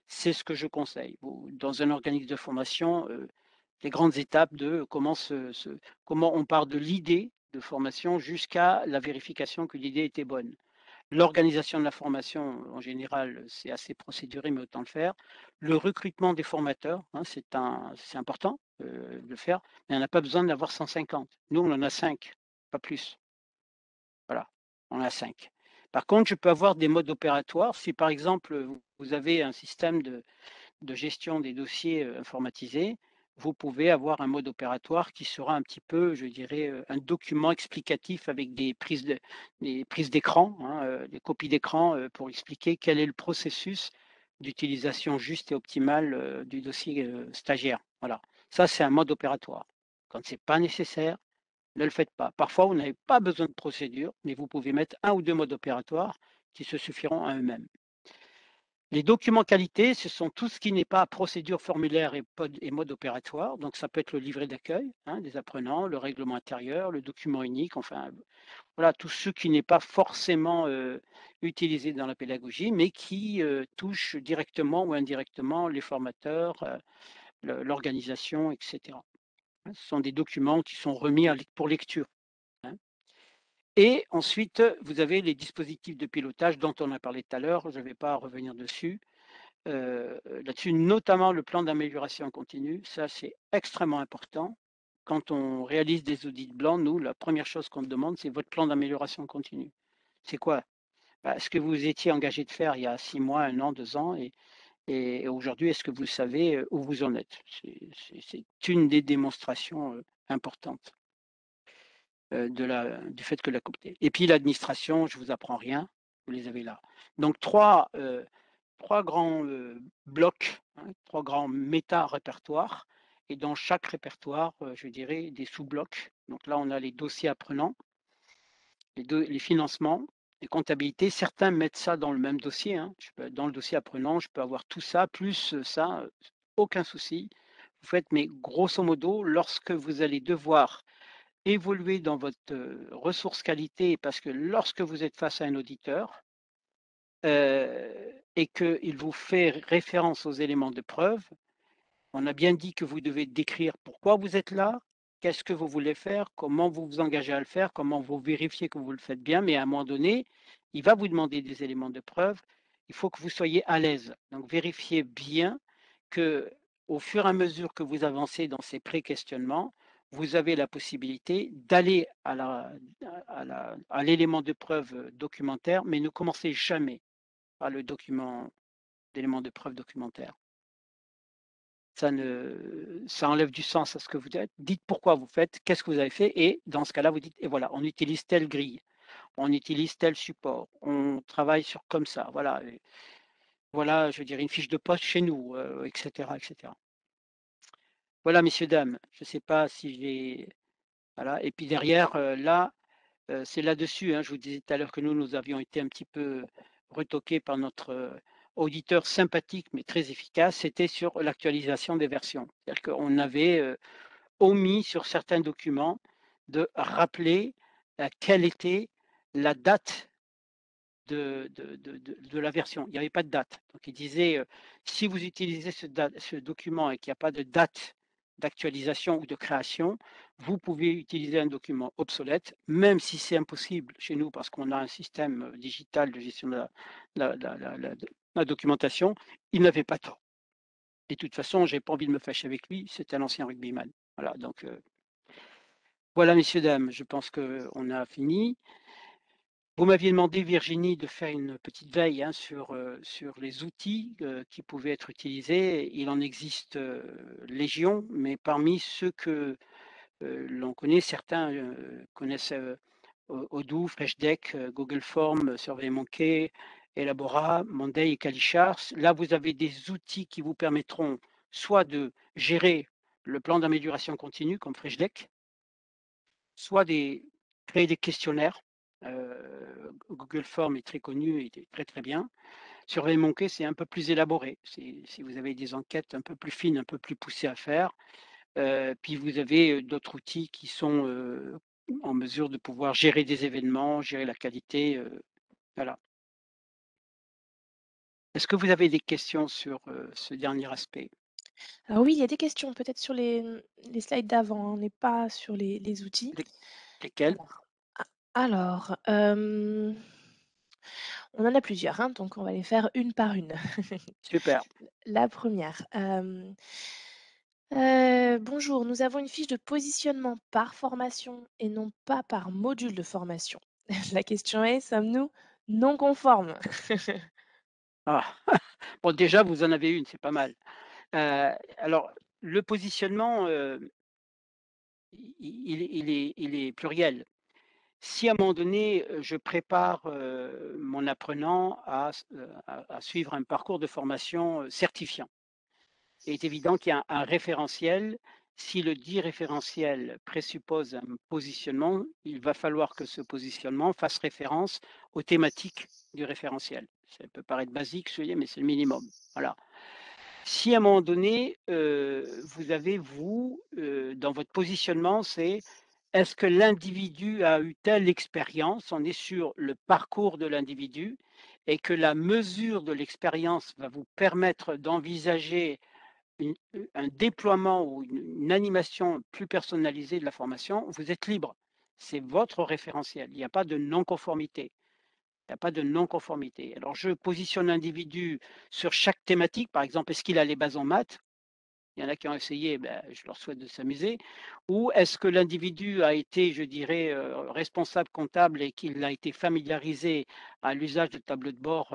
C'est ce que je conseille. Vous dans un organisme de formation, les grandes étapes de comment on part de l'idée de formation jusqu'à la vérification que l'idée était bonne. L'organisation de la formation, en général, c'est assez procéduré, mais autant le faire. Le recrutement des formateurs, hein, c'est important, de le faire, mais on n'a pas besoin d'avoir 150. Nous, on en a 5, pas plus. Voilà, on en a 5. Par contre, je peux avoir des modes opératoires. Si par exemple, vous avez un système de gestion des dossiers, informatisés, vous pouvez avoir un mode opératoire qui sera un petit peu, je dirais, un document explicatif avec des prises d'écran, hein, des copies d'écran, pour expliquer quel est le processus d'utilisation juste et optimale, du dossier, stagiaire. Voilà. Ça, c'est un mode opératoire. Quand c'est pas nécessaire, ne le faites pas. Parfois, vous n'avez pas besoin de procédure, mais vous pouvez mettre un ou 2 modes opératoires qui se suffiront à eux-mêmes. Les documents qualité, ce sont tout ce qui n'est pas procédure, formulaire et mode opératoire. Donc, ça peut être le livret d'accueil, hein, des apprenants, le règlement intérieur, le document unique, enfin, voilà, tout ce qui n'est pas forcément utilisé dans la pédagogie, mais qui touche directement ou indirectement les formateurs, l'organisation, etc. Hein, ce sont des documents qui sont remis pour lecture, hein. Et ensuite, vous avez les dispositifs de pilotage dont on a parlé tout à l'heure, je ne vais pas revenir dessus. Là-dessus, notamment le plan d'amélioration continue, ça c'est extrêmement important. Quand on réalise des audits blancs, nous, la première chose qu'on demande, c'est votre plan d'amélioration continue. C'est quoi? Bah, ce que vous étiez engagé de faire il y a 6 mois, 1 an, 2 ans et aujourd'hui, est-ce que vous savez, où vous en êtes? C'est une des démonstrations, importantes, du fait que la communauté et puis l'administration, je vous apprends rien, vous les avez là. Donc 3 grands, blocs, hein, 3 grands méta-répertoires et dans chaque répertoire, je dirais des sous-blocs. Donc là, on a les dossiers apprenants, les financements, les comptabilités. Certains mettent ça dans le même dossier, hein. Dans le dossier apprenant, je peux avoir tout ça plus, ça, aucun souci. Vous faites mais grosso modo, lorsque vous allez devoir évoluer dans votre, ressource qualité parce que lorsque vous êtes face à un auditeur, et qu'il vous fait référence aux éléments de preuve, on a bien dit que vous devez décrire pourquoi vous êtes là, qu'est-ce que vous voulez faire, comment vous vous engagez à le faire, comment vous vérifiez que vous le faites bien, mais à un moment donné, il va vous demander des éléments de preuve. Il faut que vous soyez à l'aise. Donc vérifiez bien que, au fur et à mesure que vous avancez dans ces pré-questionnements, vous avez la possibilité d'aller à l'élément de preuve, documentaire, mais ne commencez jamais par le document d'élément de preuve documentaire. Ça enlève du sens à ce que vous dites. Dites pourquoi vous faites, qu'est-ce que vous avez fait et dans ce cas-là, vous dites: «Et voilà, on utilise telle grille, on utilise tel support, on travaille sur comme ça, voilà et voilà, je veux dire une fiche de poste chez nous», et cetera et cetera. Voilà messieurs, dames, je ne sais pas si j'ai voilà et puis derrière, là, c'est là-dessus, hein, je vous disais tout à l'heure que nous avions été un petit peu retoqués par notre, auditeur sympathique mais très efficace, c'était sur l'actualisation des versions. C'est-à-dire qu'on avait, omis sur certains documents de rappeler, quelle était la date de la version. Il n'y avait pas de date. Donc il disait, si vous utilisez ce document et qu'il n'y a pas de date d'actualisation ou de création, vous pouvez utiliser un document obsolète, même si c'est impossible chez nous parce qu'on a un système, digital de gestion de la documentation. Il n'avait pas tort et de toute façon, j'ai pas envie de me fâcher avec lui, c'est un ancien rugbyman. Voilà donc voilà messieurs, dames, je pense qu'on a fini. Vous m'aviez demandé, Virginie, de faire une petite veille, hein, sur les outils, qui pouvaient être utilisés. Il en existe, légion, mais parmi ceux que, l'on connaît, certains, connaissent, Odoo, Freshdeck, Google Forms, SurveyMonkey, Elabora, Monday et Kalichar. Là, vous avez des outils qui vous permettront soit de gérer le plan d'amélioration continue comme Freshdeck, soit créer des questionnaires. Google Forms est très connu et très, très bien. Sur SurveyMonkey, c'est un peu plus élaboré. Si vous avez des enquêtes un peu plus fines, un peu plus poussées à faire. Puis vous avez, d'autres outils qui sont, en mesure de pouvoir gérer des événements, gérer la qualité, voilà. Est-ce que vous avez des questions sur, ce dernier aspect? Alors oui, il y a des questions peut-être sur les slides d'avant, hein, on n'est pas sur les outils. Lés Lesquels? Alors, alors, on en a plusieurs, hein, donc on va les faire une par une. Super. La première, «Bonjour, nous avons une fiche de positionnement par formation et non pas par module de formation. La question est, sommes-nous non conformes?» Ah! Bon déjà vous en avez une, c'est pas mal. Alors le positionnement, il est pluriel. Si à un moment donné, je prépare, mon apprenant à suivre un parcours de formation, certifiant, il est évident qu'il y a un référentiel. Si le dit référentiel présuppose un positionnement, il va falloir que ce positionnement fasse référence aux thématiques du référentiel. Ça peut paraître basique, je mais c'est le minimum. Voilà. Si à un moment donné, vous avez dans votre positionnement, c'est est-ce que l'individu a eu telle expérience? On est sur le parcours de l'individu et que la mesure de l'expérience va vous permettre d'envisager un déploiement ou une animation plus personnalisée de la formation, vous êtes libre. C'est votre référentiel. Il n'y a pas de non-conformité. Il n'y a pas de non-conformité. Alors, je positionne l'individu sur chaque thématique. Par exemple, est-ce qu'il a les bases en maths? Il y en a qui ont essayé, ben, je leur souhaite de s'amuser. Ou est-ce que l'individu a été, je dirais, responsable comptable et qu'il a été familiarisé à l'usage de tableaux de bord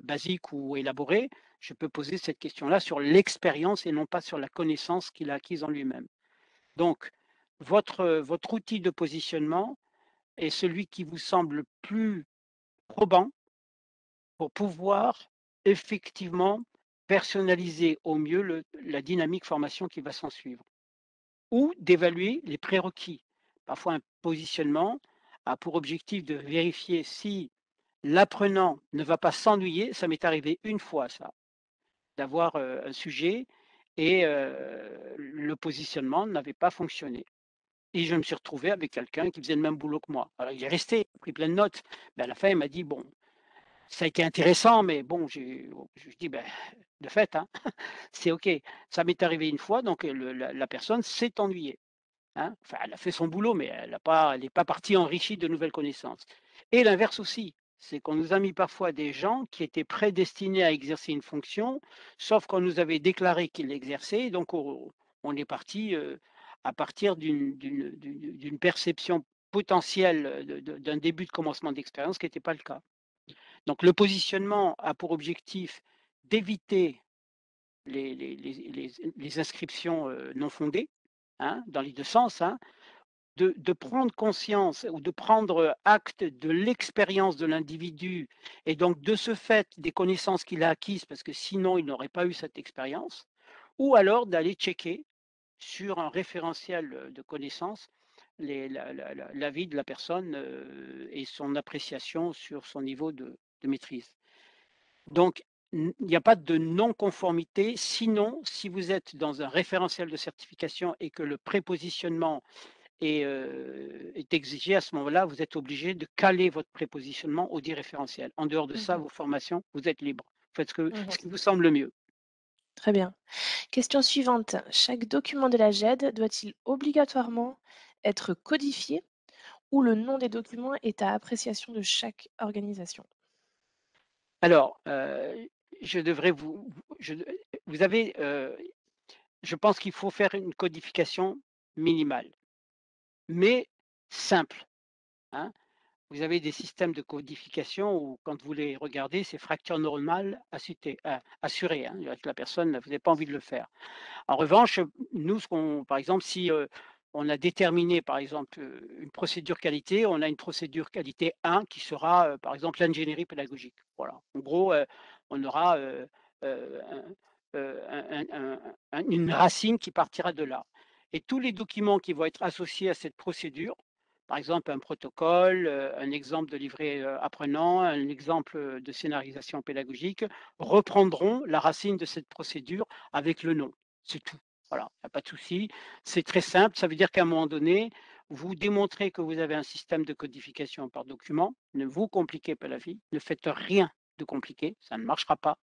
basiques ou élaborés? Je peux poser cette question-là sur l'expérience et non pas sur la connaissance qu'il a acquise en lui-même. Donc, votre outil de positionnement est celui qui vous semble le plus probant pour pouvoir effectivement personnaliser au mieux la dynamique formation qui va s'en suivre ou d'évaluer les prérequis. Parfois, un positionnement a pour objectif de vérifier si l'apprenant ne va pas s'ennuyer. Ça m'est arrivé une fois ça, d'avoir, un sujet et le positionnement n'avait pas fonctionné et je me suis retrouvé avec quelqu'un qui faisait le même boulot que moi. Alors il est resté, il a pris plein de notes, mais à la fin il m'a dit: «Bon, ça a été intéressant, mais bon, je dis: «Beh, de fait, hein, c'est OK». Ça m'est arrivé une fois, donc la personne s'est ennuyée, hein. Enfin, elle a fait son boulot, mais elle n'est pas partie enrichie de nouvelles connaissances et l'inverse aussi, c'est qu'on nous a mis parfois des gens qui étaient prédestinés à exercer une fonction, sauf qu'on nous avait déclaré qu'ils l'exerçaient, donc on est parti, à partir d'une perception potentielle d'un début de commencement d'expérience qui n'était pas le cas. Donc le positionnement a pour objectif d'éviter les inscriptions non fondées, hein, dans les deux sens, hein, de prendre conscience ou de prendre acte de l'expérience de l'individu et donc de ce fait des connaissances qu'il a acquises parce que sinon il n'aurait pas eu cette expérience, ou alors d'aller checker sur un référentiel de connaissances l'avis de la personne et son appréciation sur son niveau de maîtrise. Donc, il n'y a pas de non-conformité, sinon, si vous êtes dans un référentiel de certification et que le prépositionnement est exigé, à ce moment-là, vous êtes obligé de caler votre prépositionnement au dit référentiel. En dehors de ça, Mmh. vos formations, vous êtes libre. Faites ce Mmh. qui vous semble le mieux. Très bien. Question suivante. Chaque document de la GED doit-il obligatoirement être codifié ou le nom des documents est à appréciation de chaque organisation? Alors, je devrais vous avez, je pense qu'il faut faire une codification minimale, mais simple, hein. Vous avez des systèmes de codification où quand vous les regardez, c'est fracture normale assurée, hein, c'est-à-dire que la personne, vous n'avez pas envie de le faire. En revanche, nous, par exemple, si, on a déterminé, par exemple, une procédure qualité, on a une procédure qualité 1 qui sera, par exemple, l'ingénierie pédagogique. Voilà. En gros, on aura, un une racine qui partira de là et tous les documents qui vont être associés à cette procédure, par exemple un protocole, un exemple de livret, apprenant, un exemple, de scénarisation pédagogique, reprendront la racine de cette procédure avec le nom. C'est tout. Voilà, il y a pas de souci. C'est très simple. Ça veut dire qu'à un moment donné, vous démontrez que vous avez un système de codification par document. Ne vous compliquez pas la vie. Ne faites rien de compliqué. Ça ne marchera pas.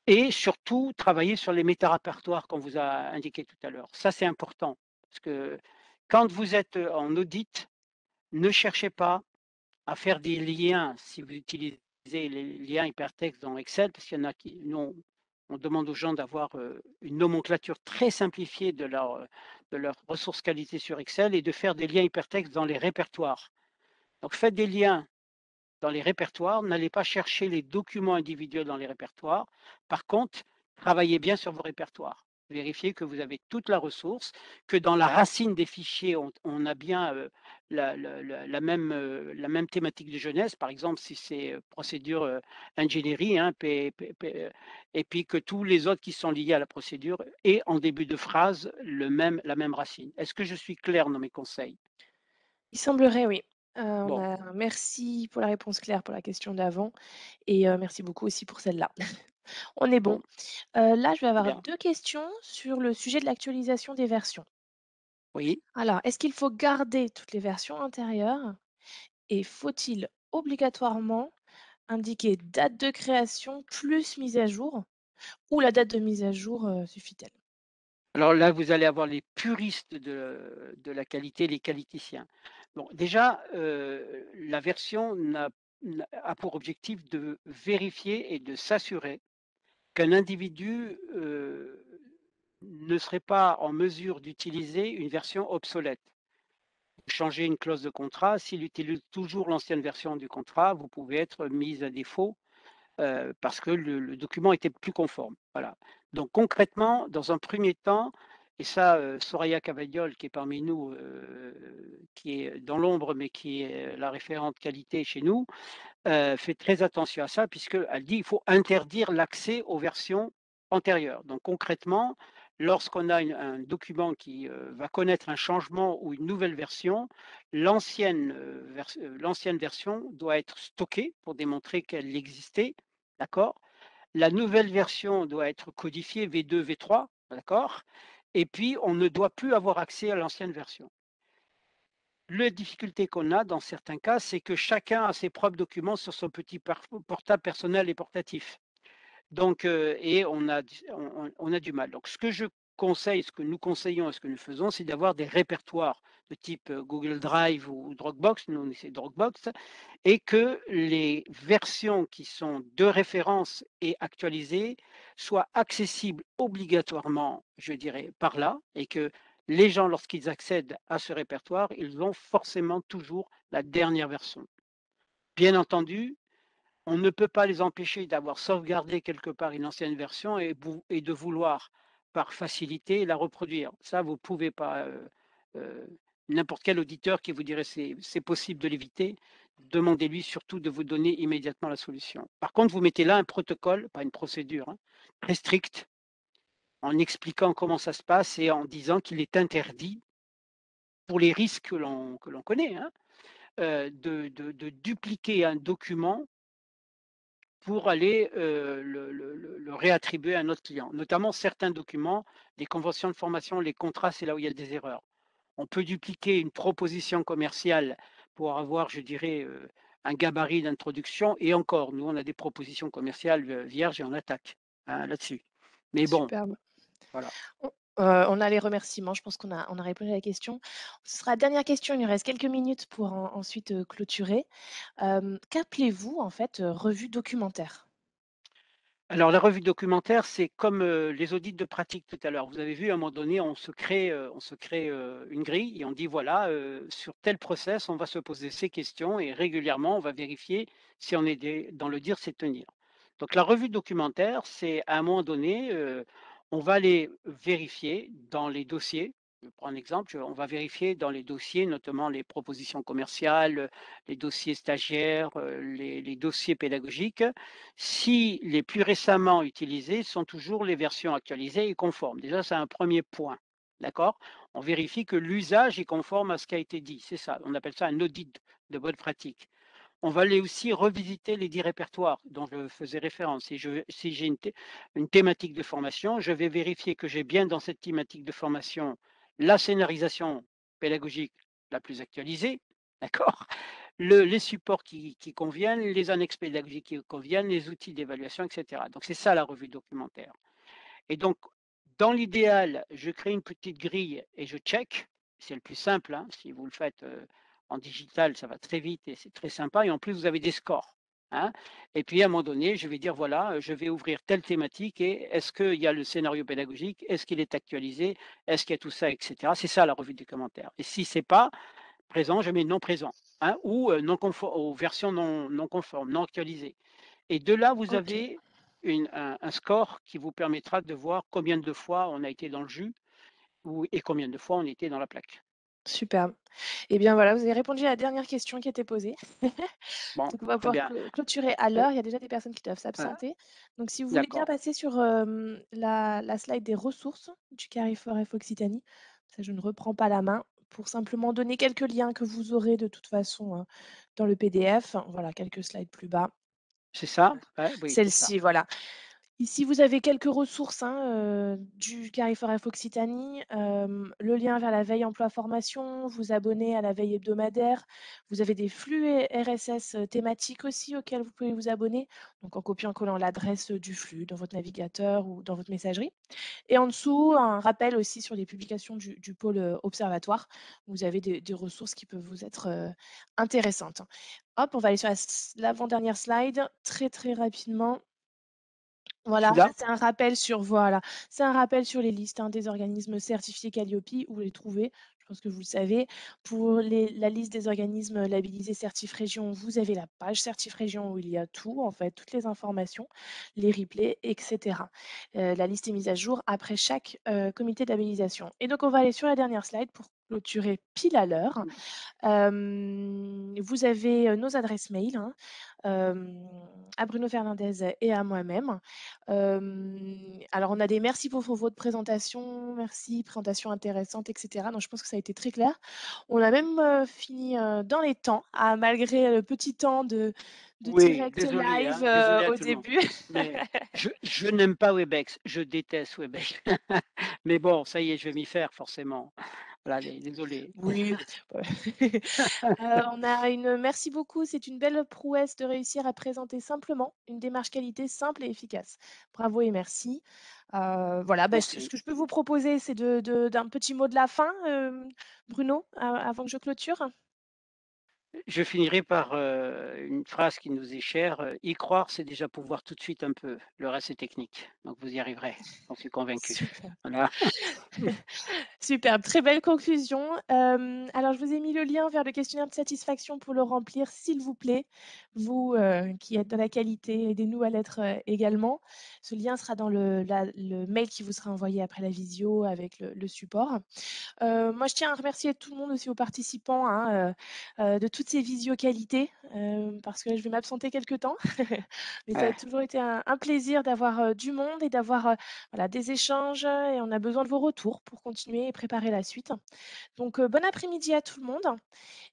Et surtout, travaillez sur les méta-répertoires qu'on vous a indiqué tout à l'heure. Ça, c'est important. Parce que quand vous êtes en audit, ne cherchez pas à faire des liens, si vous utilisez les liens hypertextes dans Excel, parce qu'il y en a qui nous, on demande aux gens d'avoir, une nomenclature très simplifiée de leurs ressources qualité sur Excel et de faire des liens hypertextes dans les répertoires. Donc faites des liens dans les répertoires, n'allez pas chercher les documents individuels dans les répertoires. Par contre, travaillez bien sur vos répertoires. Vérifiez que vous avez toute la ressource, que dans la racine des fichiers, on a bien la même thématique de jeunesse. Par exemple, si c'est procédure ingénierie, hein, et puis que tous les autres qui sont liés à la procédure aient en début de phrase la même racine. Est-ce que je suis clair dans mes conseils? Il semblerait, oui. Bon, Merci pour la réponse claire pour la question d'avant et merci beaucoup aussi pour celle-là. On est bon. bon, Là, je vais très avoir bien. 2 questions sur le sujet de l'actualisation des versions. Oui. Alors, est-ce qu'il faut garder toutes les versions antérieures et faut-il obligatoirement indiquer date de création plus mise à jour ou la date de mise à jour, suffit-elle? Alors là, vous allez avoir les puristes de la qualité, les qualiticiens. Bon, déjà, la version a pour objectif de vérifier et de s'assurer qu'un individu, ne serait pas en mesure d'utiliser une version obsolète. Changer une clause de contrat, s'il utilise toujours l'ancienne version du contrat, vous pouvez être mis à défaut parce que le document était plus conforme. Voilà. Donc concrètement, dans un premier temps, et ça, Soraya Cavagnol, qui est parmi nous, qui est dans l'ombre, mais qui est la référente qualité chez nous, fait très attention à ça puisqu'elle dit: «Il faut interdire l'accès aux versions antérieures». Donc concrètement, lorsqu'on a un document qui, va connaître un changement ou une nouvelle version, l'ancienne version doit être stockée pour démontrer qu'elle existait, d'accord? La nouvelle version doit être codifiée V2, V3, d'accord? Et puis on ne doit plus avoir accès à l'ancienne version. La difficulté qu'on a dans certains cas, c'est que chacun a ses propres documents sur son petit portable personnel et portatif. Donc, et on a du mal. Donc ce que je conseille, ce que nous conseillons et ce que nous faisons, c'est d'avoir des répertoires de type, Google Drive ou Dropbox, nous c'est Dropbox, et que les versions qui sont de référence et actualisées soient accessibles obligatoirement, je dirais, par là et que Les gens, lorsqu'ils accèdent à ce répertoire, ils ont forcément toujours la dernière version. Bien entendu, on ne peut pas les empêcher d'avoir sauvegardé quelque part une ancienne version et de vouloir, par facilité, la reproduire. Ça, vous pouvez pas, n'importe quel auditeur qui vous dirait: C'est possible de l'éviter», demandez-lui surtout de vous donner immédiatement la solution. Par contre, vous mettez là un protocole, pas une procédure, hein, très stricte, en expliquant comment ça se passe et en disant qu'il est interdit, pour les risques que l'on connaît, hein, de dupliquer un document pour aller, le réattribuer à notre client. Notamment certains documents, les conventions de formation, les contrats, c'est là où il y a des erreurs. On peut dupliquer une proposition commerciale pour avoir, je dirais, un gabarit d'introduction et encore, nous, on a des propositions commerciales, vierges et on attaque, hein, là-dessus. Mais bon, Superbe. voilà. On a les remerciements, je pense qu'on a répondu à la question. Ce sera la dernière question, il nous reste quelques minutes pour ensuite, clôturer. Qu'appelez-vous en fait, revue documentaire? Alors la revue documentaire, c'est comme, les audits de pratique tout à l'heure. Vous avez vu à un moment donné, on se crée, une grille et on dit voilà, sur tel process, on va se poser ces questions et régulièrement, on va vérifier si on est des dans le dire, c'est tenir. Donc la revue documentaire, c'est à un moment donné, on va aller vérifier dans les dossiers. Je prends un exemple, on va vérifier dans les dossiers, notamment les propositions commerciales, les dossiers stagiaires, les dossiers pédagogiques, si les plus récemment utilisés sont toujours les versions actualisées et conformes. Déjà, c'est un premier point, d'accord? On vérifie que l'usage est conforme à ce qui a été dit, c'est ça, on appelle ça un audit de bonne pratique. On va aller aussi revisiter les 10 répertoires dont je faisais référence. Si j'ai une thématique de formation, je vais vérifier que j'ai bien dans cette thématique de formation la scénarisation pédagogique la plus actualisée, d'accord? Les supports qui conviennent, les annexes pédagogiques qui conviennent, les outils d'évaluation, et cetera. Donc c'est ça la revue documentaire. Et donc, dans l'idéal, je crée une petite grille et je check. C'est le plus simple, hein. Si vous le faites, en digital, ça va très vite et c'est très sympa et en plus vous avez des scores, hein. Et puis à un moment donné, je vais dire: «Voilà, je vais ouvrir telle thématique et est-ce qu'il y a le scénario pédagogique? Est-ce qu'il est actualisé? Est-ce qu'il y a tout ça?» et cetera. C'est ça la revue des commentaires et si c'est pas présent, je mets non présent, hein, ou non conforme aux versions non conformes, non actualisées. Et de là, vous OK, avez un score qui vous permettra de voir combien de fois on a été dans le jus et combien de fois on était dans la plaque. superbe. Et bien voilà, vous avez répondu à la dernière question qui était posée. Bon, Donc on va très pouvoir bien. clôturer à Heu, l'heure. Il y a déjà des personnes qui doivent voilà, s'absenter. Donc si vous voulez bien d'accord. passer sur, la slide des ressources du Carrefour F Occitanie, ça je ne reprends pas la main, pour simplement donner quelques liens que vous aurez de toute façon, dans le PDF. Voilà, quelques slides plus bas. C'est ça? Ouais, oui, c'est ça. Celle-ci, voilà. Ici, vous avez quelques ressources, hein, du Carrefour F Occitanie, le lien vers la veille emploi formation, vous abonner à la veille hebdomadaire. Vous avez des flux RSS, thématiques aussi auxquels vous pouvez vous abonner, donc en copiant collant l'adresse, du flux dans votre navigateur ou dans votre messagerie et en dessous, un rappel aussi sur les publications du pôle, observatoire. Vous avez des ressources qui peuvent vous être, intéressantes. Hop, on va aller sur l'avant-dernière slide, très, très rapidement. Voilà, ça Celui-là? c'est un rappel sur voilà, c'est un rappel sur les listes, hein, des organismes certifiés Qualiopi, où vous les trouvez, je pense que vous le savez. Pour la liste des organismes labellisés Certif Région, vous avez la page Certif Région où il y a tout, en fait, toutes les informations, les replays et cetera. La liste est mise à jour après chaque, comité de labellisation et donc on va aller sur la dernière slide pour clôturer pile à l'heure. Mmh. Vous avez, nos adresses mail, hein, à Bruno Fernandez et à moi-même. Alors on a des merci pour votre présentation, merci, présentation intéressante et cetera. Donc je pense que ça a été très clair. On a même, fini, dans les temps, malgré le petit temps de Oui, direct désolé, live, hein, désolé à au tout le monde. début. Mais je n'aime pas Webex, je déteste Webex. Mais bon, ça y est, je vais m'y faire forcément. Voilà, désolé. Oui, ouais. On a une merci beaucoup, c'est une belle prouesse de réussir à présenter simplement une démarche qualité simple et efficace. Bravo et merci. Voilà, bah, ce Merci. que je peux vous proposer, c'est d'un petit mot de la fin, Bruno, avant que je clôture? je finirai par, une phrase qui nous est chère, «Y croire, c'est déjà pouvoir tout de suite un peu, le reste est technique». Donc vous y arriverez, j'en suis convaincu. Super. Voilà. Superbe, très belle conclusion. Alors je vous ai mis le lien vers le questionnaire de satisfaction pour le remplir, s'il vous plaît. Vous, qui êtes dans la qualité, aidez-nous à l'être, également. Ce lien sera dans le mail qui vous sera envoyé après la visio avec le support. Moi, je tiens à remercier tout le monde, aussi aux participants, hein, de toutes ces visio-qualités, parce que je vais m'absenter quelque temps. Mais ça a Ouais. toujours été un plaisir d'avoir, du monde et d'avoir, voilà, des échanges, et on a besoin de vos retours pour continuer et préparer la suite. Donc, bon après-midi à tout le monde.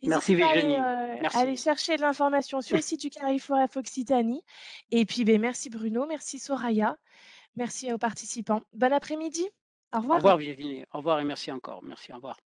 N'hésitez Merci pas Virginie. à aller Merci. chercher de l'information sur le site du Carrefour F Occitanie. Et puis, beh, merci Bruno, merci Soraya, merci aux participants. Bon après-midi. Au Au revoir. revoir Virginie. Au revoir et merci encore. Merci, au revoir.